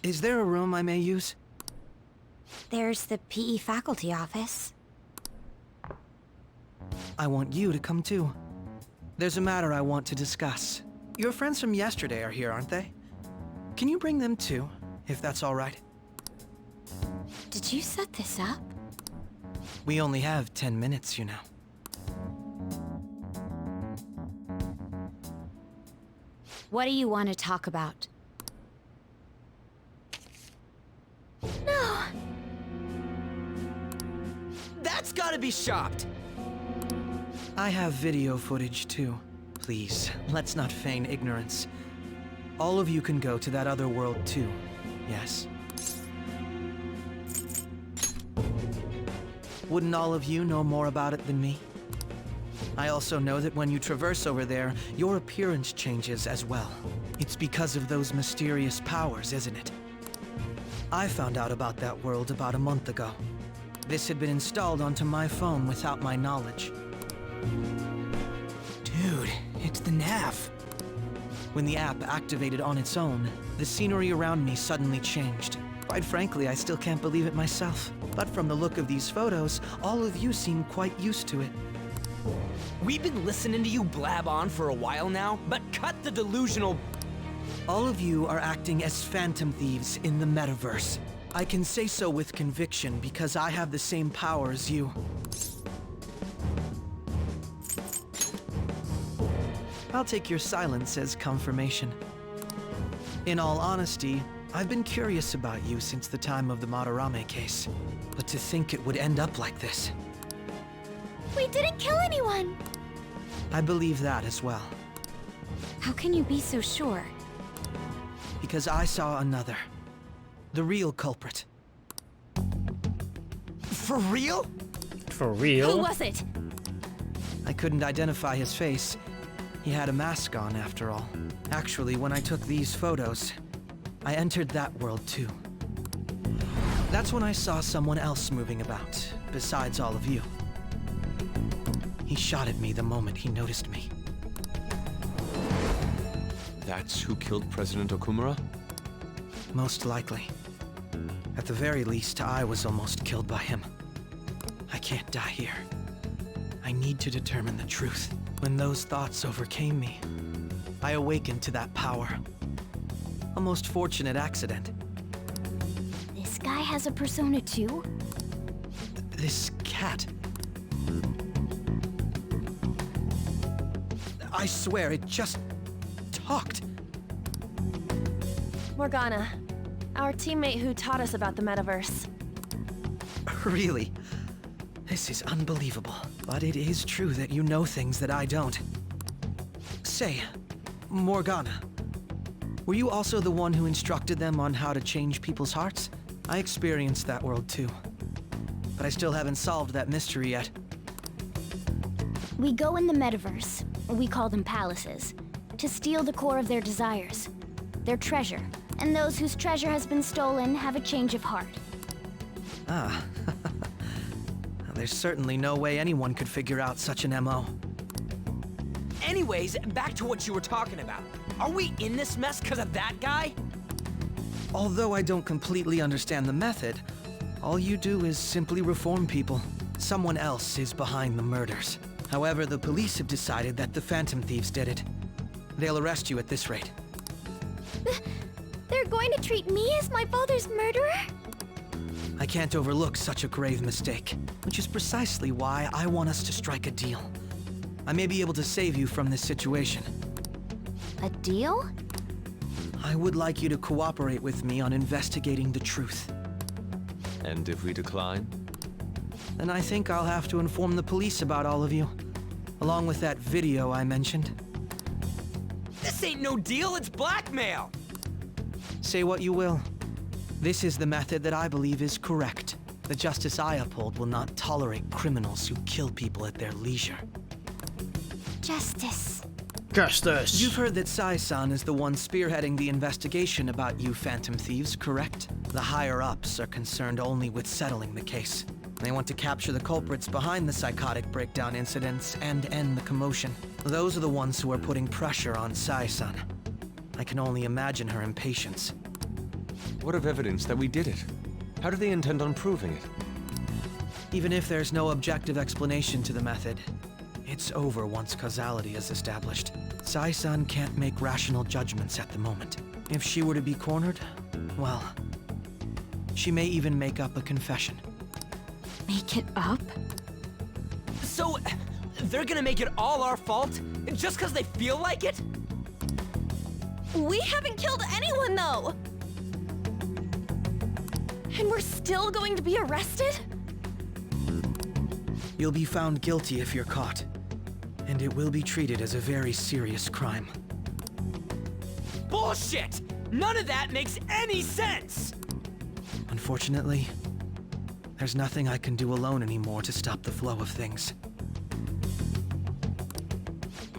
Is there a room I may use? There's the PE faculty office. I want you to come too. There's a matter I want to discuss. Your friends from yesterday are here, aren't they? Can you bring them too, if that's all right? Did you set this up? We only have 10 minutes, you know. What do you want to talk about? No! That's gotta be shopped! I have video footage too. Please, let's not feign ignorance. All of you can go to that other world too, yes? Wouldn't all of you know more about it than me? I also know that when you traverse over there, your appearance changes as well. It's because of those mysterious powers, isn't it? I found out about that world about a month ago. This had been installed onto my phone without my knowledge. Dude, it's the nav. When the app activated on its own, the scenery around me suddenly changed. Quite frankly, I still can't believe it myself. But from the look of these photos, all of you seem quite used to it. We've been listening to you blab on for a while now, but cut the delusional... All of you are acting as Phantom Thieves in the metaverse. I can say so with conviction because I have the same power as you. I'll take your silence as confirmation. In all honesty, I've been curious about you since the time of the Madarame case. But to think it would end up like this. We didn't kill anyone! I believe that as well. How can you be so sure? Because I saw another. The real culprit. For real? For real? Who was it? I couldn't identify his face. He had a mask on, after all. Actually, when I took these photos, I entered that world too. That's when I saw someone else moving about, besides all of you. He shot at me the moment he noticed me. That's who killed President Okumura? Most likely. At the very least, I was almost killed by him. I can't die here. I need to determine the truth. When those thoughts overcame me, I awakened to that power. A most fortunate accident. This guy has a persona too? This cat. I swear, it just talked. Morgana, our teammate who taught us about the metaverse. Really? This is unbelievable. But it is true that you know things that I don't. Say, Morgana, were you also the one who instructed them on how to change people's hearts? I experienced that world too. But I still haven't solved that mystery yet. We go in the metaverse, we call them palaces, to steal the core of their desires, their treasure. And those whose treasure has been stolen have a change of heart. Ah. There's certainly no way anyone could figure out such an MO. Anyways, back to what you were talking about. Are we in this mess because of that guy? Although I don't completely understand the method, all you do is simply reform people. Someone else is behind the murders. However, the police have decided that the Phantom Thieves did it. They'll arrest you at this rate. They're going to treat me as my father's murderer? I can't overlook such a grave mistake, which is precisely why I want us to strike a deal. I may be able to save you from this situation. A deal? I would like you to cooperate with me on investigating the truth. And if we decline? Then I think I'll have to inform the police about all of you. Along with that video I mentioned. This ain't no deal, it's blackmail! Say what you will. This is the method that I believe is correct. The justice I uphold will not tolerate criminals who kill people at their leisure. Justice. Justice. You've heard that Sai-san is the one spearheading the investigation about you Phantom Thieves, correct? The higher-ups are concerned only with settling the case. They want to capture the culprits behind the psychotic breakdown incidents and end the commotion. Those are the ones who are putting pressure on Sai-san. I can only imagine her impatience. What of evidence that we did it? How do they intend on proving it? Even if there's no objective explanation to the method, it's over once causality is established. Sai-san can't make rational judgments at the moment. If she were to be cornered, well, she may even make up a confession. Make it up? So, they're gonna make it all our fault? Just because they feel like it? We haven't killed anyone, though! And we're still going to be arrested? You'll be found guilty if you're caught, and it will be treated as a very serious crime. Bullshit! None of that makes any sense! Unfortunately, there's nothing I can do alone anymore to stop the flow of things.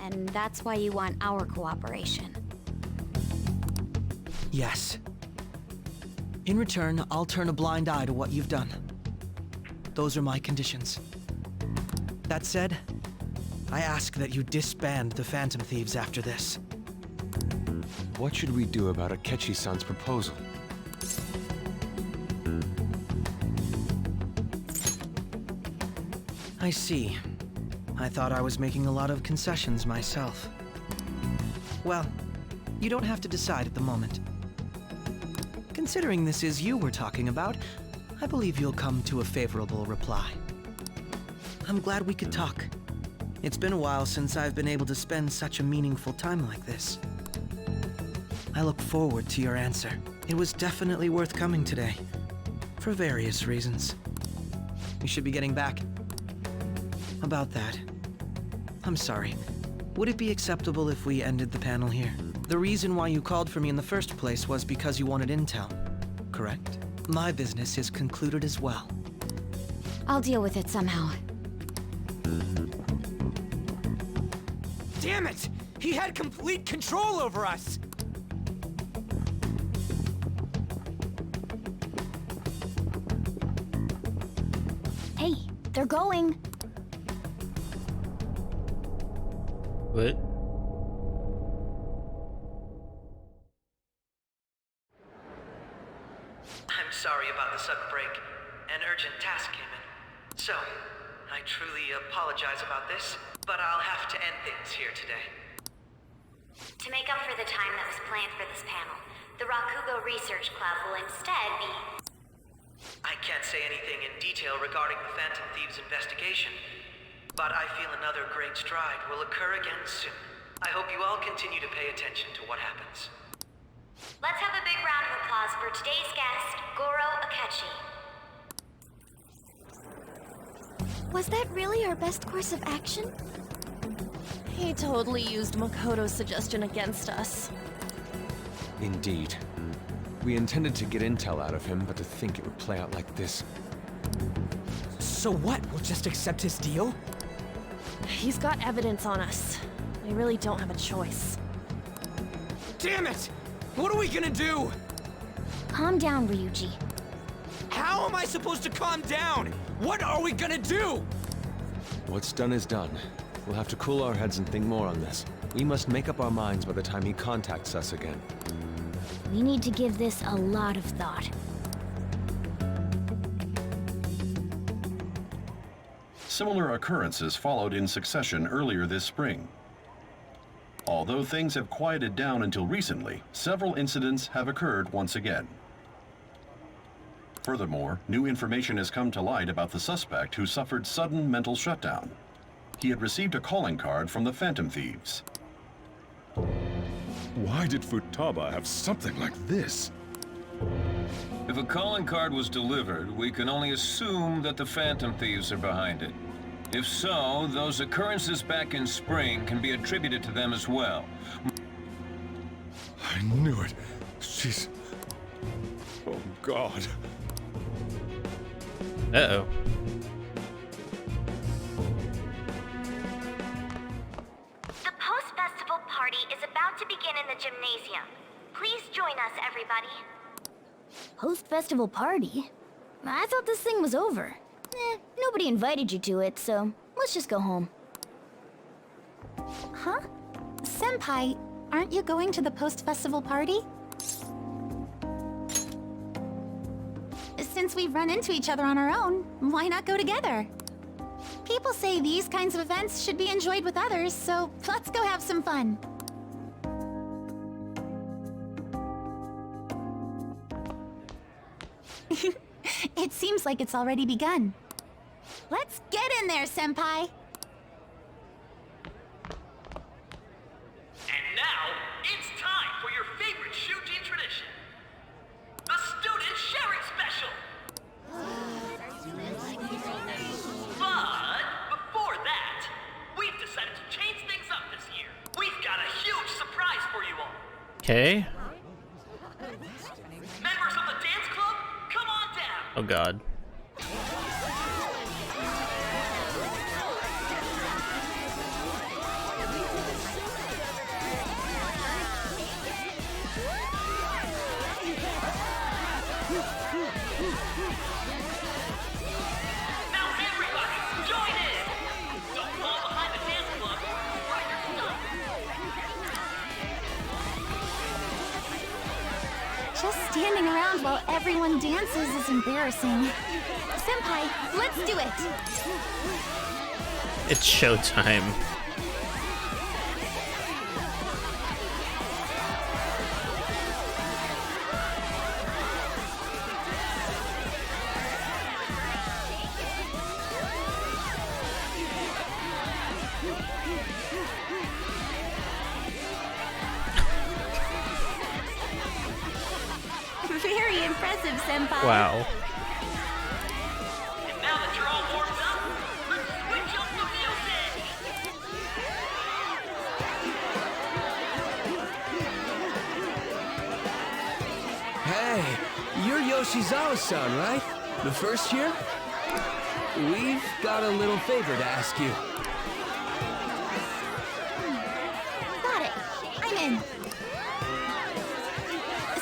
And that's why you want our cooperation. Yes. In return, I'll turn a blind eye to what you've done. Those are my conditions. That said, I ask that you disband the Phantom Thieves after this. What should we do about Akechi-san's proposal? I see. I thought I was making a lot of concessions myself. Well, you don't have to decide at the moment. Considering this is you we're talking about, I believe you'll come to a favorable reply. I'm glad we could talk. It's been a while since I've been able to spend such a meaningful time like this. I look forward to your answer. It was definitely worth coming today, for various reasons. We should be getting back. About that, I'm sorry. Would it be acceptable if we ended the panel here? The reason why you called for me in the first place was because you wanted intel, correct? My business is concluded as well. I'll deal with it somehow. Damn it! He had complete control over us! Hey, they're going. What? I'm sorry about the sudden break. An urgent task came in. So, I truly apologize about this, but I'll have to end things here today. To make up for the time that was planned for this panel, the Rakugo Research Club will instead be... I can't say anything in detail regarding the Phantom Thieves investigation, but I feel another great stride will occur again soon. I hope you all continue to pay attention to what happens. Let's have a big round of applause for today's guest, Goro Akechi. Was that really our best course of action? He totally used Makoto's suggestion against us. Indeed. We intended to get intel out of him, but to think it would play out like this. So what? We'll just accept his deal? He's got evidence on us. We really don't have a choice. Damn it! What are we gonna do? Calm down, Ryuji. How am I supposed to calm down? What are we gonna do? What's done is done. We'll have to cool our heads and think more on this. We must make up our minds by the time he contacts us again. We need to give this a lot of thought. Similar occurrences followed in succession earlier this spring. Although things have quieted down until recently, several incidents have occurred once again. Furthermore, new information has come to light about the suspect who suffered sudden mental shutdown. He had received a calling card from the Phantom Thieves. Why did Futaba have something like this? If a calling card was delivered, we can only assume that the Phantom Thieves are behind it. If so, those occurrences back in spring can be attributed to them as well. I knew it. She's... Oh, God. Uh-oh. The post-festival party is about to begin in the gymnasium. Please join us, everybody. Post-festival party? I thought this thing was over. Nobody invited you to it, so let's just go home. Huh? Senpai, aren't you going to the post-festival party? Since we've run into each other on our own, why not go together? People say these kinds of events should be enjoyed with others, so let's go have some fun. It seems like it's already begun. Let's get in there, Senpai! And now, it's time for your favorite Shujin tradition. The Student Sharing Special! But before that, we've decided to change things up this year. We've got a huge surprise for you all. Okay. Members of the dance club, come on down. Oh God. Now everybody, join in! Don't fall behind the dance club. Find your stuff. Just standing around while everyone dances is embarrassing. Senpai, let's do it! It's showtime. Very impressive, Senpai. Wow. And now that you're all warmed up, let's switch up the music! Hey, you're Yoshizawa-san, right? The first year? We've got a little favor to ask you. Got it. I'm in.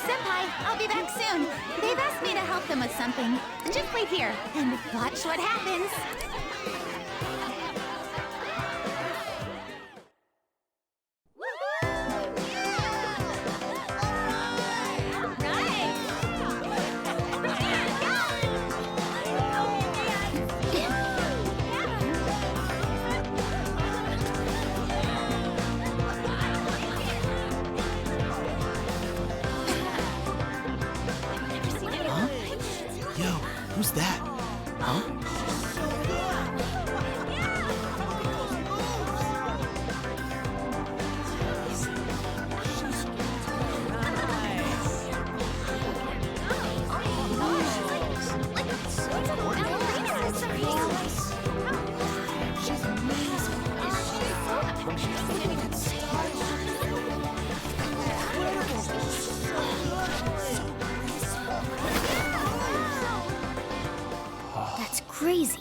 Senpai, I'll be back soon. They've asked me to help them with something. Just wait here and watch what happens. Yo, who's that? Huh? That's crazy.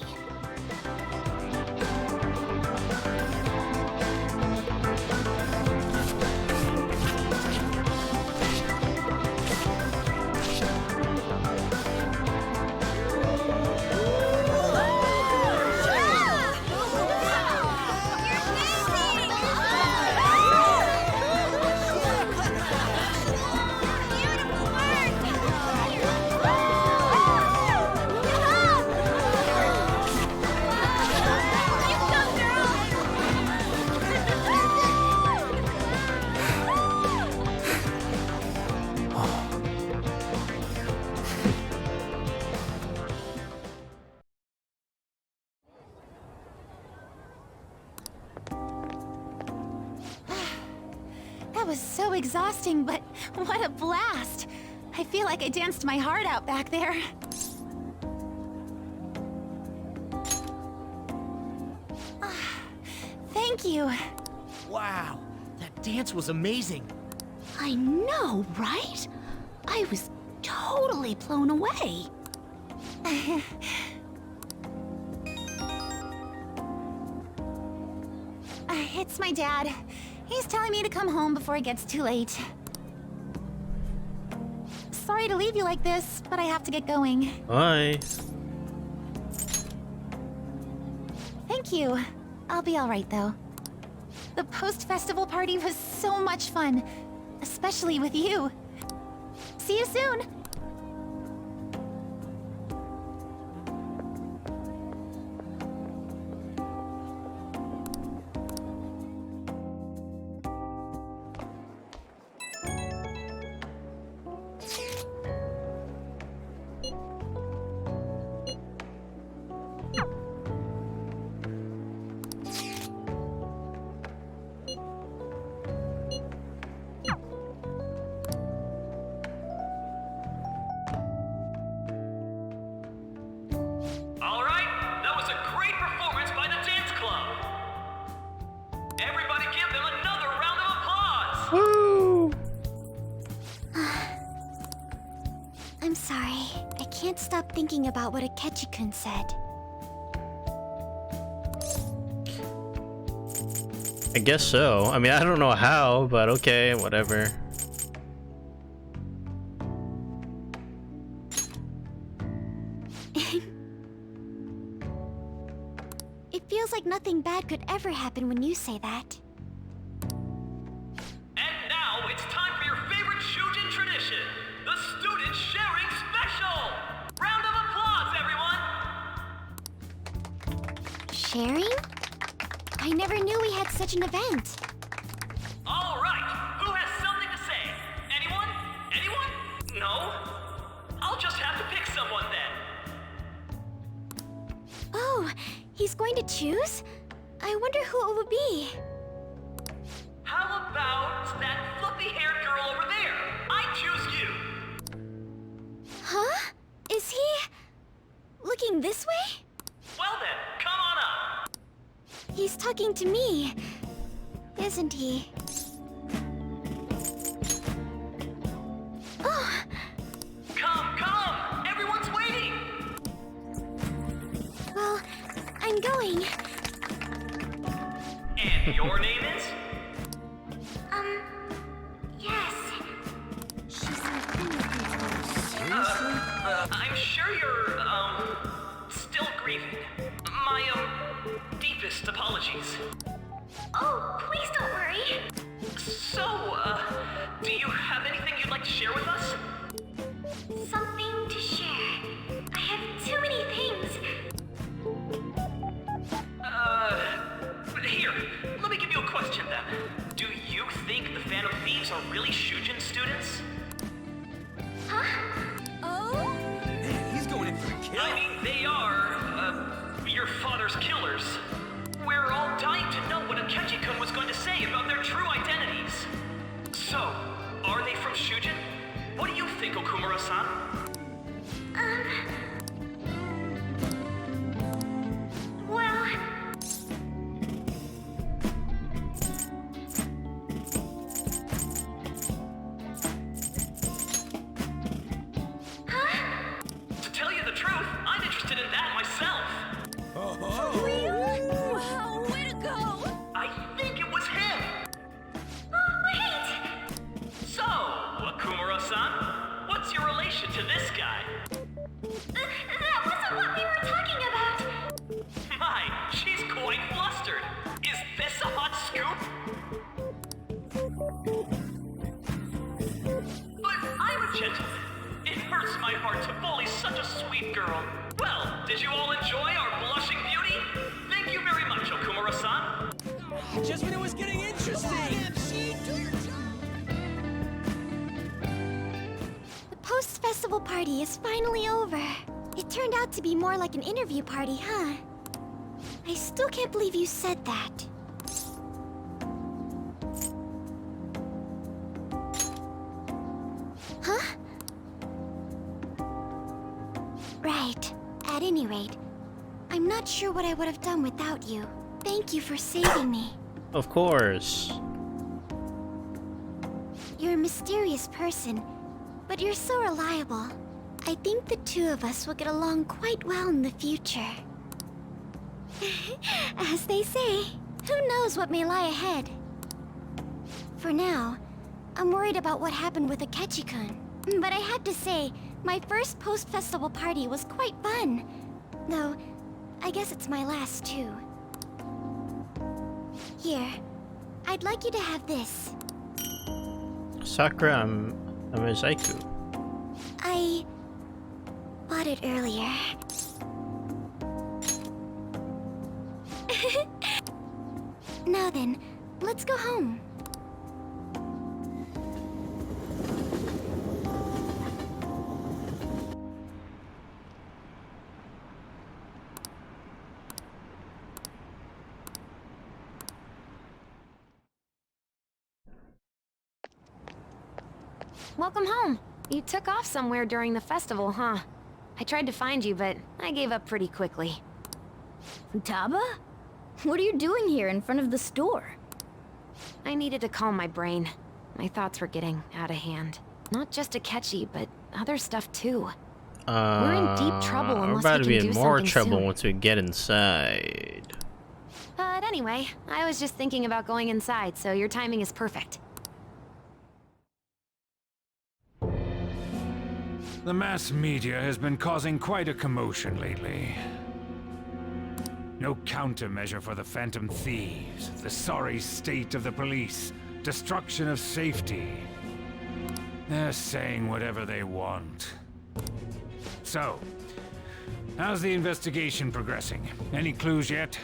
That was so exhausting, but what a blast! I feel like I danced my heart out back there. Thank you. Wow, that dance was amazing. I know, right? I was totally blown away. It's my dad. He's telling me to come home before it gets too late. Sorry to leave you like this, but I have to get going. Bye. Thank you. I'll be alright though. The post-festival party was so much fun, especially with you. See you soon! I'm sorry. I can't stop thinking about what Akechi-kun said. I guess so. I mean, I don't know how, but okay, whatever. It feels like nothing bad could ever happen when you say that. And now it's time for your favorite Shujin tradition, the Student Sharing Special! Round of applause, everyone! Sharing? I never knew we had such an event. All right, who has something to say? Anyone? Anyone? No? I'll just have to pick someone then. Oh, he's going to choose? I wonder who it would be. How about that fluffy-haired girl over there? I choose you. Huh? Is he looking this way? Well then, come on up. He's talking to me, isn't he? Oh! Come! Everyone's waiting! Well, I'm going. And your name is? Yes. I'm sure you're, still grieving. My, deepest apologies. Oh, please don't worry. So, do you have anything you'd like to share with us? Something to share. I have too many things. Here, let me give you a question then. Do you think the Phantom Thieves are really Shujin students? Huh? Oh? Man, he's going in for a kill. I mean, they are, your father's killers. We're all dying to know what Akechi-kun was going to say about their true identities. So, are they from Shujin? What do you think, Okumura-san? Well... To tell you the truth, I'm interested in that myself. Really? Wow, way to go! I think it was him. Oh, wait! So, Okumura-san, what's your relation to this guy? That wasn't what we were talking about! My, she's quite flustered. Is this a hot scoop? But I'm a gentleman. It hurts my heart to bully such a sweet girl. Well, did you all enjoy our blushing beauty? Thank you very much, Okumura-san. Just when it was getting interesting. The post-festival party is finally over. It turned out to be more like an interview party, huh? I still can't believe you said that. Huh? Right. At any rate, I'm not sure what I would have done without you. Thank you for saving me. Of course. You're a mysterious person, but you're so reliable. I think the two of us will get along quite well in the future. As they say, who knows what may lie ahead? For now, I'm worried about what happened with Akechi-kun. But I have to say, my first post-festival party was quite fun. Though, I guess it's my last too. Here, I'd like you to have this. Sakura Amazaiku. I bought it earlier. Now then, let's go home. Welcome home. You took off somewhere during the festival, huh? I tried to find you, but I gave up pretty quickly. Futaba? What are you doing here in front of the store? I needed to calm my brain. My thoughts were getting out of hand. Not just Akechi, but other stuff too. We're in deep trouble unless we're about we to be can in do more something trouble soon. once we get inside. But anyway, I was just thinking about going inside, so your timing is perfect. The mass media has been causing quite a commotion lately. No countermeasure for the Phantom Thieves, the sorry state of the police, destruction of safety. They're saying whatever they want. So, how's the investigation progressing? Any clues yet?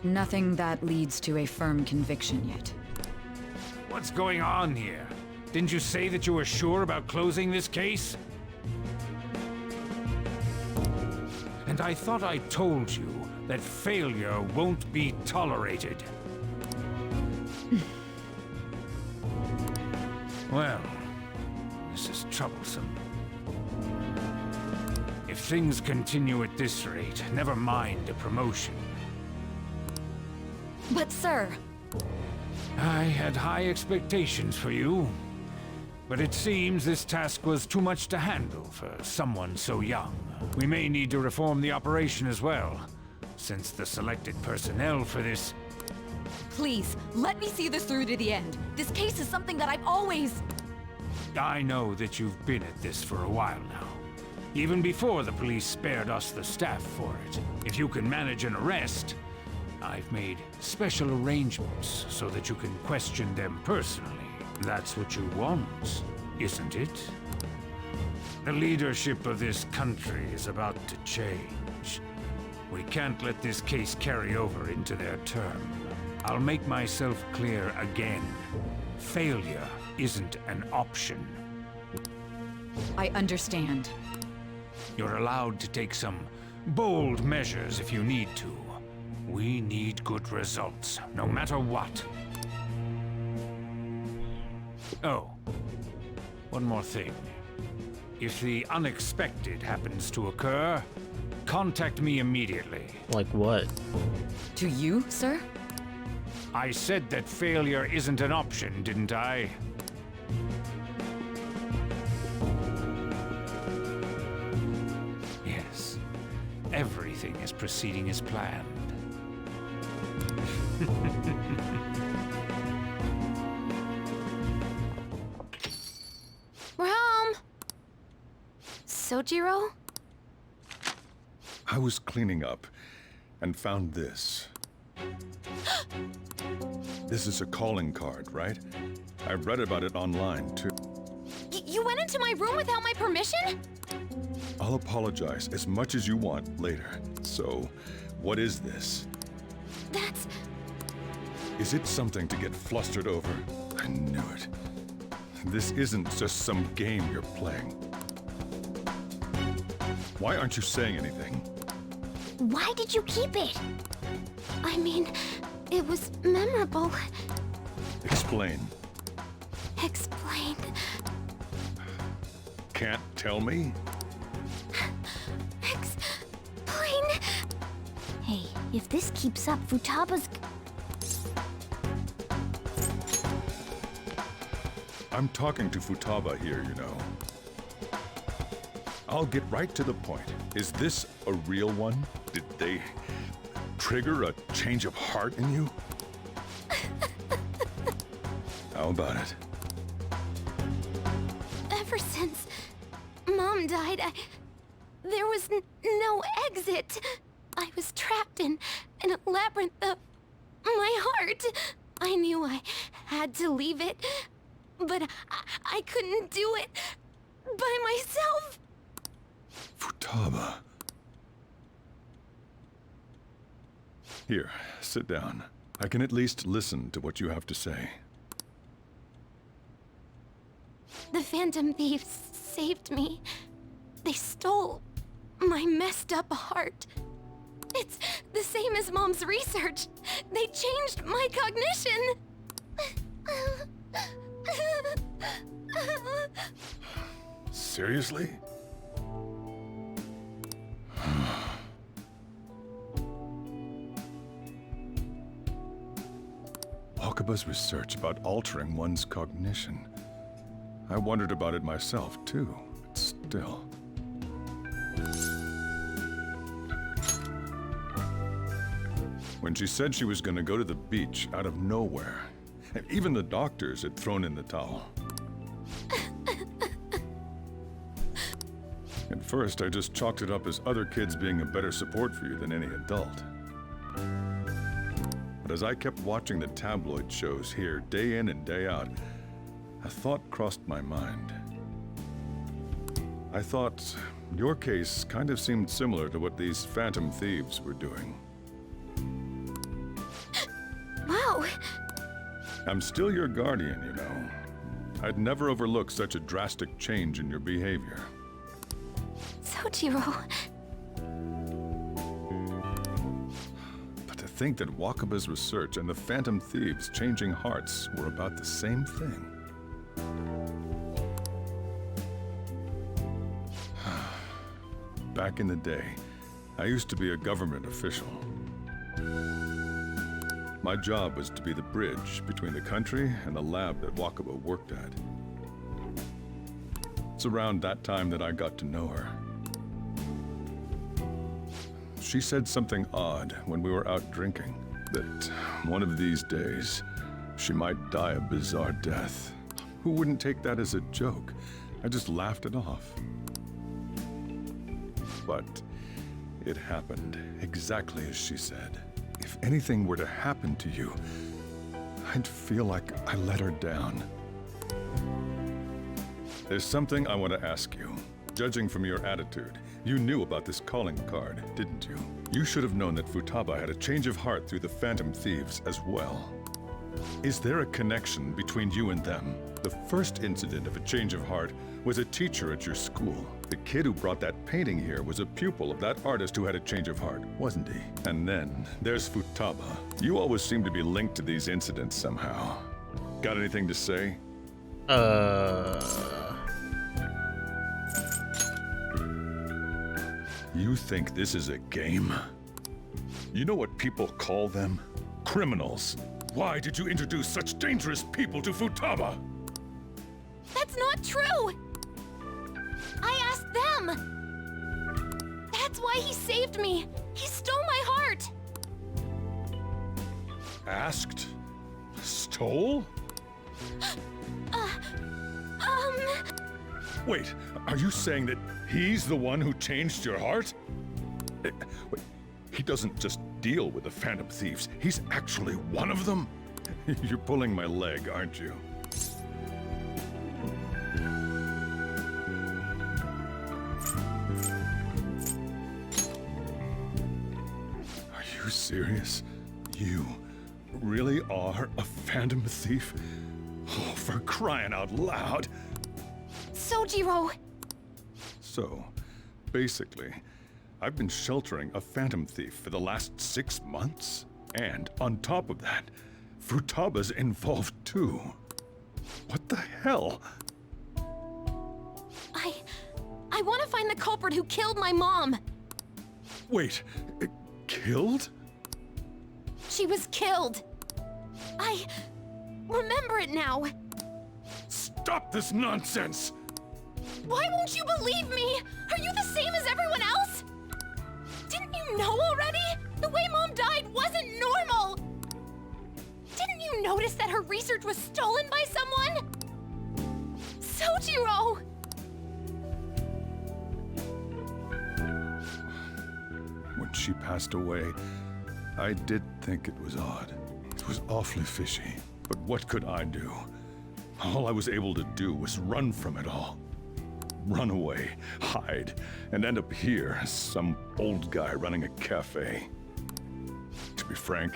Nothing that leads to a firm conviction yet. What's going on here? Didn't you say that you were sure about closing this case? And I thought I told you that failure won't be tolerated. Well, this is troublesome. If things continue at this rate, never mind a promotion. But sir... I had high expectations for you. But it seems this task was too much to handle for someone so young. We may need to reform the operation as well, since the selected personnel for this... Please, let me see this through to the end. This case is something that I've always... I know that you've been at this for a while now. Even before the police spared us the staff for it. If you can manage an arrest, I've made special arrangements so that you can question them personally. That's what you want, isn't it? The leadership of this country is about to change. We can't let this case carry over into their term. I'll make myself clear again. Failure isn't an option. I understand. You're allowed to take some bold measures if you need to. We need good results, no matter what. Oh, one more thing. If the unexpected happens to occur, contact me immediately. Like what? To you, sir? I said that failure isn't an option, didn't I? Yes. Everything is proceeding as planned. We're home! Sojiro? I was cleaning up and found this. This is a calling card, right? I read about it online, too. You went into my room without my permission? I'll apologize as much as you want later. So, what is this? That's... Is it something to get flustered over? I knew it. This isn't just some game you're playing. Why aren't you saying anything? Why did you keep it? I mean, it was memorable. Explain. Explain. Can't tell me? Explain. Hey, if this keeps up, Futaba's... I'm talking to Futaba here, you know. I'll get right to the point. Is this a real one? Did they trigger a change of heart in you? How about it? Ever since Mom died, there was no exit. I was trapped in a labyrinth of my heart. I knew I had to leave it, but I couldn't do it by myself. Futaba. Here, sit down. I can at least listen to what you have to say. The Phantom Thieves saved me. They stole my messed up heart. It's the same as Mom's research. They changed my cognition. Seriously? Wakaba's research about altering one's cognition. I wondered about it myself, too, but still. When she said she was going to go to the beach out of nowhere, and even the doctors had thrown in the towel. At first, I just chalked it up as other kids being a better support for you than any adult. But as I kept watching the tabloid shows here, day in and day out, a thought crossed my mind. I thought your case kind of seemed similar to what these Phantom Thieves were doing. Wow. I'm still your guardian, you know. I'd never overlook such a drastic change in your behavior. Sojiro. But to think that Wakaba's research and the Phantom Thieves changing hearts were about the same thing. Back in the day, I used to be a government official. My job was to be the bridge between the country and the lab that Wakaba worked at. It's around that time that I got to know her. She said something odd when we were out drinking, that one of these days, she might die a bizarre death. Who wouldn't take that as a joke? I just laughed it off. But it happened exactly as she said. If anything were to happen to you, I'd feel like I let her down. There's something I want to ask you. Judging from your attitude, you knew about this calling card, didn't you? You should have known that Futaba had a change of heart through the Phantom Thieves as well. Is there a connection between you and them? The first incident of a change of heart was a teacher at your school. The kid who brought that painting here was a pupil of that artist who had a change of heart, wasn't he? And then there's Futaba. You always seem to be linked to these incidents somehow. Got anything to say? You think this is a game? You know what people call them? Criminals. Why did you introduce such dangerous people to Futaba? That's not true! I asked them! That's why he saved me! He stole my heart! Asked? Stole? Wait, are you saying that he's the one who changed your heart? Wait, he doesn't just deal with the Phantom Thieves, he's actually one of them? You're pulling my leg, aren't you? Are you serious? You really are a Phantom Thief? Oh, for crying out loud! Sojiro! So, basically, I've been sheltering a Phantom Thief for the last 6 months. And on top of that, Futaba's involved too. What the hell? I want to find the culprit who killed my mom! Wait, killed? She was killed! I remember it now! Stop this nonsense! Why won't you believe me? Are you the same as everyone else? Didn't you know already? The way Mom died wasn't normal! Didn't you notice that her research was stolen by someone? Sojiro! When she passed away, I did think it was odd. It was awfully fishy. But what could I do? All I was able to do was run from it all. Run away, hide, and end up here as some old guy running a cafe. To be frank,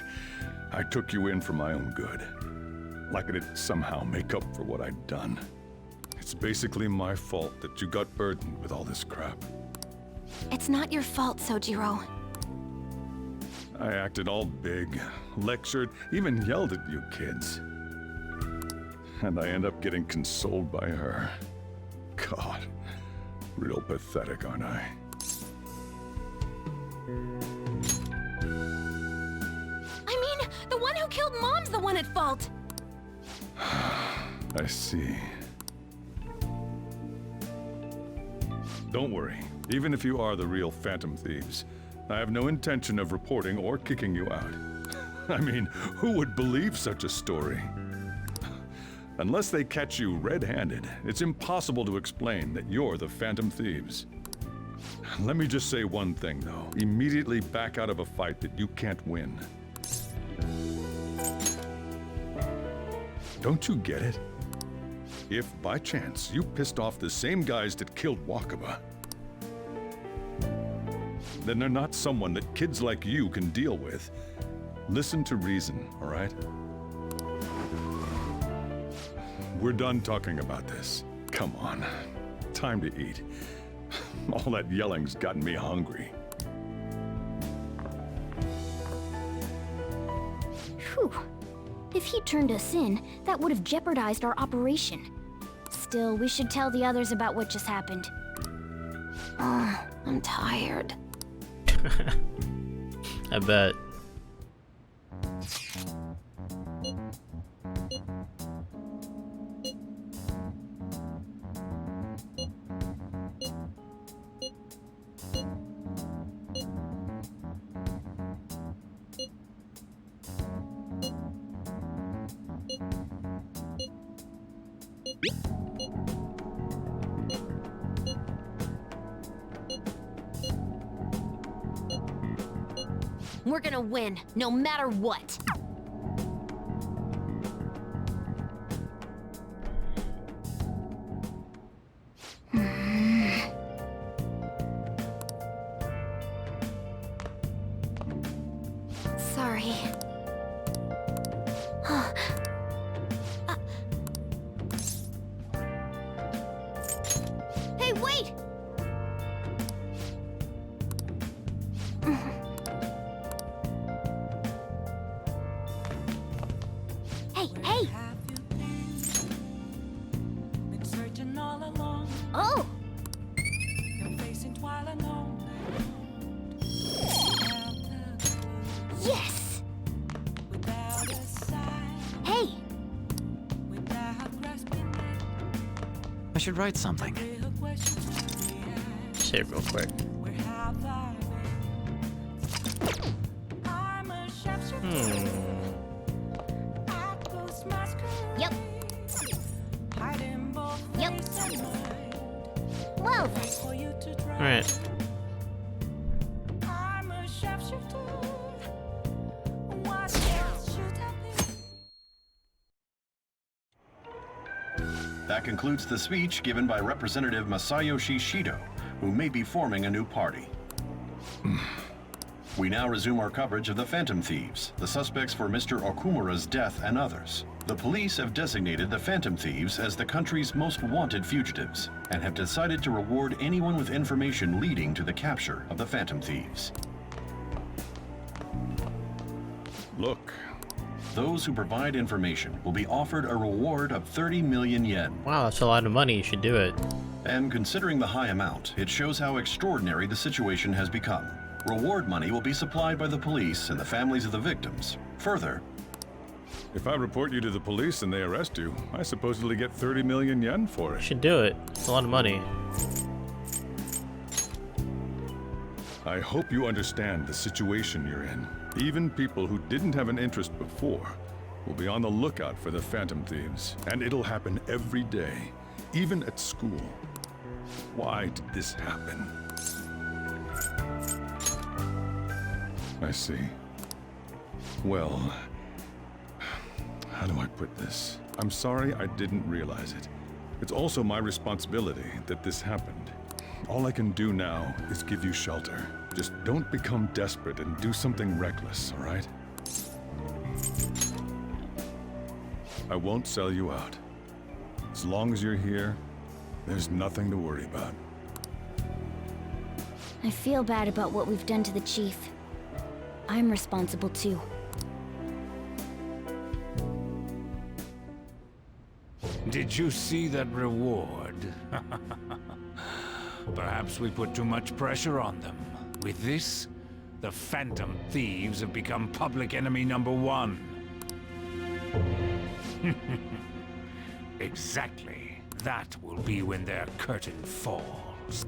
I took you in for my own good. Like it'd somehow make up for what I'd done. It's basically my fault that you got burdened with all this crap. It's not your fault, Sojiro. I acted all big, lectured, even yelled at you kids. And I end up getting consoled by her. God, real pathetic, aren't I? I mean, the one who killed Mom's the one at fault. I see. Don't worry. Even if you are the real Phantom Thieves, I have no intention of reporting or kicking you out. I mean, who would believe such a story? Unless they catch you red-handed, it's impossible to explain that you're the Phantom Thieves. Let me just say one thing, though. Immediately back out of a fight that you can't win. Don't you get it? If, by chance, you pissed off the same guys that killed Wakaba, then they're not someone that kids like you can deal with. Listen to reason, all right? We're done talking about this. Come on. Time to eat. All that yelling's gotten me hungry. Whew. If he turned us in, that would have jeopardized our operation. Still, we should tell the others about what just happened. I'm tired. I bet. We're gonna win, no matter what. Sorry. Hey, wait! Hey! Oh! Yes! Hey! I should write something. Say it real quick. Yep. Yep. Well then. Alright. That concludes the speech given by Representative Masayoshi Shido, who may be forming a new party. We now resume our coverage of the Phantom Thieves, the suspects for Mr. Okumura's death and others. The police have designated the Phantom Thieves as the country's most wanted fugitives, and have decided to reward anyone with information leading to the capture of the Phantom Thieves. Look. Those who provide information will be offered a reward of 30 million yen. Wow, that's a lot of money. You should do it. And considering the high amount, it shows how extraordinary the situation has become. Reward money will be supplied by the police and the families of the victims. Further, If I report you to the police and they arrest you, I supposedly get 30 million yen for it. Should do it. It's a lot of money. I hope you understand the situation you're in. Even people who didn't have an interest before will be on the lookout for the Phantom Thieves. And it'll happen every day, even at school. Why did this happen? I see. Well, how do I put this? I'm sorry I didn't realize it. It's also my responsibility that this happened. All I can do now is give you shelter. Just don't become desperate and do something reckless, all right? I won't sell you out. As long as you're here, there's nothing to worry about. I feel bad about what we've done to the chief. I'm responsible too. Did you see that reward? Perhaps we put too much pressure on them. With this, the Phantom Thieves have become public enemy #1. Exactly. That will be when their curtain falls.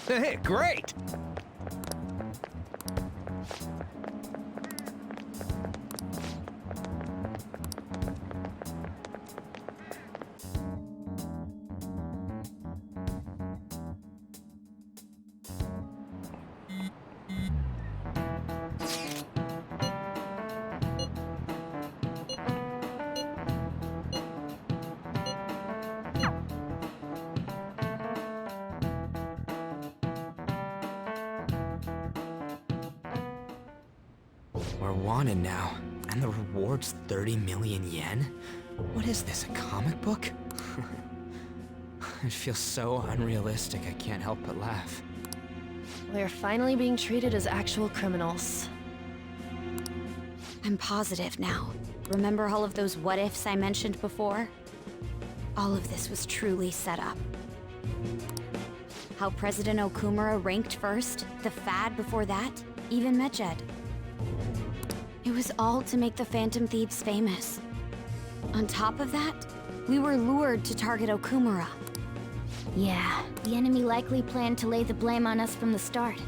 Hey, great! We're wanted now, and the reward's 30 million yen? What is this, a comic book? It feels so unrealistic, I can't help but laugh. We're finally being treated as actual criminals. I'm positive now. Remember all of those what-ifs I mentioned before? All of this was truly set up. How President Okumura ranked first, the Fad before that, even Medjed. It was all to make the Phantom Thieves famous. On top of that, we were lured to target Okumura. Yeah, the enemy likely planned to lay the blame on us from the start,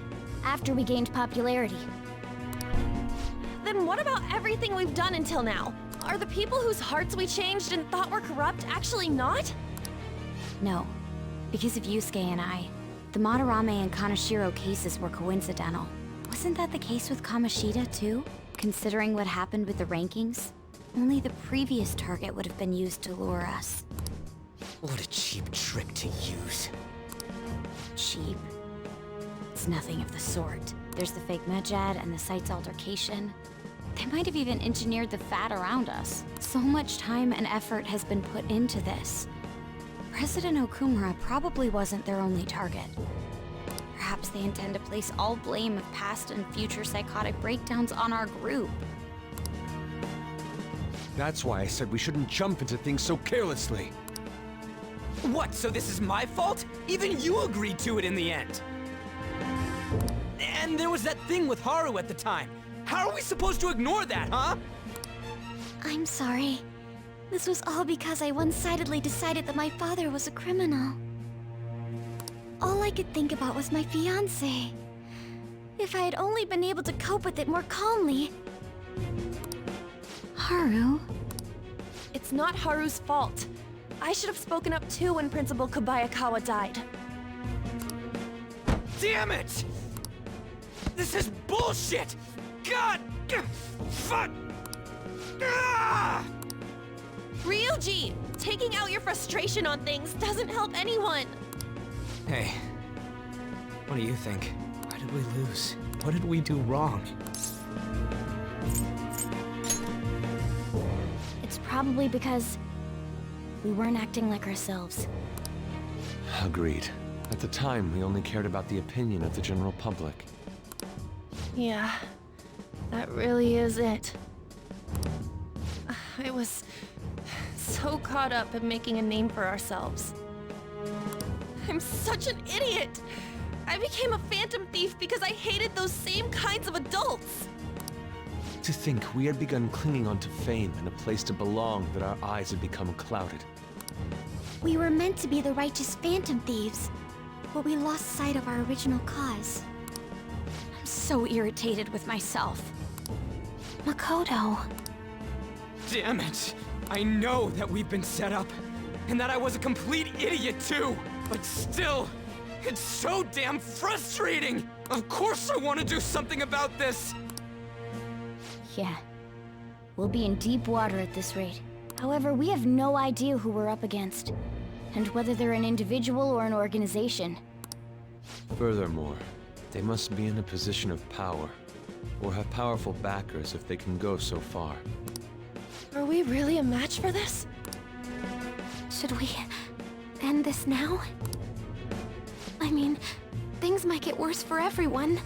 after we gained popularity. Then what about everything we've done until now? Are the people whose hearts we changed and thought were corrupt actually not? No, because of Yusuke and I, the Madarame and Kaneshiro cases were coincidental. Wasn't that the case with Kamoshida too? Considering what happened with the rankings, only the previous target would have been used to lure us. What a cheap trick to use. Cheap? It's nothing of the sort. There's the fake Medjed and the site's altercation. They might have even engineered the Fad around us. So much time and effort has been put into this. President Okumura probably wasn't their only target. Perhaps they intend to place all blame of past and future psychotic breakdowns on our group. That's why I said we shouldn't jump into things so carelessly. What, so this is my fault? Even you agreed to it in the end! And there was that thing with Haru at the time. How are we supposed to ignore that, huh? I'm sorry. This was all because I one-sidedly decided that my father was a criminal. All I could think about was my fiancé. If I had only been able to cope with it more calmly. Haru? It's not Haru's fault. I should have spoken up too when Principal Kobayakawa died. Damn it! This is bullshit! God! Fuck! Ah! Ryuji! Taking out your frustration on things doesn't help anyone! Hey, what do you think? Why did we lose? What did we do wrong? It's probably because we weren't acting like ourselves. Agreed. At the time, we only cared about the opinion of the general public. Yeah, that really is it. I was so caught up in making a name for ourselves. I'm such an idiot! I became a phantom thief because I hated those same kinds of adults. To think we had begun clinging onto fame and a place to belong that our eyes had become clouded. We were meant to be the righteous phantom thieves, but we lost sight of our original cause. I'm so irritated with myself. Makoto. Damn it! I know that we've been set up, and that I was a complete idiot too! But still, it's so damn frustrating! Of course I want to do something about this! Yeah. We'll be in deep water at this rate. However, we have no idea who we're up against, and whether they're an individual or an organization. Furthermore, they must be in a position of power, or have powerful backers if they can go so far. Are we really a match for this? Should we end this now? I mean, things might get worse for everyone.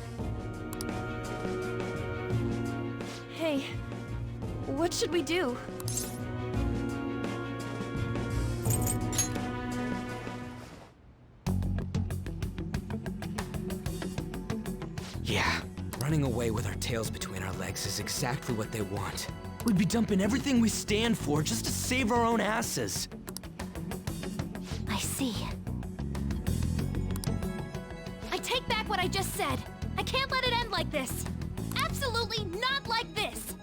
Hey, what should we do? Yeah, running away with our tails between our legs is exactly what they want. We'd be dumping everything we stand for just to save our own asses. I see. I take back what I just said. I can't let it end like this. Absolutely not like this.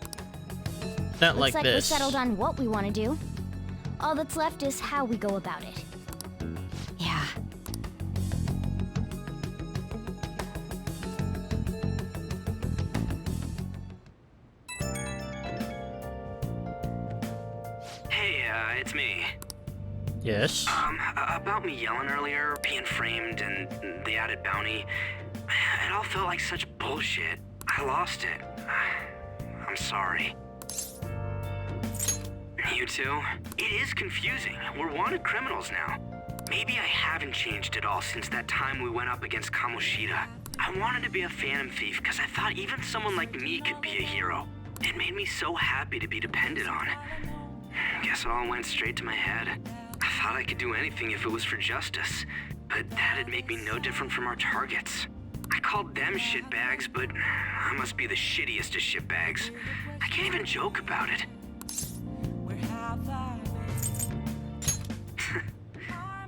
Not Looks like this. we settled on what we want to do. All that's left is how we go about it. Yeah. Hey, it's me. Yes? About me yelling earlier, being framed, and the added bounty. It all felt like such bullshit. I lost it. I'm sorry. You too? It is confusing. We're wanted criminals now. Maybe I haven't changed at all since that time we went up against Kamoshida. I wanted to be a phantom thief because I thought even someone like me could be a hero. It made me so happy to be depended on. Guess it all went straight to my head. I thought I could do anything if it was for justice, but that'd make me no different from our targets. I called them shitbags, but I must be the shittiest of shitbags. I can't even joke about it.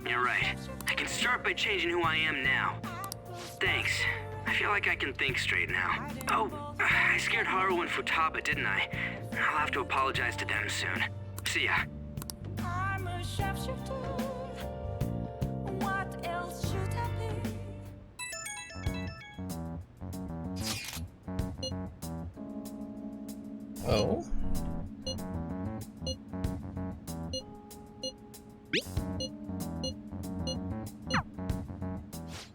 You're right. I can start by changing who I am now. Thanks. I feel like I can think straight now. Oh, I scared Haru and Futaba, didn't I? I'll have to apologize to them soon. See ya. What else should I be? Oh?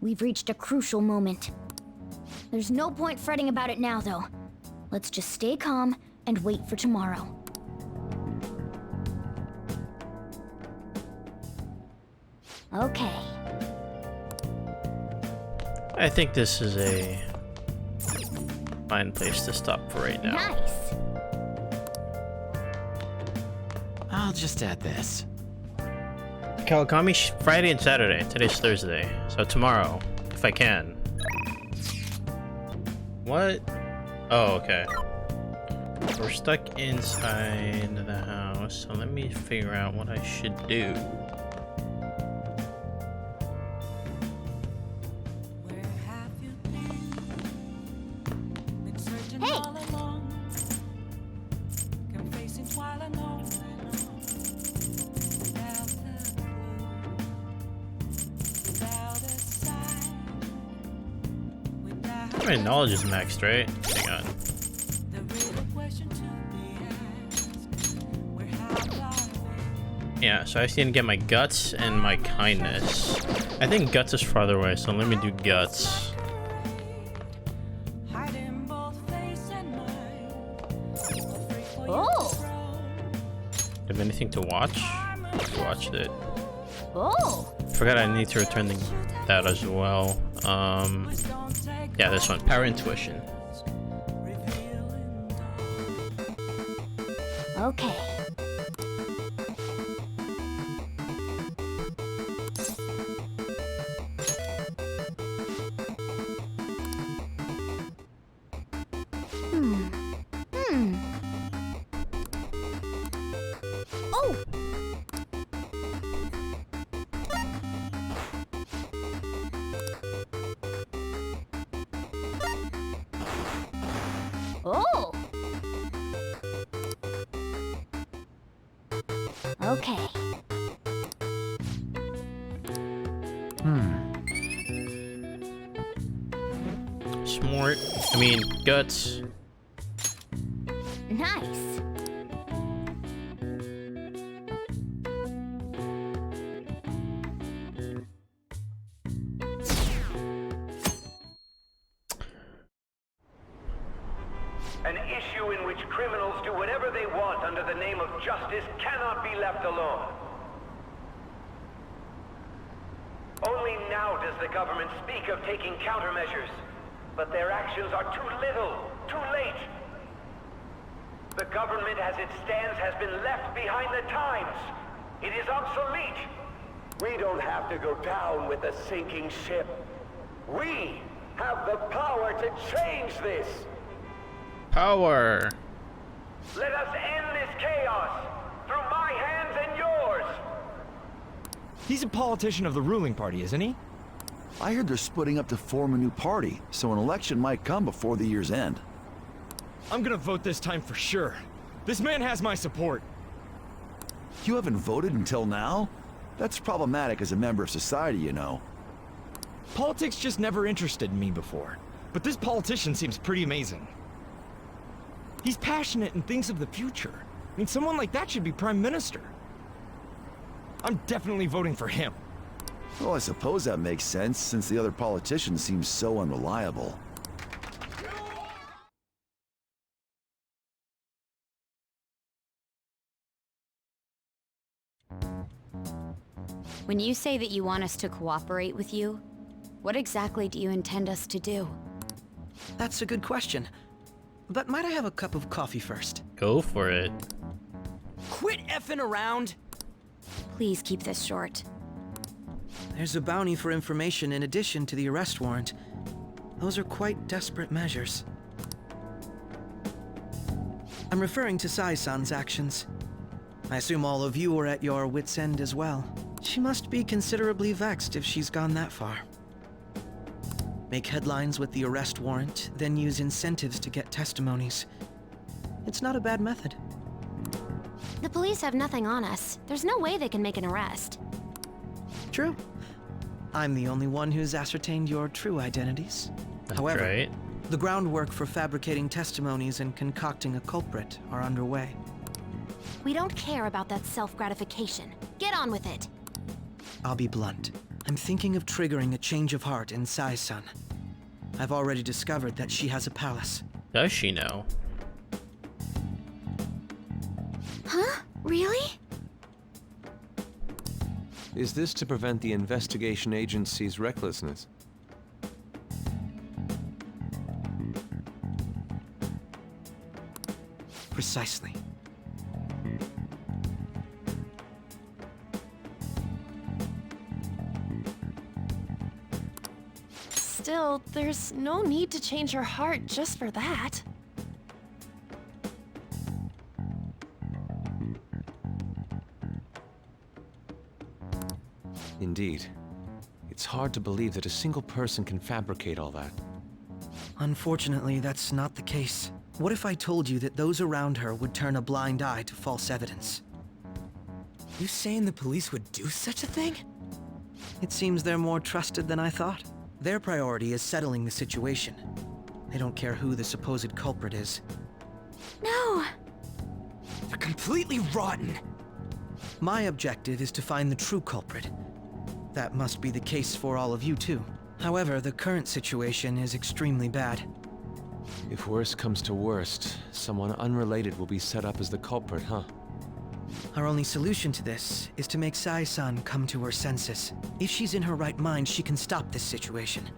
We've reached a crucial moment. There's no point fretting about it now, though. Let's just stay calm and wait for tomorrow. Okay. I think this is a fine place to stop for right now. Nice. I'll just add this. Kawakami Friday and Saturday. Today's Thursday. So tomorrow, if I can. What? Oh, okay. We're stuck inside the house, so let me figure out what I should do. Hey! My knowledge is maxed, right? Hang on. Yeah, so I just need to get my guts and my kindness. I think guts is farther away, so let me do guts. Oh! Do you have anything to watch? I watched it. Oh! Forgot I need to return that as well. Yeah, this one. Power Intuition. Okay. Okay. Smart. I mean, guts. Nice. An issue in which criminals do whatever they want under the name of justice cannot be left alone. Only now does the government speak of taking countermeasures, but their actions are too little, too late. The government as it stands has been left behind the times. It is obsolete. We don't have to go down with a sinking ship. We have the power to change this. Power. Let us end this chaos through my hands and yours. He's a politician of the ruling party, isn't he? I heard they're splitting up to form a new party, so an election might come before the year's end. I'm gonna vote this time for sure. This man has my support. You haven't voted until now? That's problematic as a member of society, you know. Politics just never interested me before, but this politician seems pretty amazing. He's passionate and thinks of the future. I mean, someone like that should be prime minister. I'm definitely voting for him. Well, I suppose that makes sense, since the other politician seems so unreliable. When you say that you want us to cooperate with you, what exactly do you intend us to do? That's a good question. But might I have a cup of coffee first? Go for it. Quit effing around! Please keep this short. There's a bounty for information in addition to the arrest warrant. Those are quite desperate measures. I'm referring to Sai-san's actions. I assume all of you were at your wits' end as well. She must be considerably vexed if she's gone that far. Make headlines with the arrest warrant, then use incentives to get testimonies. It's not a bad method. The police have nothing on us. There's no way they can make an arrest. True. I'm the only one who's ascertained your true identities. That's However, right. the groundwork for fabricating testimonies and concocting a culprit are underway. We don't care about that self-gratification. Get on with it. I'll be blunt. I'm thinking of triggering a change of heart in Sai-san. I've already discovered that she has a palace. Does she know? Huh? Really? Is this to prevent the investigation agency's recklessness? Precisely. Still, there's no need to change her heart just for that. Indeed. It's hard to believe that a single person can fabricate all that. Unfortunately, that's not the case. What if I told you that those around her would turn a blind eye to false evidence? You saying the police would do such a thing? It seems they're more trusted than I thought. Their priority is settling the situation. They don't care who the supposed culprit is. No! They're completely rotten! My objective is to find the true culprit. That must be the case for all of you too. However, the current situation is extremely bad. If worst comes to worst, someone unrelated will be set up as the culprit, huh? Our only solution to this is to make Sai-san come to her senses. If she's in her right mind, she can stop this situation.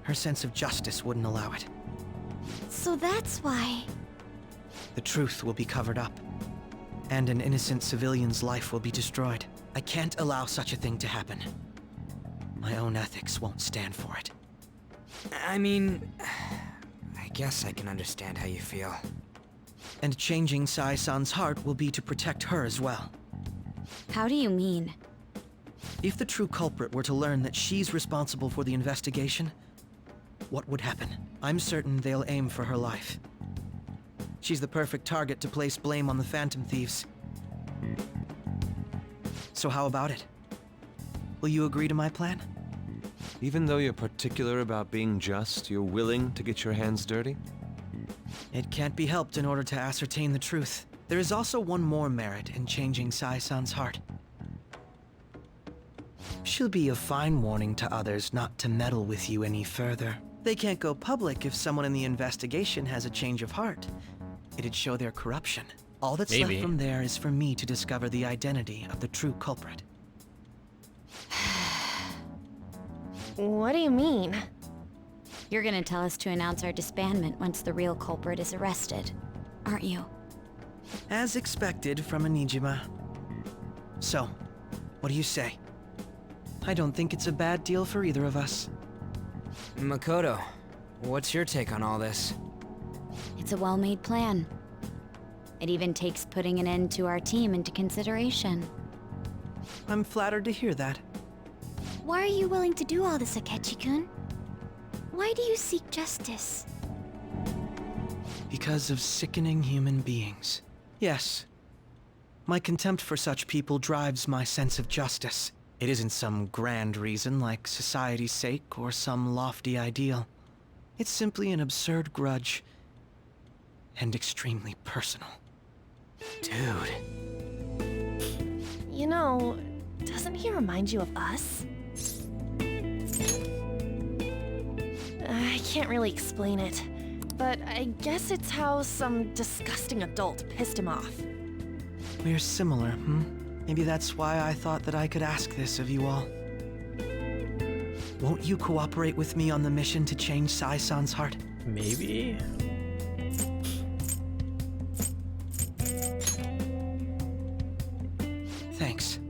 Her sense of justice wouldn't allow it. So that's why... The truth will be covered up, and an innocent civilian's life will be destroyed. I can't allow such a thing to happen. My own ethics won't stand for it. I mean... I guess I can understand how you feel. And changing Sai-san's heart will be to protect her as well. How do you mean? If the true culprit were to learn that she's responsible for the investigation, what would happen? I'm certain they'll aim for her life. She's the perfect target to place blame on the Phantom Thieves. So how about it? Will you agree to my plan? Even though you're particular about being just, you're willing to get your hands dirty? It can't be helped in order to ascertain the truth. There is also one more merit in changing Sai-san's heart. She'll be a fine warning to others not to meddle with you any further. They can't go public if someone in the investigation has a change of heart. It'd show their corruption. All that's left from there is for me to discover the identity of the true culprit. What do you mean? You're gonna tell us to announce our disbandment once the real culprit is arrested, aren't you? As expected from a Nijima. So, what do you say? I don't think it's a bad deal for either of us. Makoto, what's your take on all this? It's a well-made plan. It even takes putting an end to our team into consideration. I'm flattered to hear that. Why are you willing to do all this, Akechi-kun? Why do you seek justice? Because of sickening human beings. Yes. My contempt for such people drives my sense of justice. It isn't some grand reason like society's sake or some lofty ideal. It's simply an absurd grudge. And extremely personal. Dude. You know, doesn't he remind you of us? I can't really explain it, but I guess it's how some disgusting adult pissed him off. We're similar, Maybe that's why I thought that I could ask this of you all. Won't you cooperate with me on the mission to change Sai-san's heart? Maybe? Thanks.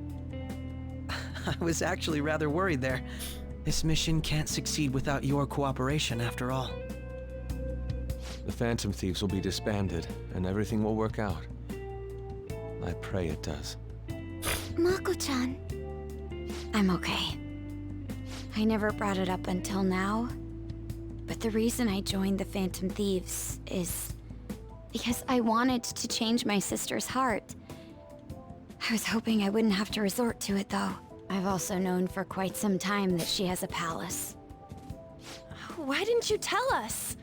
I was actually rather worried there. This mission can't succeed without your cooperation, after all. The Phantom Thieves will be disbanded, and everything will work out. I pray it does. Mako-chan. I'm okay. I never brought it up until now, but the reason I joined the Phantom Thieves is because I wanted to change my sister's heart. I was hoping I wouldn't have to resort to it, though. I've also known for quite some time that she has a palace. Why didn't you tell us?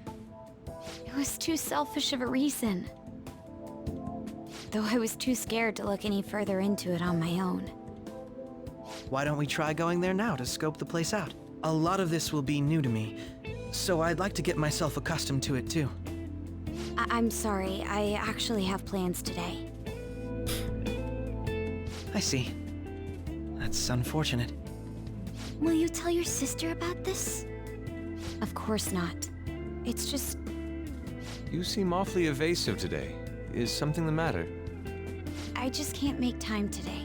It was too selfish of a reason. Though I was too scared to look any further into it on my own. Why don't we try going there now to scope the place out? A lot of this will be new to me, so I'd like to get myself accustomed to it too. I'm sorry, I actually have plans today. I see. That's unfortunate. Will you tell your sister about this? Of course not. It's just... You seem awfully evasive today. Is something the matter? I just can't make time today.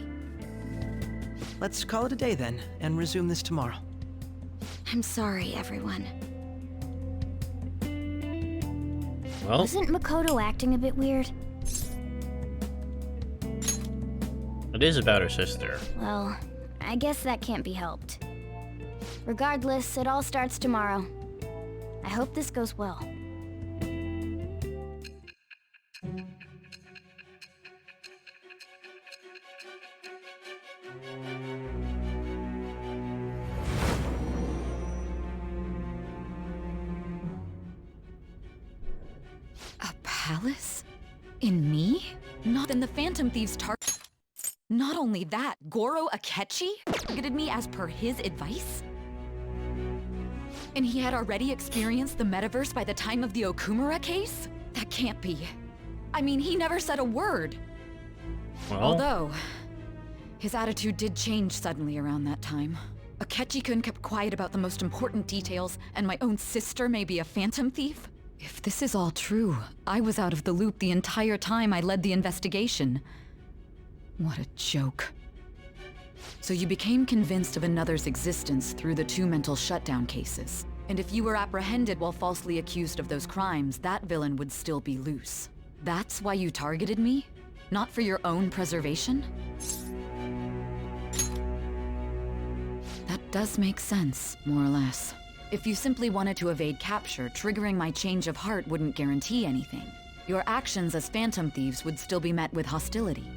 Let's call it a day then, and resume this tomorrow. I'm sorry, everyone. Well? Wasn't Makoto acting a bit weird? It is about her sister. Well, I guess that can't be helped. Regardless, it all starts tomorrow. I hope this goes well. A palace? In me? Not in the Phantom Thieves Not only that, Goro Akechi targeted me as per his advice? And he had already experienced the metaverse by the time of the Okumura case? That can't be. I mean, he never said a word. Well? Although, his attitude did change suddenly around that time. Akechi-kun kept quiet about the most important details, and my own sister may be a phantom thief? If this is all true, I was out of the loop the entire time I led the investigation. What a joke. So you became convinced of another's existence through the 2 mental shutdown cases. And if you were apprehended while falsely accused of those crimes, that villain would still be loose. That's why you targeted me? Not for your own preservation? That does make sense, more or less. If you simply wanted to evade capture, triggering my change of heart wouldn't guarantee anything. Your actions as phantom thieves would still be met with hostility.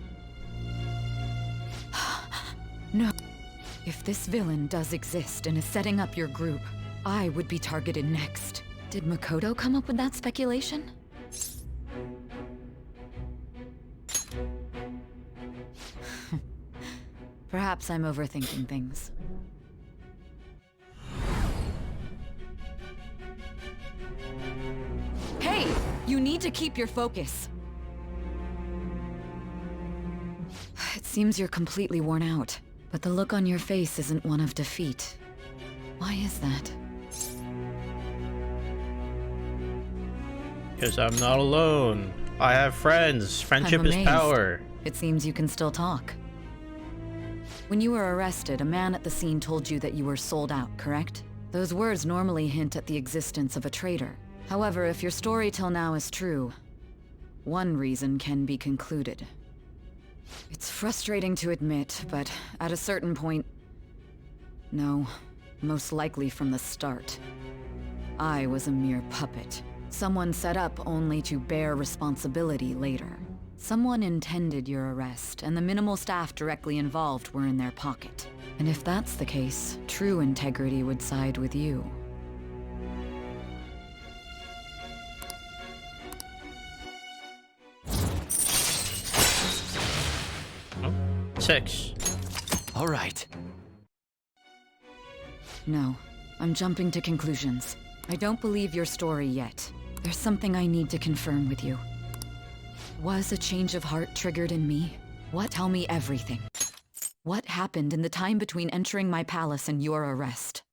If this villain does exist and is setting up your group, I would be targeted next. Did Makoto come up with that speculation? Perhaps I'm overthinking things. Hey! You need to keep your focus. It seems you're completely worn out, but the look on your face isn't one of defeat. Why is that? Because I'm not alone. I have friends. Friendship is power. It seems you can still talk. When you were arrested, a man at the scene told you that you were sold out, correct? Those words normally hint at the existence of a traitor. However, if your story till now is true, one reason can be concluded. It's frustrating to admit, but at a certain point... No, most likely from the start. I was a mere puppet. Someone set up only to bear responsibility later. Someone intended your arrest, and the minimal staff directly involved were in their pocket. And if that's the case, true integrity would side with you. Oh, 6. All right. No, I'm jumping to conclusions. I don't believe your story yet. There's something I need to confirm with you. Was a change of heart triggered in me? What? Tell me everything. What happened in the time between entering my palace and your arrest?